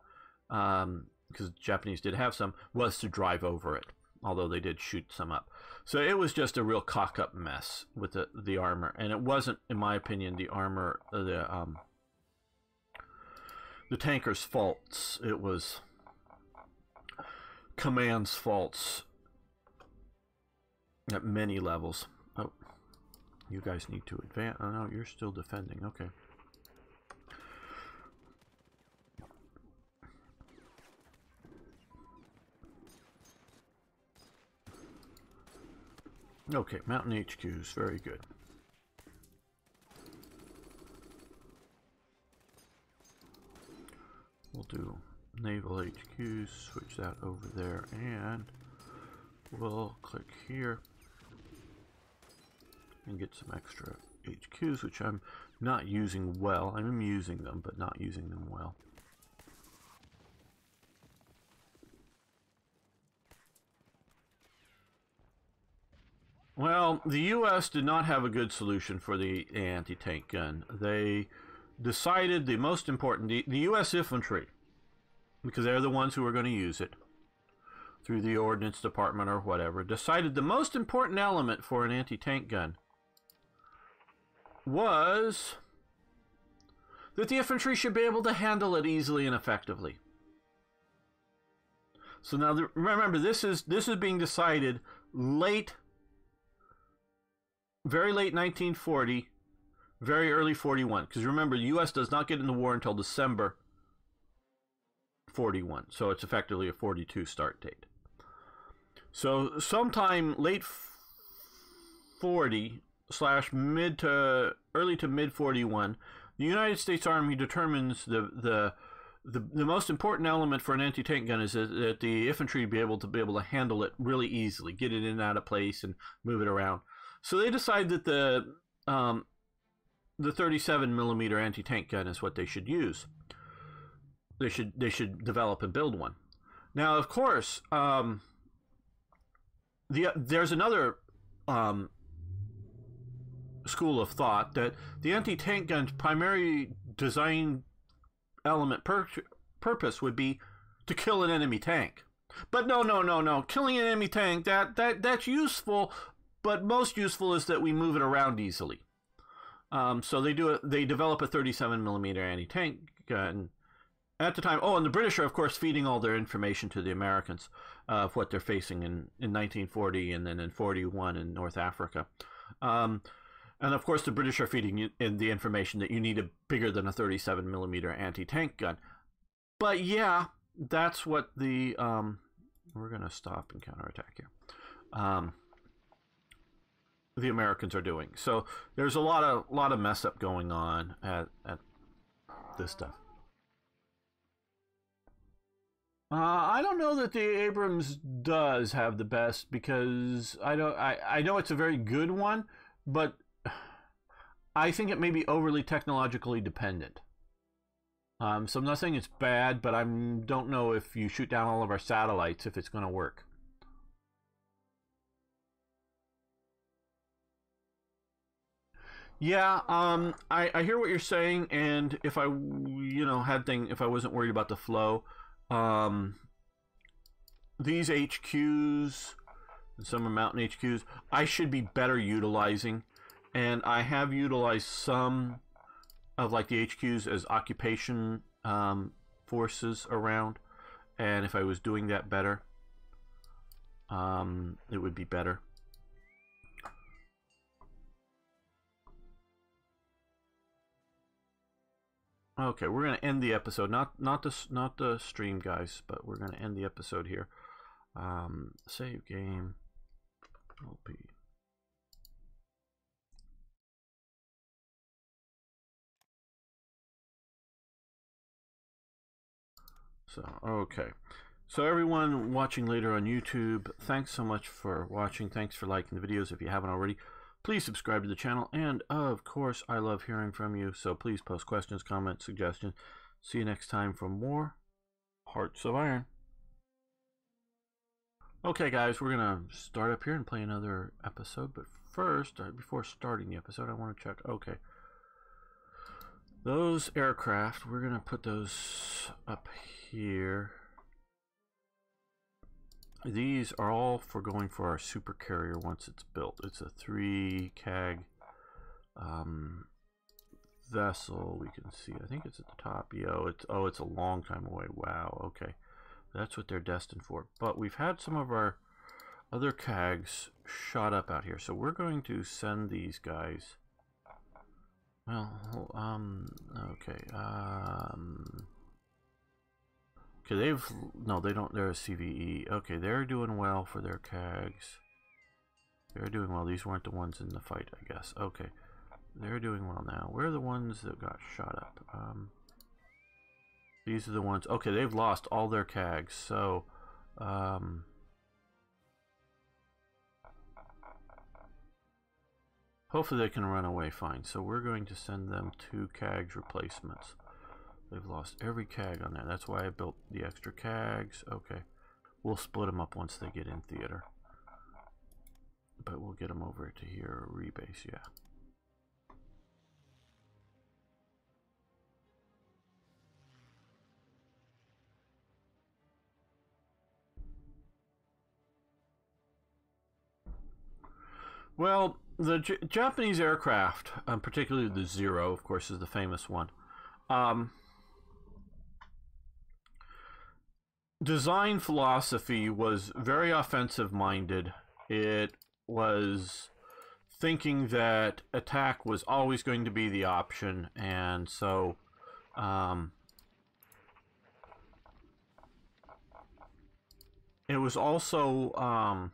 because the Japanese did have some, was to drive over it, although they did shoot some up. So it was just a real cock-up mess with the armor. And it wasn't, in my opinion, the armor, the tanker's faults. It was command's faults at many levels. Oh, you guys need to advance. Oh no, you're still defending. Okay. Okay, mountain HQs, very good. We'll do naval HQs, switch that over there, and we'll click here and get some extra HQs, which I'm not using well. I'm using them, but not using them well. Well, the U.S. did not have a good solution for the anti-tank gun. They decided the most important, the U.S. infantry, because they're the ones who were going to use it through the Ordnance Department or whatever, decided the most important element for an anti-tank gun was that the infantry should be able to handle it easily and effectively. So now, remember, this is being decided very late 1940, very early 41. Because remember, the U.S. does not get in the war until December 41. So it's effectively a 42 start date. So sometime late 40 / mid to early to mid 41, the United States Army determines the most important element for an anti-tank gun is that the infantry be able to handle it really easily, get it in and out of place and move it around. So they decide that the 37mm anti-tank gun is what they should use. They should develop and build one. Now, of course, there's another school of thought that the anti-tank gun's primary design element purpose would be to kill an enemy tank. But no. Killing an enemy tank, that's useful, but most useful is that we move it around easily. So they develop a 37mm anti-tank gun at the time. Oh, and the British are, of course, feeding all their information to the Americans of what they're facing in 1940 and then in 41 in North Africa. And of course, the British are feeding you in the information that you need a bigger than a 37mm anti-tank gun. But yeah, that's what the we're gonna stop and counterattack here. The Americans are doing. So there's a lot of mess up going on at this stuff. I don't know that the Abrams does have the best, because I know it's a very good one, but I think it may be overly technologically dependent. So I'm not saying it's bad, but I don't know if you shoot down all of our satellites if it's going to work. Yeah, I hear what you're saying, and if I if I wasn't worried about the flow, these HQs, some are mountain HQs, I should be better utilizing, and I have utilized some of like the HQs as occupation forces around, and if I was doing that better, it would be better. Okay, we're gonna end the episode. Not the stream, guys, but we're gonna end the episode here. Save game. LP. So okay. So everyone watching later on YouTube, thanks so much for watching. Thanks for liking the videos if you haven't already. Please subscribe to the channel, and of course, I love hearing from you, so please post questions, comments, suggestions. See you next time for more Hearts of Iron. Okay, guys, we're going to start up here and play another episode, but first, before starting the episode, I want to check. Okay. Those aircraft, we're going to put those up here. These are all for going for our super carrier once it's built. It's a 3 CAG vessel. We can see. I think it's at the top. Yeah, it's a long time away. Wow. Okay, that's what they're destined for. But we've had some of our other CAGs shot up out here, so we're going to send these guys. Well, okay. Okay, they don't, they're a CVE. Okay, they're doing well for their CAGs. They're doing well. These weren't the ones in the fight, I guess. Okay, they're doing well now. Where are the ones that got shot up? These are the ones. Okay, they've lost all their CAGs, so hopefully they can run away fine. So we're going to send them 2 CAGs replacements. They've lost every CAG on there. That's why I built the extra CAGs. Okay. We'll split them up once they get in theater. But we'll get them over to here. Rebase, yeah. Well, the Japanese aircraft, particularly the Zero, of course, is the famous one. Design philosophy was very offensive minded. It was thinking that attack was always going to be the option, and so it was also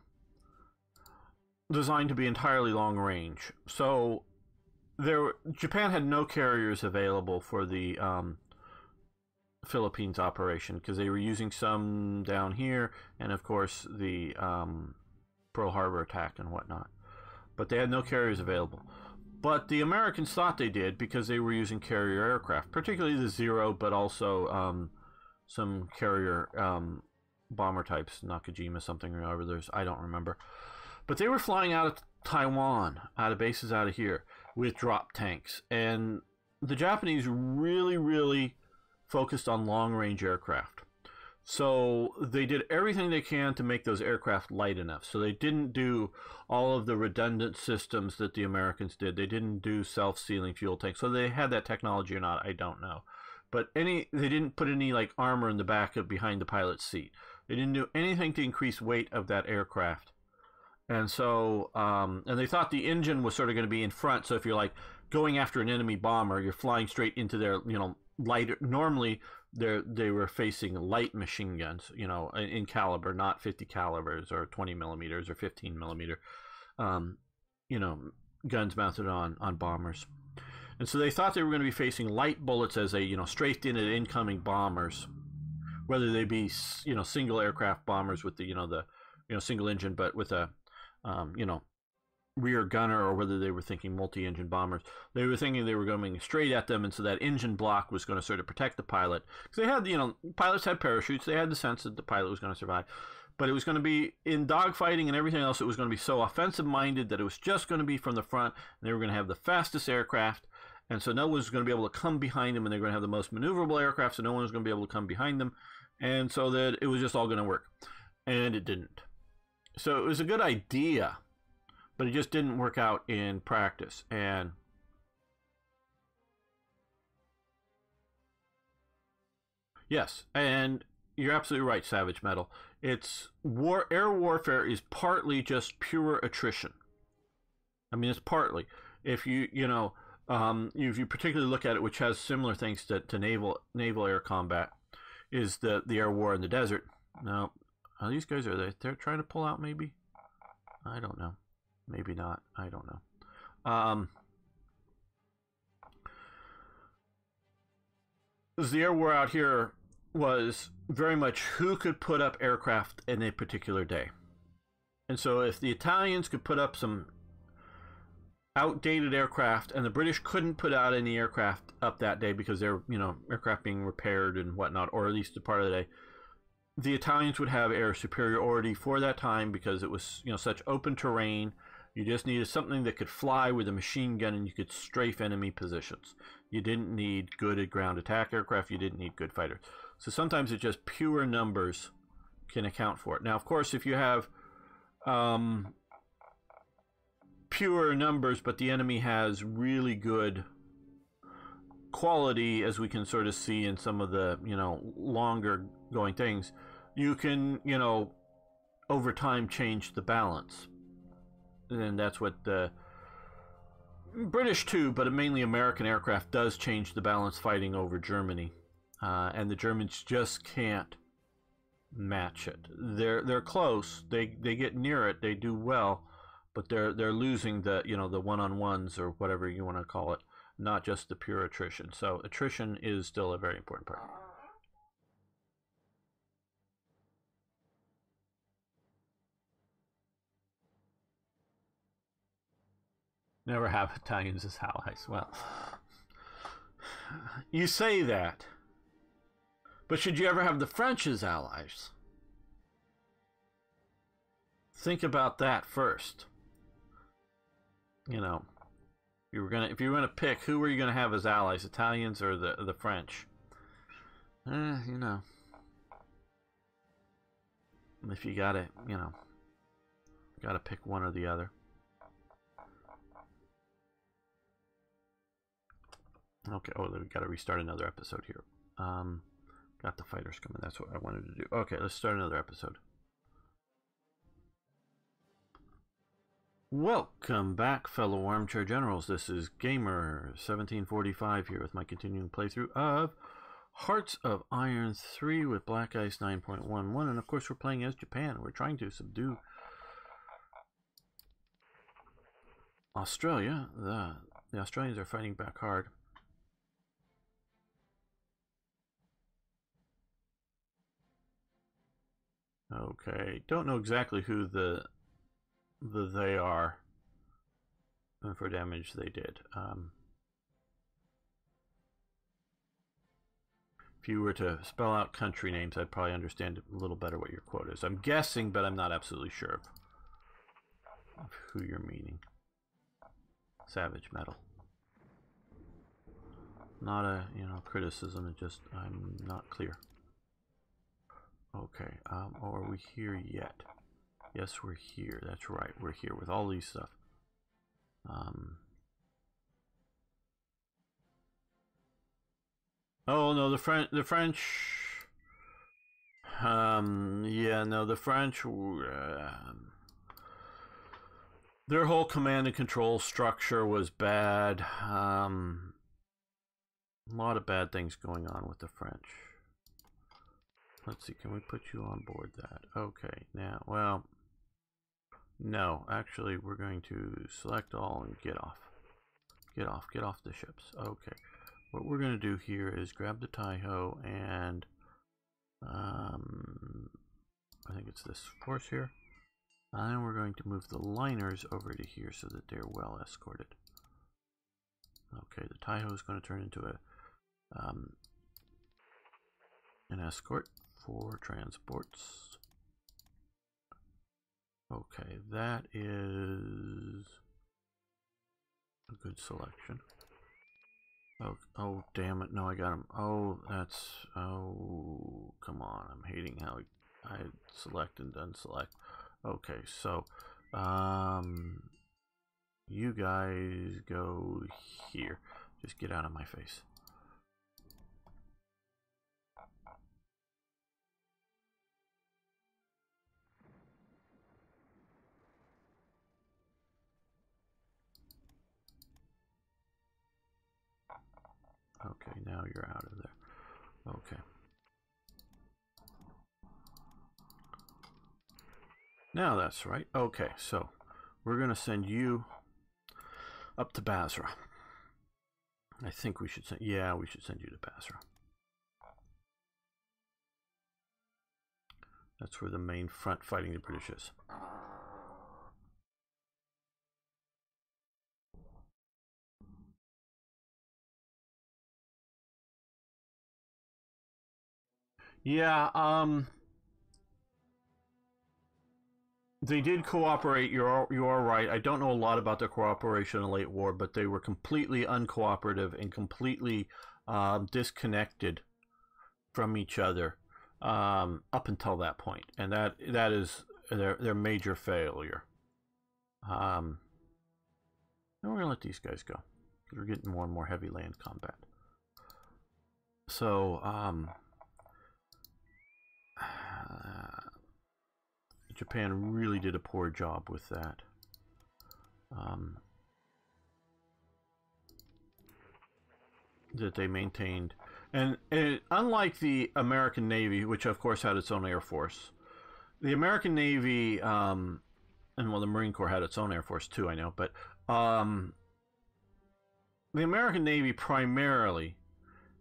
designed to be entirely long range. So Japan had no carriers available for the Philippines operation because they were using some down here, and of course the Pearl Harbor attack and whatnot. But they had no carriers available. But the Americans thought they did because they were using carrier aircraft, particularly the Zero, but also some carrier bomber types, Nakajima something or others, I don't remember. But they were flying out of Taiwan, out of bases out of here, with drop tanks. And the Japanese really focused on long-range aircraft. So they did everything they can to make those aircraft light enough. So they didn't do all of the redundant systems that the Americans did. They didn't do self-sealing fuel tanks. So they had that technology or not, I don't know. But they didn't put any like armor in the back of behind the pilot's seat. They didn't do anything to increase weight of that aircraft. And so, and they thought the engine was sort of going to be in front. So if you're like going after an enemy bomber, you're flying straight into their, lighter. Normally, they were facing light machine guns, in caliber, not 50 calibers or 20 millimeters or 15 millimeter, guns mounted on bombers. And so they thought they were going to be facing light bullets as they, strafed in at incoming bombers, whether they be, single aircraft bombers with the, single engine, but with a, rear gunner, or whether they were thinking multi-engine bombers. They were thinking they were going straight at them, and so that engine block was going to sort of protect the pilot. Because they had, pilots had parachutes. They had the sense that the pilot was going to survive. But it was going to be, in dogfighting and everything else, it was going to be so offensive-minded that it was just going to be from the front, and they were going to have the fastest aircraft, and so no one was going to be able to come behind them, and they were going to have the most maneuverable aircraft, so no one was going to be able to come behind them, and so that it was just all going to work. And it didn't. So it was a good idea, but it just didn't work out in practice. And yes, and you're absolutely right, Savage Metal. It's air warfare is partly just pure attrition. I mean, it's partly. If If you particularly look at it, which has similar things to naval air combat, is the air war in the desert. Now, these guys they're trying to pull out? Maybe, I don't know. Maybe not. I don't know. The air war out here was very much who could put up aircraft in a particular day. And so if the Italians could put up some outdated aircraft and the British couldn't put out any aircraft up that day because they're, aircraft being repaired and whatnot, or at least a part of the day, the Italians would have air superiority for that time because it was, such open terrain. You just needed something that could fly with a machine gun and you could strafe enemy positions. You didn't need good ground attack aircraft. You didn't need good fighters. So sometimes it's just pure numbers can account for it. Now, of course, if you have pure numbers, but the enemy has really good quality, as we can sort of see in some of the, longer going things, you can, over time change the balance. And that's what the British too, but mainly American aircraft does change the balance fighting over Germany. And the Germans just can't match it. They're close. They get near it. They do well, but they're losing the the one-on-ones or whatever you want to call it, not just the pure attrition. So attrition is still a very important part. Never have Italians as allies. Well, you say that, but should you ever have the French as allies? Think about that first. If you were gonna pick, who were you gonna have as allies, Italians or the French? If you gotta pick one or the other. Okay, we gotta restart another episode here. Got the fighters coming, that's what I wanted to do. Okay, let's start another episode. Welcome back, fellow armchair generals. This is Gamer1745 here with my continuing playthrough of Hearts of Iron 3 with Black Ice 9.11, and of course we're playing as Japan. We're trying to subdue Australia. The Australians are fighting back hard. Okay, don't know exactly who they are and for damage they did. If you were to spell out country names, I'd probably understand a little better what your quote is. I'm guessing, but I'm not absolutely sure of who you're meaning. Savage metal. Not a criticism. It just I'm not clear. Okay, are we here yet? Yes, we're here. That's right. We're here with all these stuff. Oh no, the French. Yeah, no, the French. Their whole command and control structure was bad. A lot of bad things going on with the French. Let's see, can we put you on board that? Okay, now, well, no, actually, we're going to select all and get off. Get off the ships. Okay, what we're going to do here is grab the Taiho and, I think it's this force here. And we're going to move the liners over to here so that they're well escorted. Okay, the Taiho is going to turn into an escort for transports. Okay, that is a good selection. Oh, damn it! No, I got him. Oh, come on! I'm hating how I select and unselect. Okay, so you guys go here. Just get out of my face. Okay, now you're out of there. Okay. Now that's right. Okay, so we're going to send you up to Basra. I think we should send... Yeah, we should send you to Basra. That's where the main front fighting the British is. Yeah, they did cooperate. You are right. I don't know a lot about their cooperation in the late war, but they were completely uncooperative and completely disconnected from each other up until that point, and that is their major failure. And we're gonna let these guys go. We're getting more and more heavy land combat. So Japan really did a poor job with that. That they maintained. And unlike the American Navy, which of course had its own Air Force, the American Navy, and well, the Marine Corps had its own Air Force too, I know, but the American Navy primarily,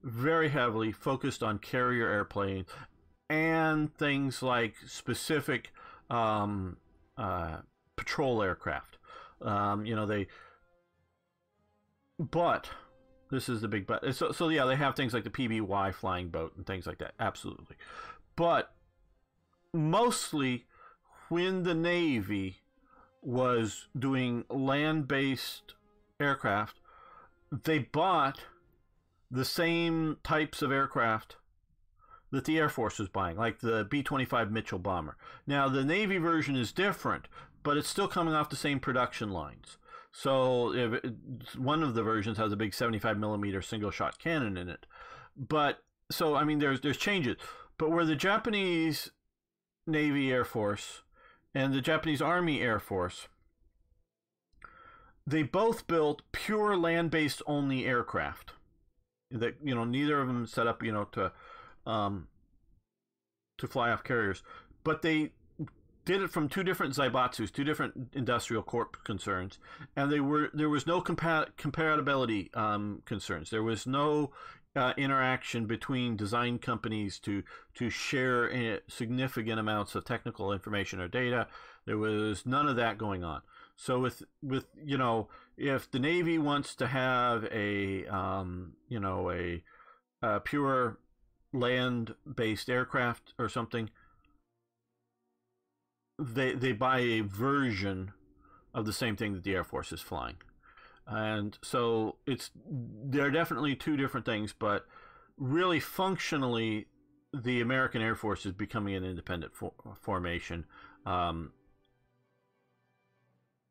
very heavily focused on carrier airplanes and things like specific patrol aircraft. You know, but this is the big but. So yeah, they have things like the PBY flying boat and things like that, absolutely. But mostly when the Navy was doing land-based aircraft, they bought the same types of aircraft that the Air Force was buying, like the B-25 Mitchell bomber. Now, the Navy version is different, but it's still coming off the same production lines. So one of the versions has a big 75mm single-shot cannon in it. But, so, I mean, there's changes. But where the Japanese Navy Air Force and the Japanese Army Air Force, they both built pure land-based only aircraft. That, you know, neither of them set up, you know, to fly off carriers, but they did it from two different Zaibatsus, two different industrial corp concerns, and there was no compatibility concerns. There was no interaction between design companies to share significant amounts of technical information or data. There was none of that going on. So with you know, if the Navy wants to have a you know, a pure land-based aircraft or something, they buy a version of the same thing that the Air Force is flying. And so they're definitely two different things, but really functionally the American Air Force is becoming an independent formation,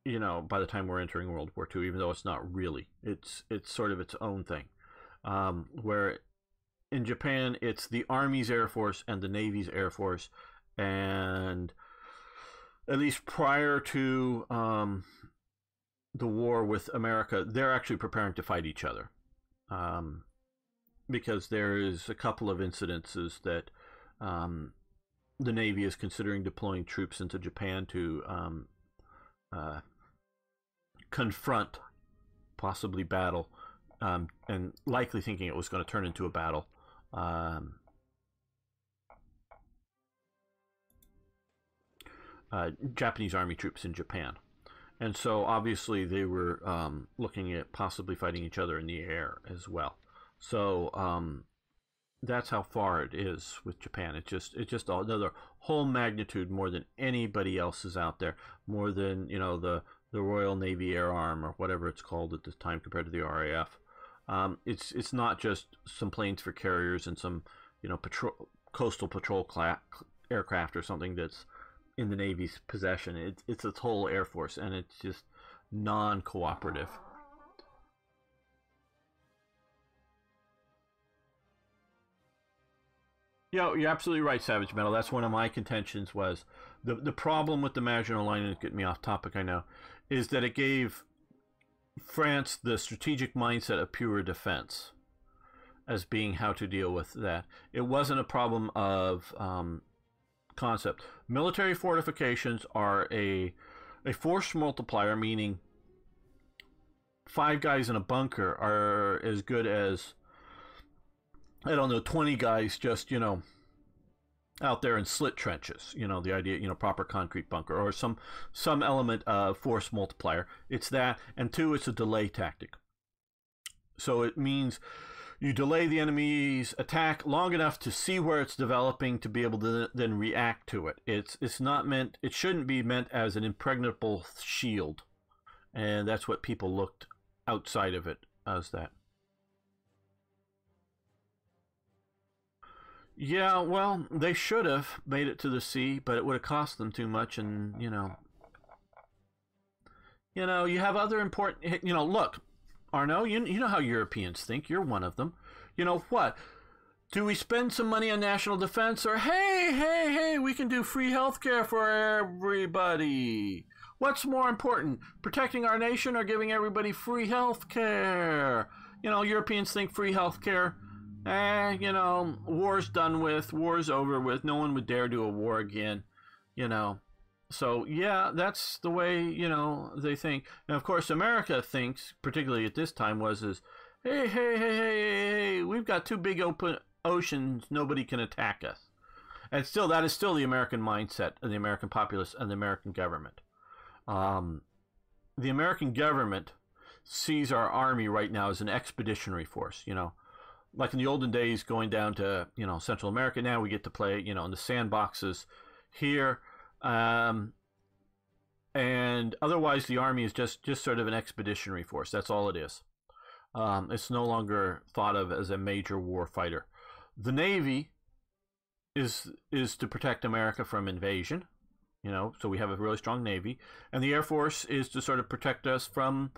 you know, by the time we're entering World War II, even though it's not really. It's sort of its own thing. Where in Japan, it's the Army's Air Force and the Navy's Air Force, and at least prior to the war with America, they're actually preparing to fight each other, because there is a couple of incidences that the Navy is considering deploying troops into Japan to confront, possibly battle, and likely thinking it was going to turn into a battle. Japanese Army troops in Japan. And so obviously they were looking at possibly fighting each other in the air as well. So that's how far it is with Japan. It's just another whole magnitude more than anybody else is out there, more than, you know, the Royal Navy Air Arm or whatever it's called at this time compared to the RAF. It's not just some planes for carriers and some, you know, coastal patrol aircraft or something that's in the Navy's possession. It's its whole Air Force, and it's just non-cooperative. You're absolutely right, Savage Metal. That's one of my contentions. Was the problem with the Maginot Line, and it's getting me off topic, I know, is that it gave France the strategic mindset of pure defense. as being how to deal with that. It wasn't a problem of concept. Military fortifications are a force multiplier, meaning 5 guys in a bunker are as good as, I don't know, 20 guys just, out there in slit trenches. The idea, proper concrete bunker or some element of force multiplier. It's that, and 2, it's a delay tactic. So it means you delay the enemy's attack long enough to see where it's developing to be able to then react to it. It's not meant, it shouldn't be meant as an impregnable shield. And that's what people looked outside of it as that. Yeah, well, they should have made it to the sea, but it would have cost them too much, and, you have other important, look, Arno, you know how Europeans think. You're one of them. You know what? Do we spend some money on national defense, or hey, we can do free healthcare for everybody? What's more important, protecting our nation or giving everybody free healthcare? Europeans think free healthcare. War's done with, war's over with. No one would dare do a war again, So, yeah, that's the way, they think. Now, of course, America thinks, particularly at this time, hey, we've got 2 big open oceans, nobody can attack us. And still, that is still the American mindset of the American populace and the American government. The American government sees our army right now as an expeditionary force, Like in the olden days, going down to, Central America, now we get to play, in the sandboxes here. And otherwise, the army is just sort of an expeditionary force. That's all it is. It's no longer thought of as a major war fighter. The Navy is to protect America from invasion, so we have a really strong Navy. And the Air Force is to sort of protect us from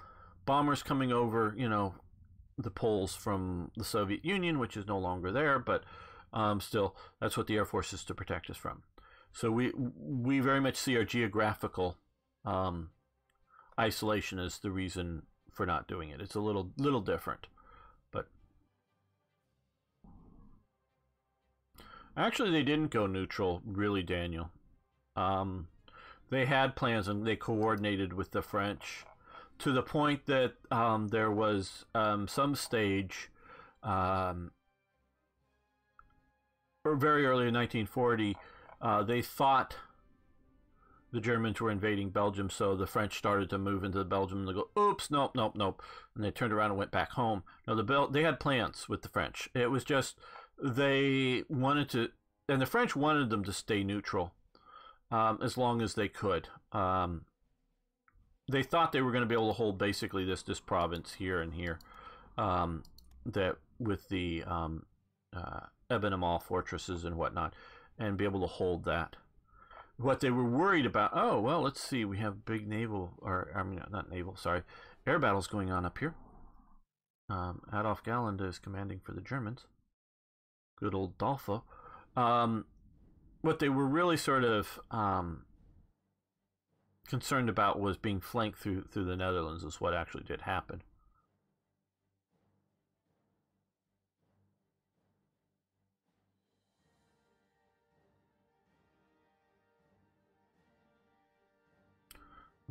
bombers coming over, the poles from the Soviet Union, which is no longer there, but still, that's what the Air Force is to protect us from. So we very much see our geographical isolation as the reason for not doing it. It's a little different, but actually they didn't go neutral, really, Daniel. They had plans and they coordinated with the French to the point that there was some stage, or very early in 1940. They thought the Germans were invading Belgium, so the French started to move into Belgium, and they go, oops, nope. And they turned around and went back home. Now, they had plans with the French. It was just they wanted to, and the French wanted them to stay neutral as long as they could. They thought they were going to be able to hold basically this province here and here, that with the Ebenemal fortresses and whatnot, and be able to hold that. What they were worried about, let's see, we have big naval, air battles going on up here. Adolf Galland is commanding for the Germans. Good old Dolfo. What they were really sort of concerned about was being flanked through the Netherlands, is what actually did happen.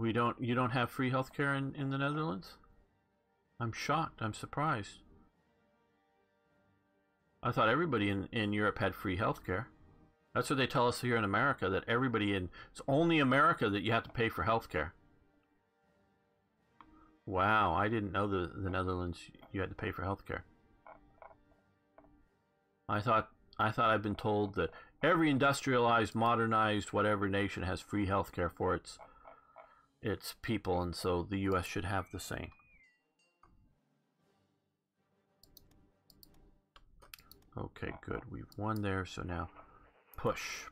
You don't have free healthcare in the Netherlands? I'm shocked. I'm surprised. I thought everybody in Europe had free healthcare. That's what they tell us here in America, that it's only America that you have to pay for healthcare. Wow, I didn't know the Netherlands you had to pay for healthcare. I thought I'd been told that every industrialized, modernized, whatever nation has free healthcare for its people, and so the U.S. should have the same. Okay, good. We've won there, so now push.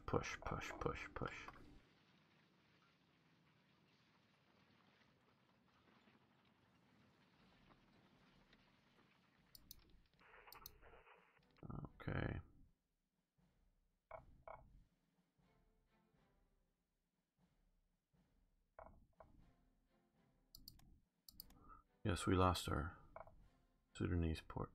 Okay. Yes, we lost our Sudanese port.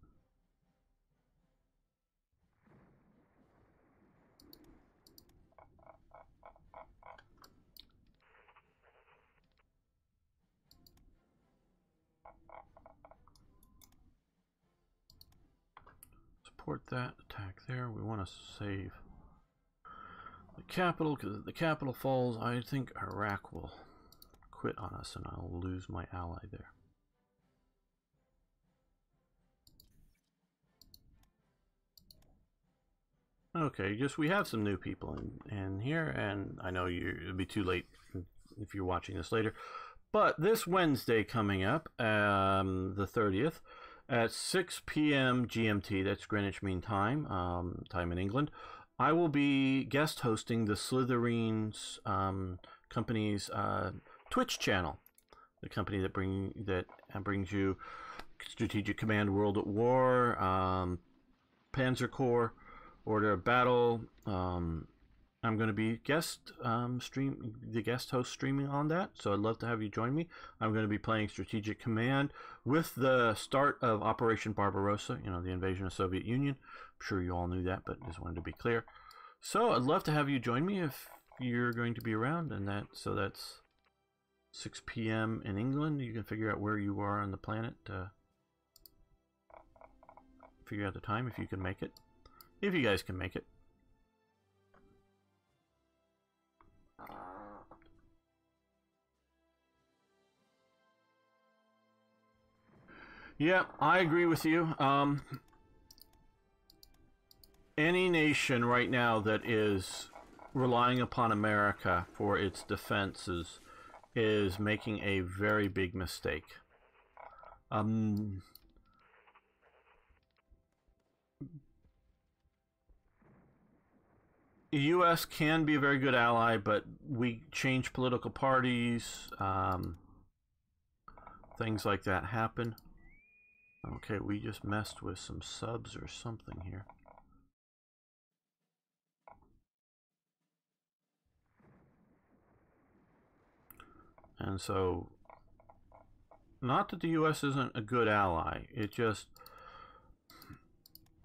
support that attack there. We want to save the capital, because if the capital falls, I think Iraq will quit on us and I'll lose my ally there. Okay, just we have some new people in here, and I know it'll be too late if you're watching this later, but this Wednesday coming up, the 30th, at 6 p.m. GMT, that's Greenwich Mean Time, time in England, I will be guest hosting the Slytherines company's Twitch channel, the company that brings you Strategic Command World at War, Panzer Corps, Order of Battle. I'm going to be guest host streaming on that, so I'd love to have you join me. I'm going to be playing Strategic Command with the start of Operation Barbarossa, you know, the invasion of the Soviet Union. I'm sure you all knew that, but just wanted to be clear. So I'd love to have you join me if you're going to be around, and so that's 6 p.m. in England. You can figure out where you are on the planet to figure out the time if you can make it. If you guys can make it. Yeah, I agree with you. Any nation right now that is relying upon America for its defenses is making a very big mistake. The U.S. can be a very good ally, but we change political parties. Things like that happen. Okay, we just messed with some subs or something here. And so, not that the U.S. isn't a good ally. It just,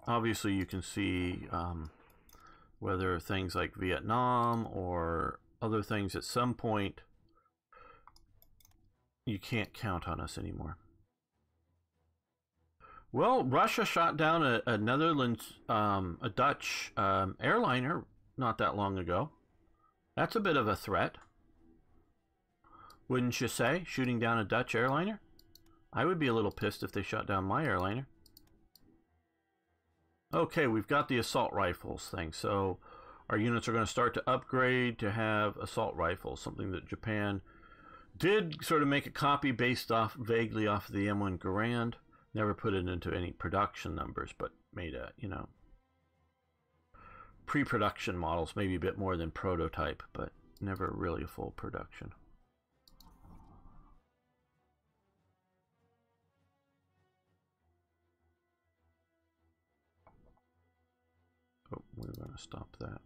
obviously you can see whether things like Vietnam or other things at some point, you can't count on us anymore. Well, Russia shot down a Netherlands, a Dutch airliner not that long ago. That's a bit of a threat. Wouldn't you say, shooting down a Dutch airliner? I would be a little pissed if they shot down my airliner. Okay, we've got the assault rifles thing, so our units are going to start to upgrade to have assault rifles, something that Japan did sort of make a copy based off vaguely off of the M1 Garand. Never put it into any production numbers, but made a, you know, pre-production models, maybe a bit more than prototype, but never really a full production. Oh, we're going to stop that.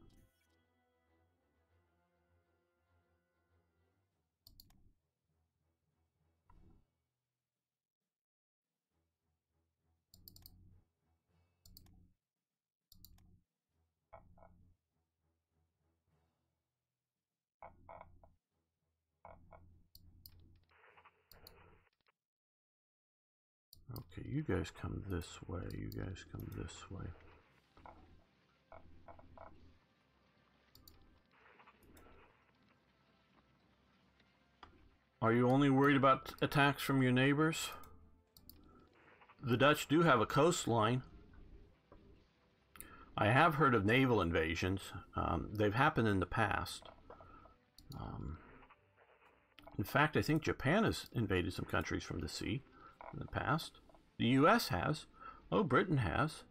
Okay, you guys come this way. You guys come this way. Are you only worried about attacks from your neighbors? The Dutch do have a coastline. I have heard of naval invasions. They've happened in the past. In fact, I think Japan has invaded some countries from the sea in the past. The U.S. has. Oh, Britain has.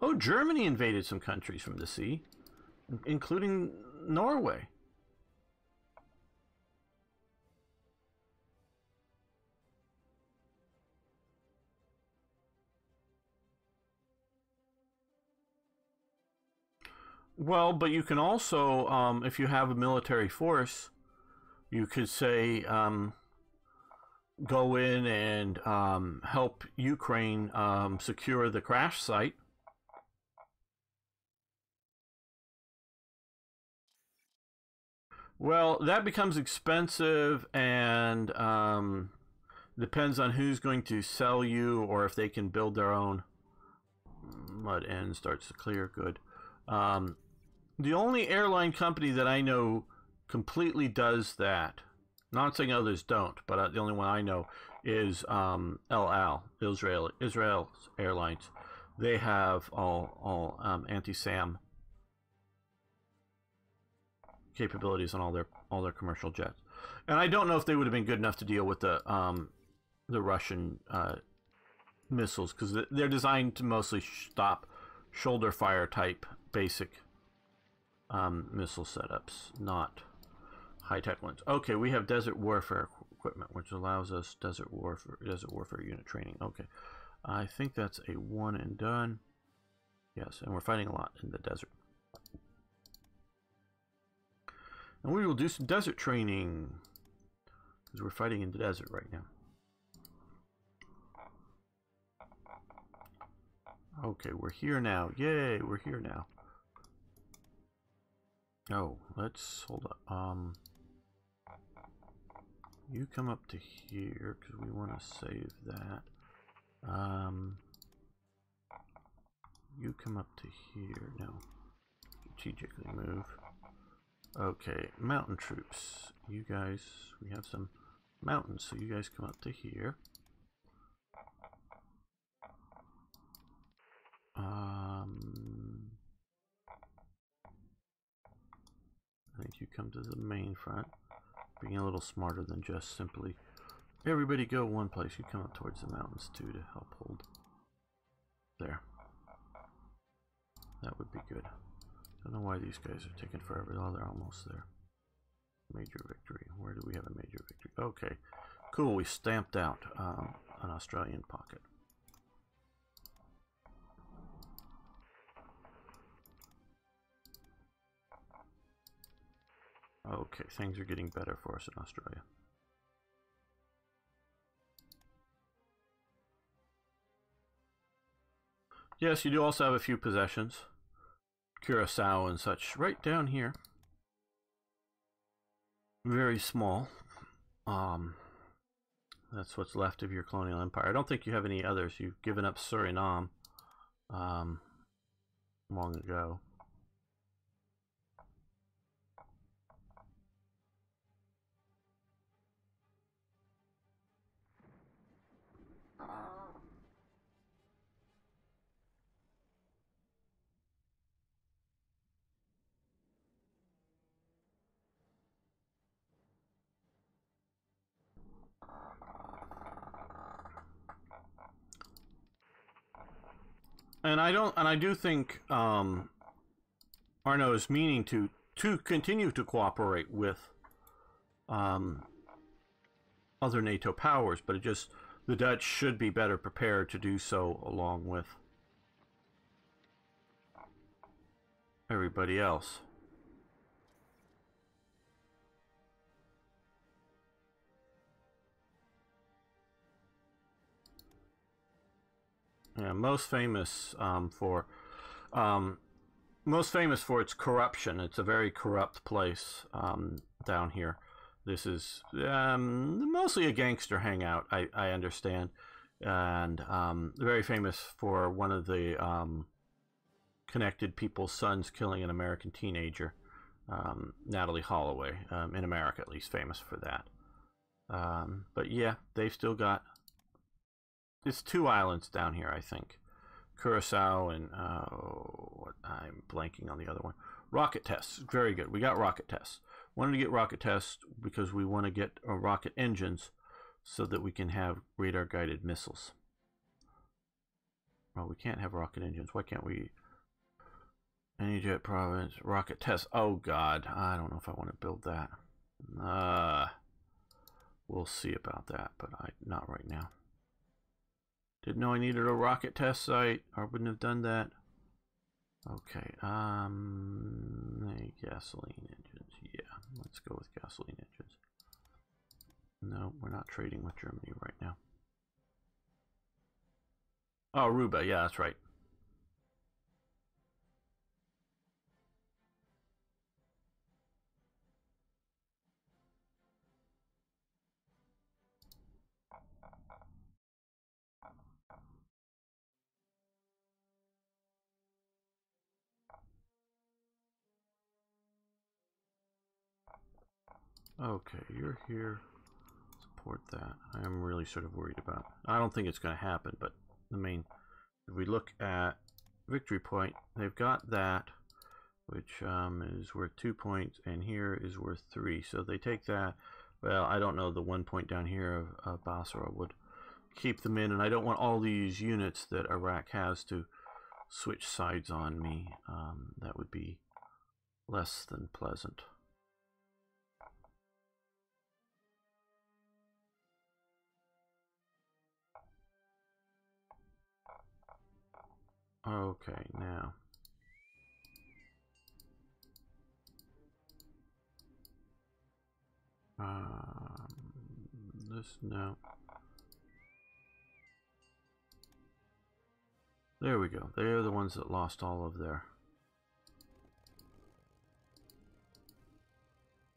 Oh, Germany invaded some countries from the sea, including Norway. Well, but you can also, if you have a military force, you could say, go in and help Ukraine secure the crash site. Well, that becomes expensive and depends on who's going to sell you or if they can build their own Mud end starts to clear. Good. The only airline company that I know completely does that, not saying others don't, but the only one I know is El Al, Israel's Airlines. They have all anti-SAM capabilities on all their commercial jets, and I don't know if they would have been good enough to deal with the Russian missiles, because they're designed to mostly stop shoulder fire type basic missile setups, not high-tech ones. Okay, we have desert warfare equipment, which allows us desert warfare unit training. Okay, I think that's a one and done. Yes, and we're fighting a lot in the desert. And we will do some desert training, because we're fighting in the desert right now. Okay, we're here now. Yay, we're here now. Oh, let's hold up. You come up to here because we want to save that. You come up to here. No, strategically move. Okay, mountain troops. You guys, we have some mountains, so you guys come up to here. I think you come to the main front, being a little smarter than just simply everybody go one place. You come up towards the mountains too to help hold. There. That would be good. Don't know why these guys are taking forever. Oh, they're almost there. Major victory. Where do we have a major victory? Okay, cool. We stamped out an Australian pocket. Okay, things are getting better for us in Australia. Yes, you do also have a few possessions. Curacao and such right down here. Very small. That's what's left of your colonial empire. I don't think you have any others. You've given up Suriname long ago. And I do think Arno is meaning to continue to cooperate with other NATO powers, but the Dutch should be better prepared to do so along with everybody else. Yeah, most famous for its corruption. It's a very corrupt place down here. This is mostly a gangster hangout, I understand, and very famous for one of the connected people's sons killing an American teenager, Natalie Holloway, in America at least, famous for that. But yeah, they've still got. It's 2 islands down here, I think. Curacao and, I'm blanking on the other one. Rocket tests. Very good. We got rocket tests. Wanted to get rocket tests because we want to get rocket engines so that we can have radar-guided missiles. Well, we can't have rocket engines. Why can't we? Any jet province. Rocket tests. Oh, God. I don't know if I want to build that. We'll see about that, but not right now. Didn't know I needed a rocket test site. I wouldn't have done that. Okay, gasoline engines. Yeah, let's go with gasoline engines. No, we're not trading with Germany right now. Oh, Aruba. Yeah, that's right. Okay, you're here. Support that. I'm really sort of worried about. I don't think it's going to happen, but the main. If we look at victory point, they've got that, which is worth 2 points, and here is worth 3. So they take that. Well, I don't know. The 1 point down here of Basra would keep them in, and I don't want all these units that Iraq has to switch sides on me. That would be less than pleasant. Okay, now. This, no. There we go. They're the ones that lost all of their.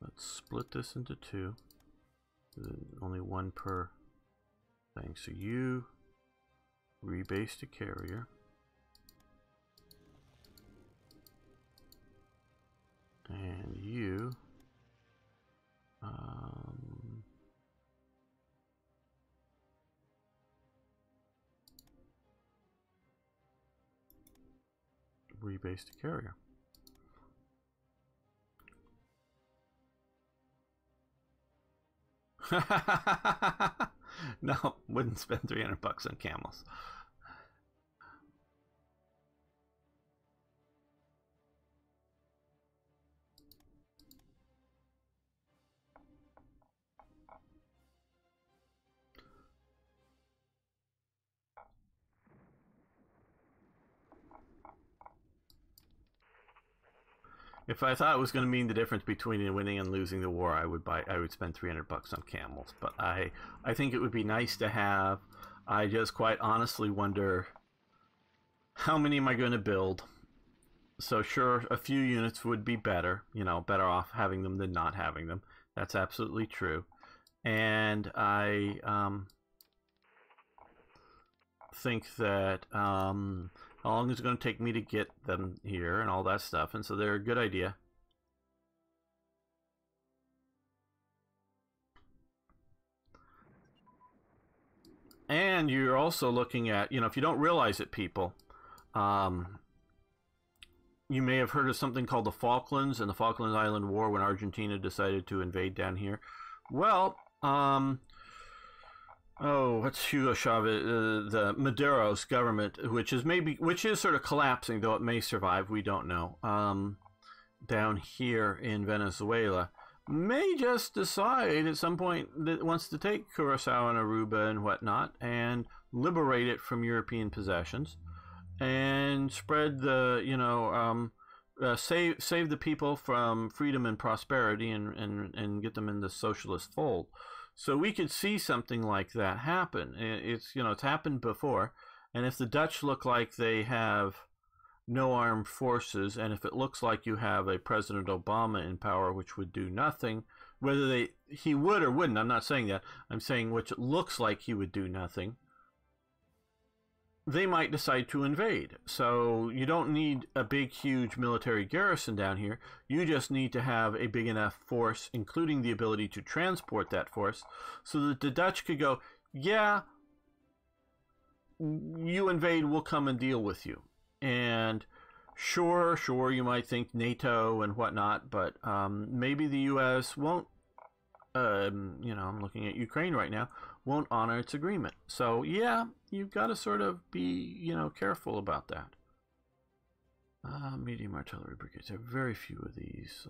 Let's split this into 2. Only 1 per thing. So you rebase to carrier. And you rebase to carrier. No, wouldn't spend $300 on camels. If I thought it was going to mean the difference between winning and losing the war, I would spend $300 on camels. But I think it would be nice to have. I just quite honestly wonder, how many am I going to build? So sure, a few units would be better. You know, better off having them than not having them. That's absolutely true. And I think that how long is it going to take me to get them here and all that stuff, and so they're a good idea. And you're also looking at, you know, if you don't realize it, people, you may have heard of something called the Falklands and the Falkland Island War, when Argentina decided to invade down here. Well, what's Hugo Chavez, the Maduro's government, which is sort of collapsing, though it may survive, we don't know, down here in Venezuela, may just decide at some point that it wants to take Curacao and Aruba and whatnot and liberate it from European possessions and spread the, you know, save the people from freedom and prosperity and get them in the socialist fold. So we could see something like that happen. It's, you know, it's happened before. And if the Dutch look like they have no armed forces, and if it looks like you have a President Obama in power which would do nothing, whether he would or wouldn't, I'm not saying that. I'm saying which it looks like he would do nothing, they might decide to invade. So you don't need a big, huge military garrison down here. You just need to have a big enough force, including the ability to transport that force, so that the Dutch could go, yeah, you invade, we'll come and deal with you. And sure, you might think NATO and whatnot, but maybe the U.S. won't, you know, I'm looking at Ukraine right now, won't honor its agreement. So yeah, you've got to sort of be, you know, careful about that. Medium artillery brigades. There are very few of these.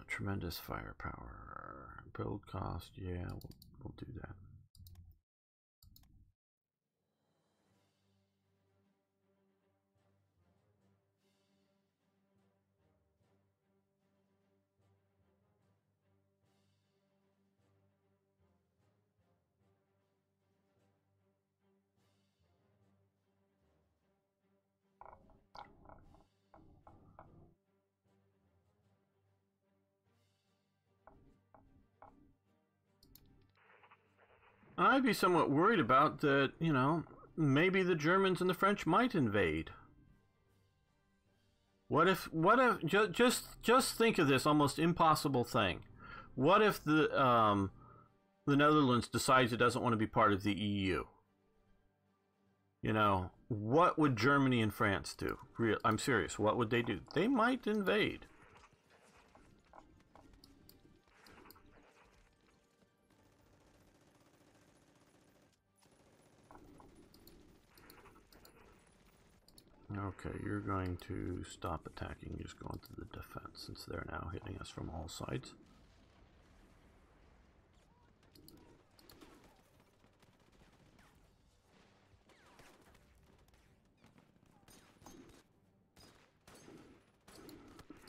Tremendous firepower. Build cost, yeah, we'll do that. I'd be somewhat worried about that, you know, maybe the Germans and the French might invade. What if just think of this almost impossible thing. What if the Netherlands decides it doesn't want to be part of the EU? You know, what would Germany and France do? I'm serious. What would they do? They might invade. Okay, you're going to stop attacking. Just go into the defense since they're now hitting us from all sides.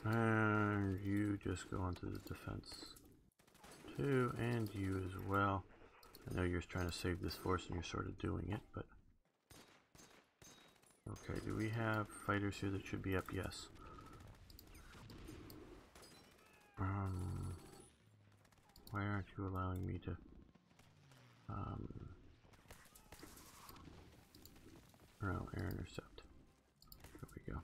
And you just go into the defense too, and you as well. I know you're trying to save this force and you're sort of doing it, but... Okay, do we have fighters here that should be up? Yes. Why aren't you allowing me to... No, air intercept. There we go.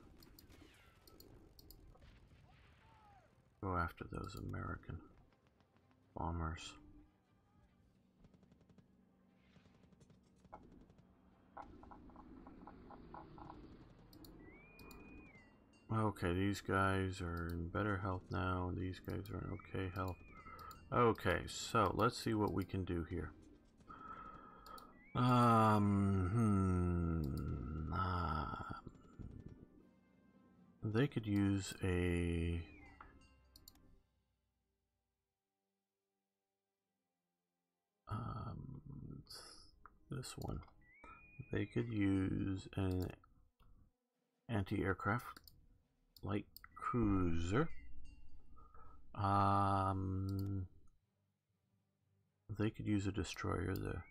Go after those American bombers. Okay, these guys are in better health now. These guys are in okay health. Okay, so let's see what we can do here. They could use a... this one. They could use an anti-aircraft light cruiser. They could use a destroyer, the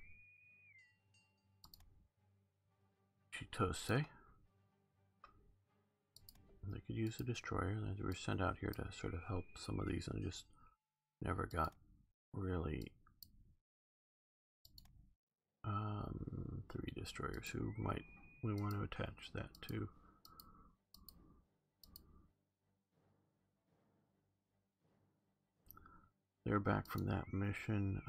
Chitose. They could use a destroyer that were sent out here to sort of help some of these, and just never got really 3 destroyers. Who might we want to attach that to? They're back from that mission.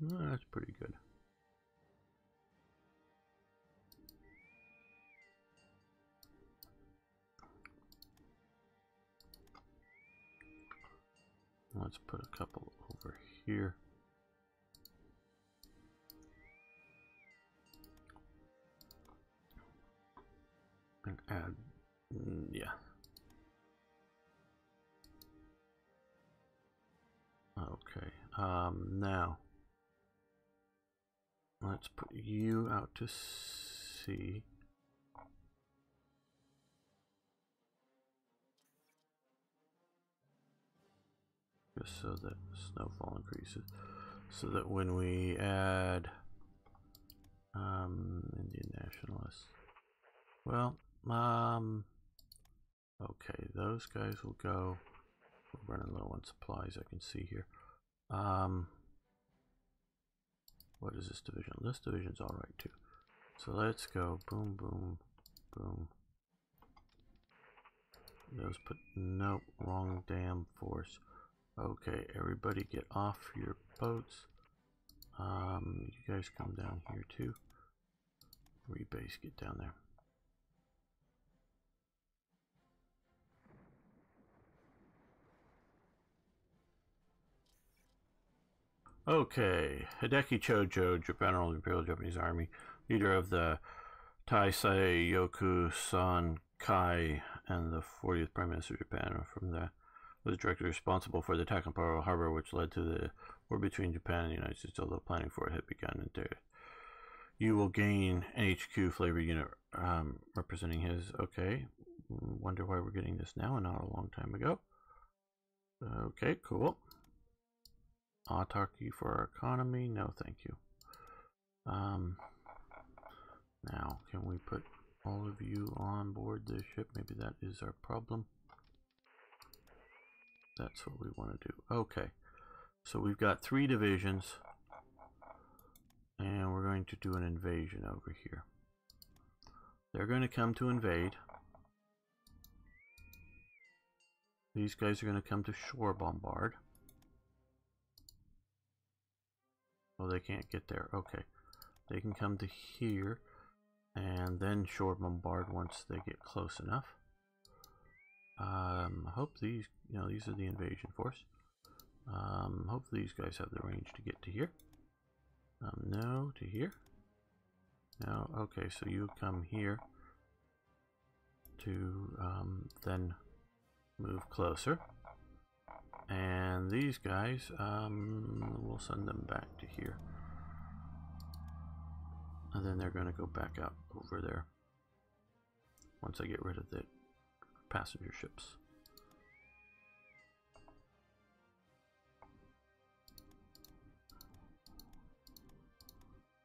That's pretty good. Let's put a couple over here. And add, yeah. Okay, now let's put you out to sea. Just so that snowfall increases. So that when we add Indian nationalists, well, okay, those guys will go. We're running low on supplies, I can see here. What is this division? This division's alright too. So let's go boom, boom, boom. Those put, nope, wrong damn force. Okay, everybody get off your boats. You guys come down here too. Rebase, get down there. Okay, Hideki Chojo, General of the Imperial Japanese Army, leader of the Taisei Yoku San Kai, and the 40th Prime Minister of Japan, was directly responsible for the attack on Pearl Harbor, which led to the war between Japan and the United States, although planning for it had begun. You will gain an HQ flavor unit representing his. Okay, wonder why we're getting this now and not a long time ago. Okay, cool. Autarky for our economy? No, thank you. Now, can we put all of you on board this ship? Maybe that is our problem. That's what we want to do. Okay, So we've got 3 divisions, and we're going to do an invasion over here. They're going to come to invade. These guys are going to come to shore bombard. Oh, they can't get there. Okay. They can come to here and then shore bombard once they get close enough. I hope these, these are the invasion force. Hopefully these guys have the range to get to here. No, to here. No, okay, so you come here to then move closer. And these guys, we'll send them back to here. And then they're going to go back out over there once I get rid of the passenger ships.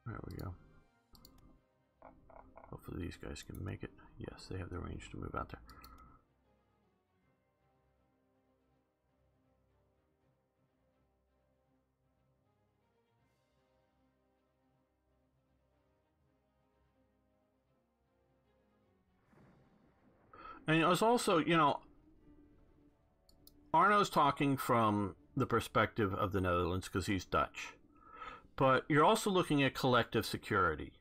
There we go. Hopefully these guys can make it. Yes, they have the range to move out there. And it was also, Arno's talking from the perspective of the Netherlands because he's Dutch. But you're also looking at collective security.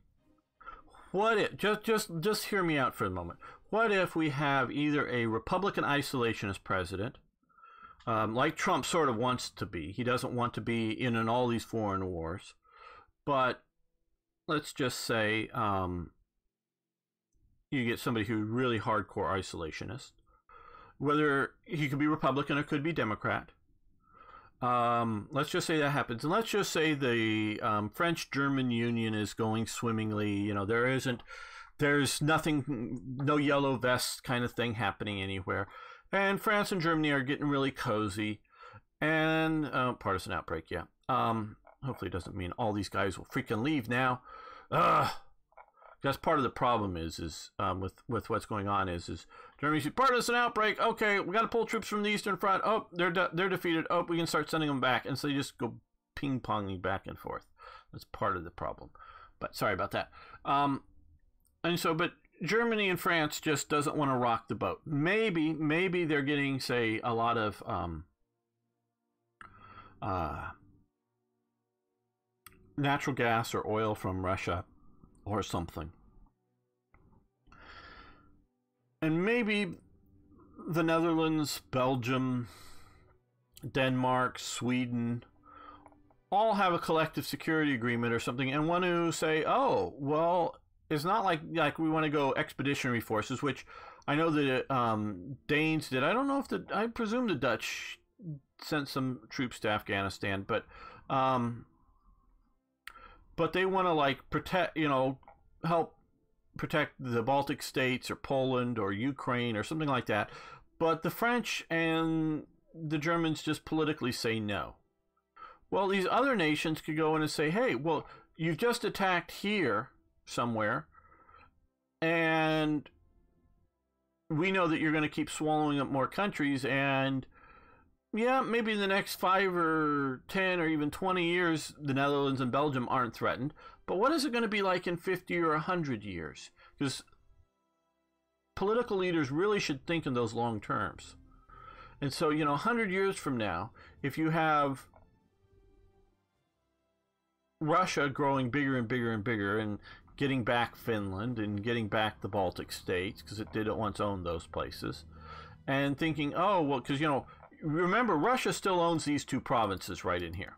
What if, just hear me out for a moment. What if we have either a Republican isolationist president, like Trump sort of wants to be. He doesn't want to be in all these foreign wars. But let's just say you get somebody who's really hardcore isolationist. Whether he could be Republican or could be Democrat. Let's just say that happens. And let's just say the French-German Union is going swimmingly. There's nothing, no yellow vest kind of thing happening anywhere. And France and Germany are getting really cozy. And partisan outbreak, yeah. Hopefully it doesn't mean all these guys will freaking leave now. That's part of the problem is with what's going on is Germany's partisan outbreak. Okay, we got to pull troops from the Eastern Front. Oh, they're defeated. Oh, we can start sending them back, and so you just go ping-ponging back and forth. That's part of the problem. But sorry about that. But Germany and France just doesn't want to rock the boat. Maybe they're getting, say, a lot of natural gas or oil from Russia or something. And maybe the Netherlands, Belgium, Denmark, Sweden all have a collective security agreement or something and want to say, oh, well, it's not like we want to go expeditionary forces, which I know that Danes did. I don't know if I presume the Dutch sent some troops to Afghanistan, but they want to protect, help protect the Baltic states or Poland or Ukraine or something like that. But the French and the Germans just politically say no. Well, these other nations could go in and say, hey, well, you've just attacked here somewhere, and we know that you're going to keep swallowing up more countries, and yeah, maybe in the next 5 or 10 or even 20 years, the Netherlands and Belgium aren't threatened. But what is it going to be like in 50 or 100 years? Because political leaders really should think in those long terms. And so, 100 years from now, if you have Russia growing bigger and bigger and bigger and getting back Finland and getting back the Baltic states, because it did once own those places, and thinking, oh, well, because, remember, Russia still owns these 2 provinces right in here.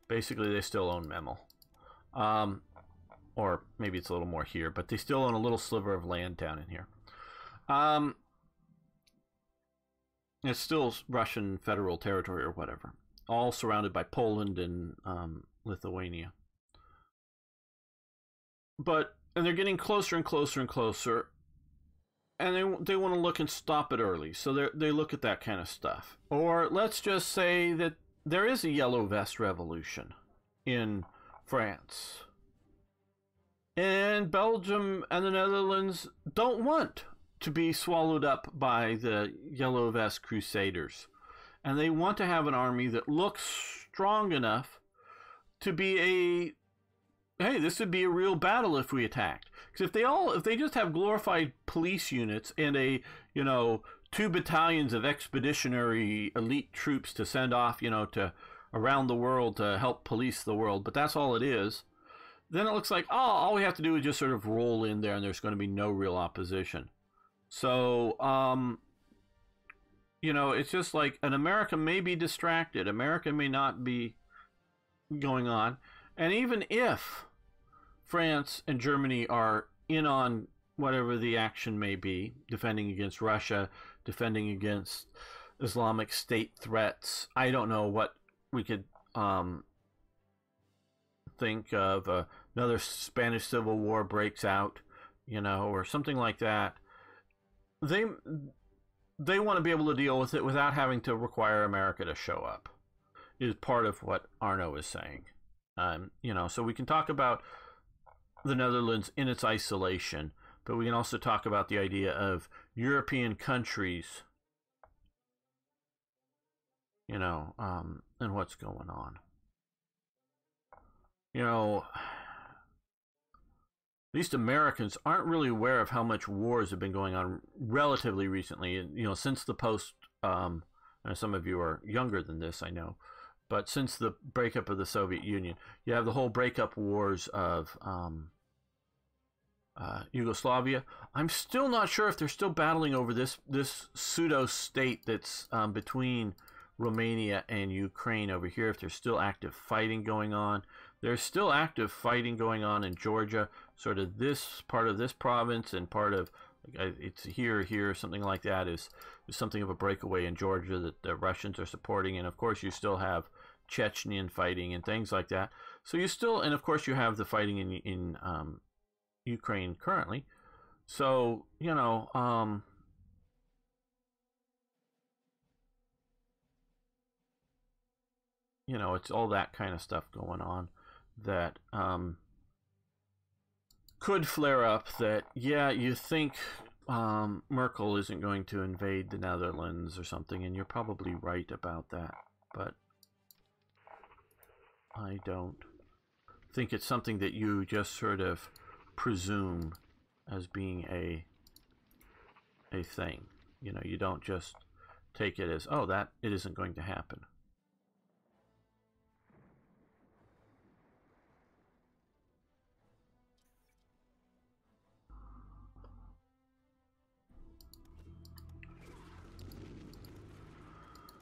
Basically, they still own Memel. Or maybe it's a little more here, but they still own a little sliver of land down in here. It's still Russian federal territory or whatever. All surrounded by Poland and Lithuania. And they're getting closer and closer and closer. And they want to look and stop it early. So they look at that kind of stuff. Or let's just say that there is a yellow vest revolution in France. And Belgium and the Netherlands don't want to be swallowed up by the yellow vest crusaders. and they want to have an army that looks strong enough to be a, hey, this would be a real battle if we attacked. Because if they just have glorified police units and a, 2 battalions of expeditionary elite troops to send off, to around the world to help police the world, but that's all it is, then it looks like, oh, all we have to do is just sort of roll in there and there's going to be no real opposition. So, it's just like an America may be distracted. America may not be going on. And even if France and Germany are in on whatever the action may be, defending against Russia, defending against Islamic State threats, I don't know what we could think of. Another Spanish Civil War breaks out, or something like that. They want to be able to deal with it without having to require America to show up, is part of what Arno is saying. So we can talk about the Netherlands in its isolation, but we can also talk about the idea of European countries, and what's going on. At least Americans aren't really aware of how much wars have been going on relatively recently. Since the post, and some of you are younger than this, I know, but since the breakup of the Soviet Union, you have the whole breakup wars of Yugoslavia. I'm still not sure if they're still battling over this pseudo state that's between Romania and Ukraine over here. If there's still active fighting going on. There's still active fighting going on in Georgia, sort of this part of this province, and part of, it's here, something like that is something of a breakaway in Georgia that the Russians are supporting. And of course you still have Chechenian fighting and things like that. So you still, and of course you have the fighting in Ukraine currently. So, it's all that kind of stuff going on that could flare up. That, yeah, you think Merkel isn't going to invade the Netherlands or something, and you're probably right about that, but I don't think it's something that you just sort of presume as being a thing. You don't just take it as, oh, that it isn't going to happen.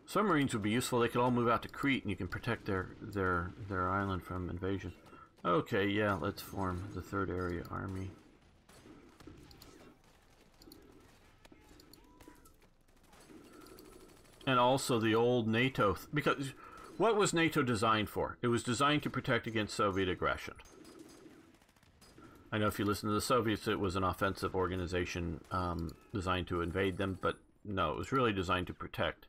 Submarines would be useful. They could all move out to Crete, and you can protect their island from invasion. Okay, yeah, let's form the Third Area Army. And also the old NATO, because what was NATO designed for? It was designed to protect against Soviet aggression. I know if you listen to the Soviets, it was an offensive organization designed to invade them, but no, it was really designed to protect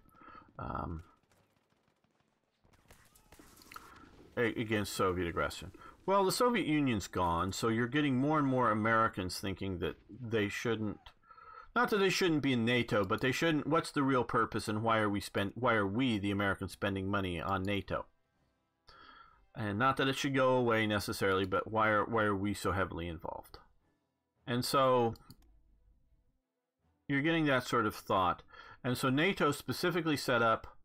against Soviet aggression. Well, the Soviet Union's gone, so you're getting more and more Americans thinking that they shouldn't, not that they shouldn't be in NATO, but they shouldn't. What's the real purpose, and why are we the Americans spending money on NATO? And not that it should go away necessarily, but why are we so heavily involved? And so you're getting that sort of thought. And so NATO specifically set up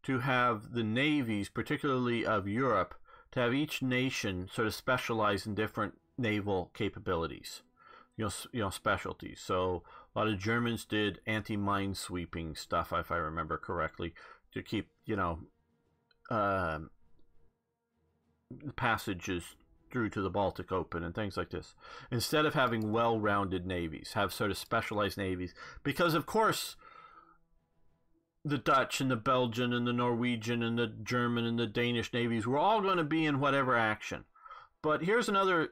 to have the navies, particularly of Europe, to have each nation sort of specialize in different naval capabilities, specialties. So a lot of Germans did anti-minesweeping stuff, if I remember correctly, to keep, passages through to the Baltic open and things like this. Instead of having well-rounded navies, have sort of specialized navies, because of course the Dutch and the Belgian and the Norwegian and the German and the Danish navies were all going to be in whatever action. But here's another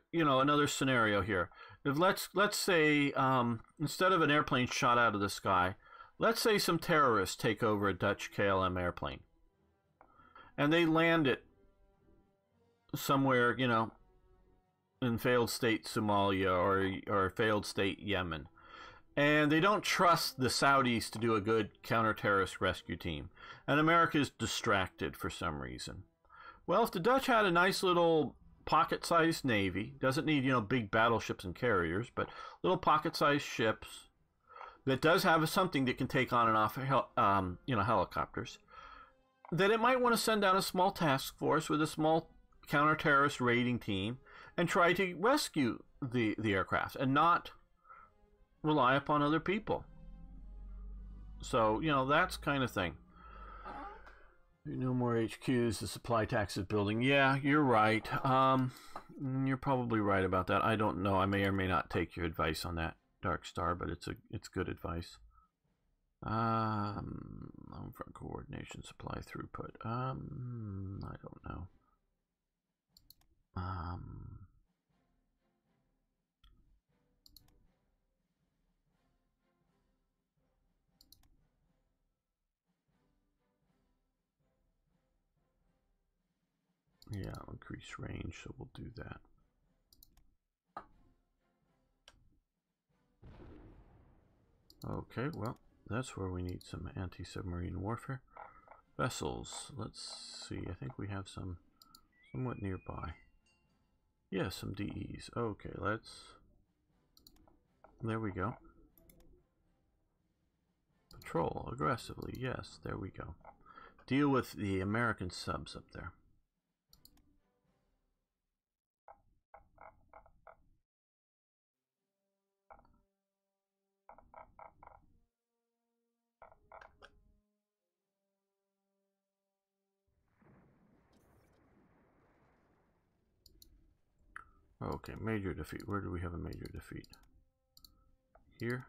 scenario here. If let's say instead of an airplane shot out of the sky, let's say some terrorists take over a Dutch KLM airplane, and they land it somewhere, in failed state Somalia or failed state Yemen. And they don't trust the Saudis to do a good counter-terrorist rescue team. And America is distracted for some reason. Well, if the Dutch had a nice little pocket-sized navy, doesn't need, big battleships and carriers, but little pocket-sized ships that does have something that can take on and off, helicopters, then it might want to send out a small task force with a small counter-terrorist raiding team and try to rescue the aircraft and not rely upon other people. So, that's kind of thing. No more HQs, the supply tax is building. Yeah, you're right. You're probably right about that. I don't know. I may or may not take your advice on that, Dark Star, but it's good advice. Home front coordination, supply throughput. I don't know. Yeah, I'll increase range, so we'll do that. Okay, well, that's where we need some anti-submarine warfare. Vessels, let's see, I think we have some somewhat nearby. Yeah, some DEs. Okay, there we go. Patrol aggressively, yes, there we go. Deal with the American subs up there. Okay, major defeat. Where do we have a major defeat? Here?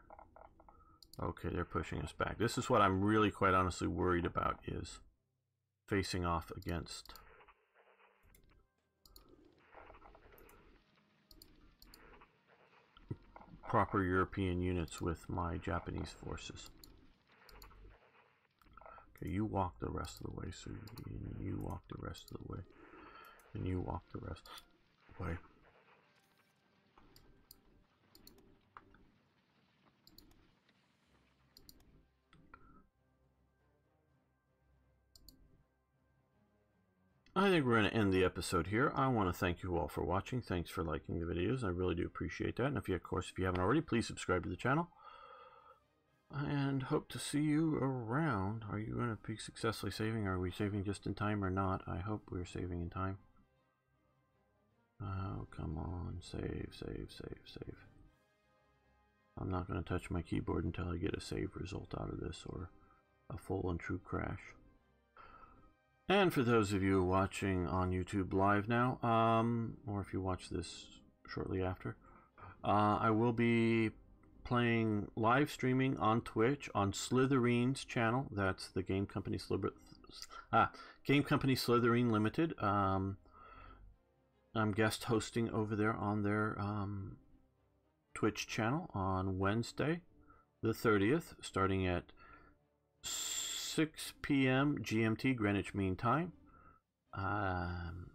Okay, they're pushing us back. This is what I'm really quite honestly worried about, is facing off against proper European units with my Japanese forces. Okay, you walk the rest of the way, so you walk the rest of the way. And you walk the rest of the way. I think we're going to end the episode here. I want to thank you all for watching. Thanks for liking the videos. I really do appreciate that. And if you haven't already, please subscribe to the channel. And hope to see you around. Are you going to be successfully saving? Are we saving just in time or not? I hope we're saving in time. Oh, come on. Save, save, save, save. I'm not going to touch my keyboard until I get a save result out of this, or a full and true crash. And for those of you watching on YouTube live now, or if you watch this shortly after, I will be playing live streaming on Twitch on Slytherine's channel. That's the game company Slytherine Limited. I'm guest hosting over there on their Twitch channel on Wednesday, the 30th, starting at 6 p.m. GMT, Greenwich Mean Time. And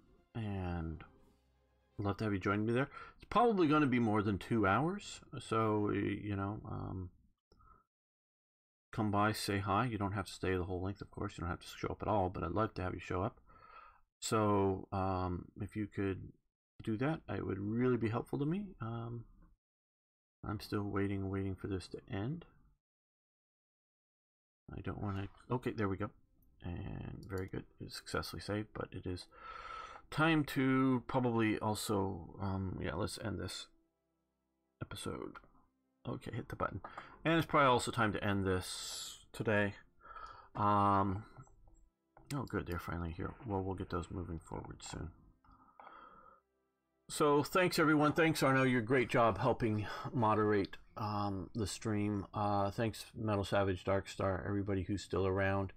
I'd love to have you join me there. It's probably going to be more than 2 hours, so come by, say hi. You don't have to stay the whole length, of course. You don't have to show up at all, but I'd love to have you show up. So if you could do that, it would really be helpful to me. I'm still waiting for this to end. I don't want to. Okay, there we go. And very good. It's successfully saved, but it is time to probably also, yeah, let's end this episode. Okay, hit the button. And it's probably also time to end this today. Oh, good, they're finally here. Well, we'll get those moving forward soon. So, thanks everyone. Thanks, Arno. You're a great job helping moderate the stream. Thanks, Metal Savage, Dark Star, everybody who's still around.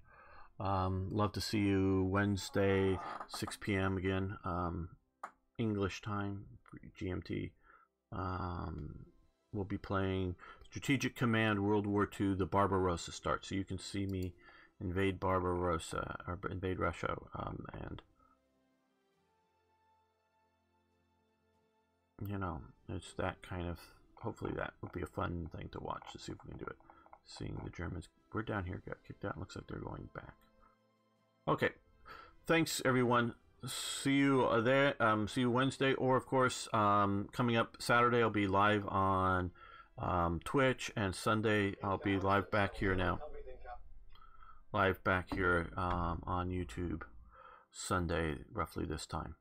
Love to see you Wednesday, 6 p.m. again, English time, GMT. We'll be playing Strategic Command World War II, the Barbarossa start. So you can see me invade Barbarossa, or invade Russia, and you know, it's that kind of hopefully that would be a fun thing to watch to see if we can do it. Seeing the Germans, we're down here, got kicked out. Looks like they're going back. Okay, thanks everyone. See you there. See you Wednesday, or of course, coming up Saturday, I'll be live on Twitch, and Sunday I'll be live back here now. Live back here on YouTube Sunday, roughly this time.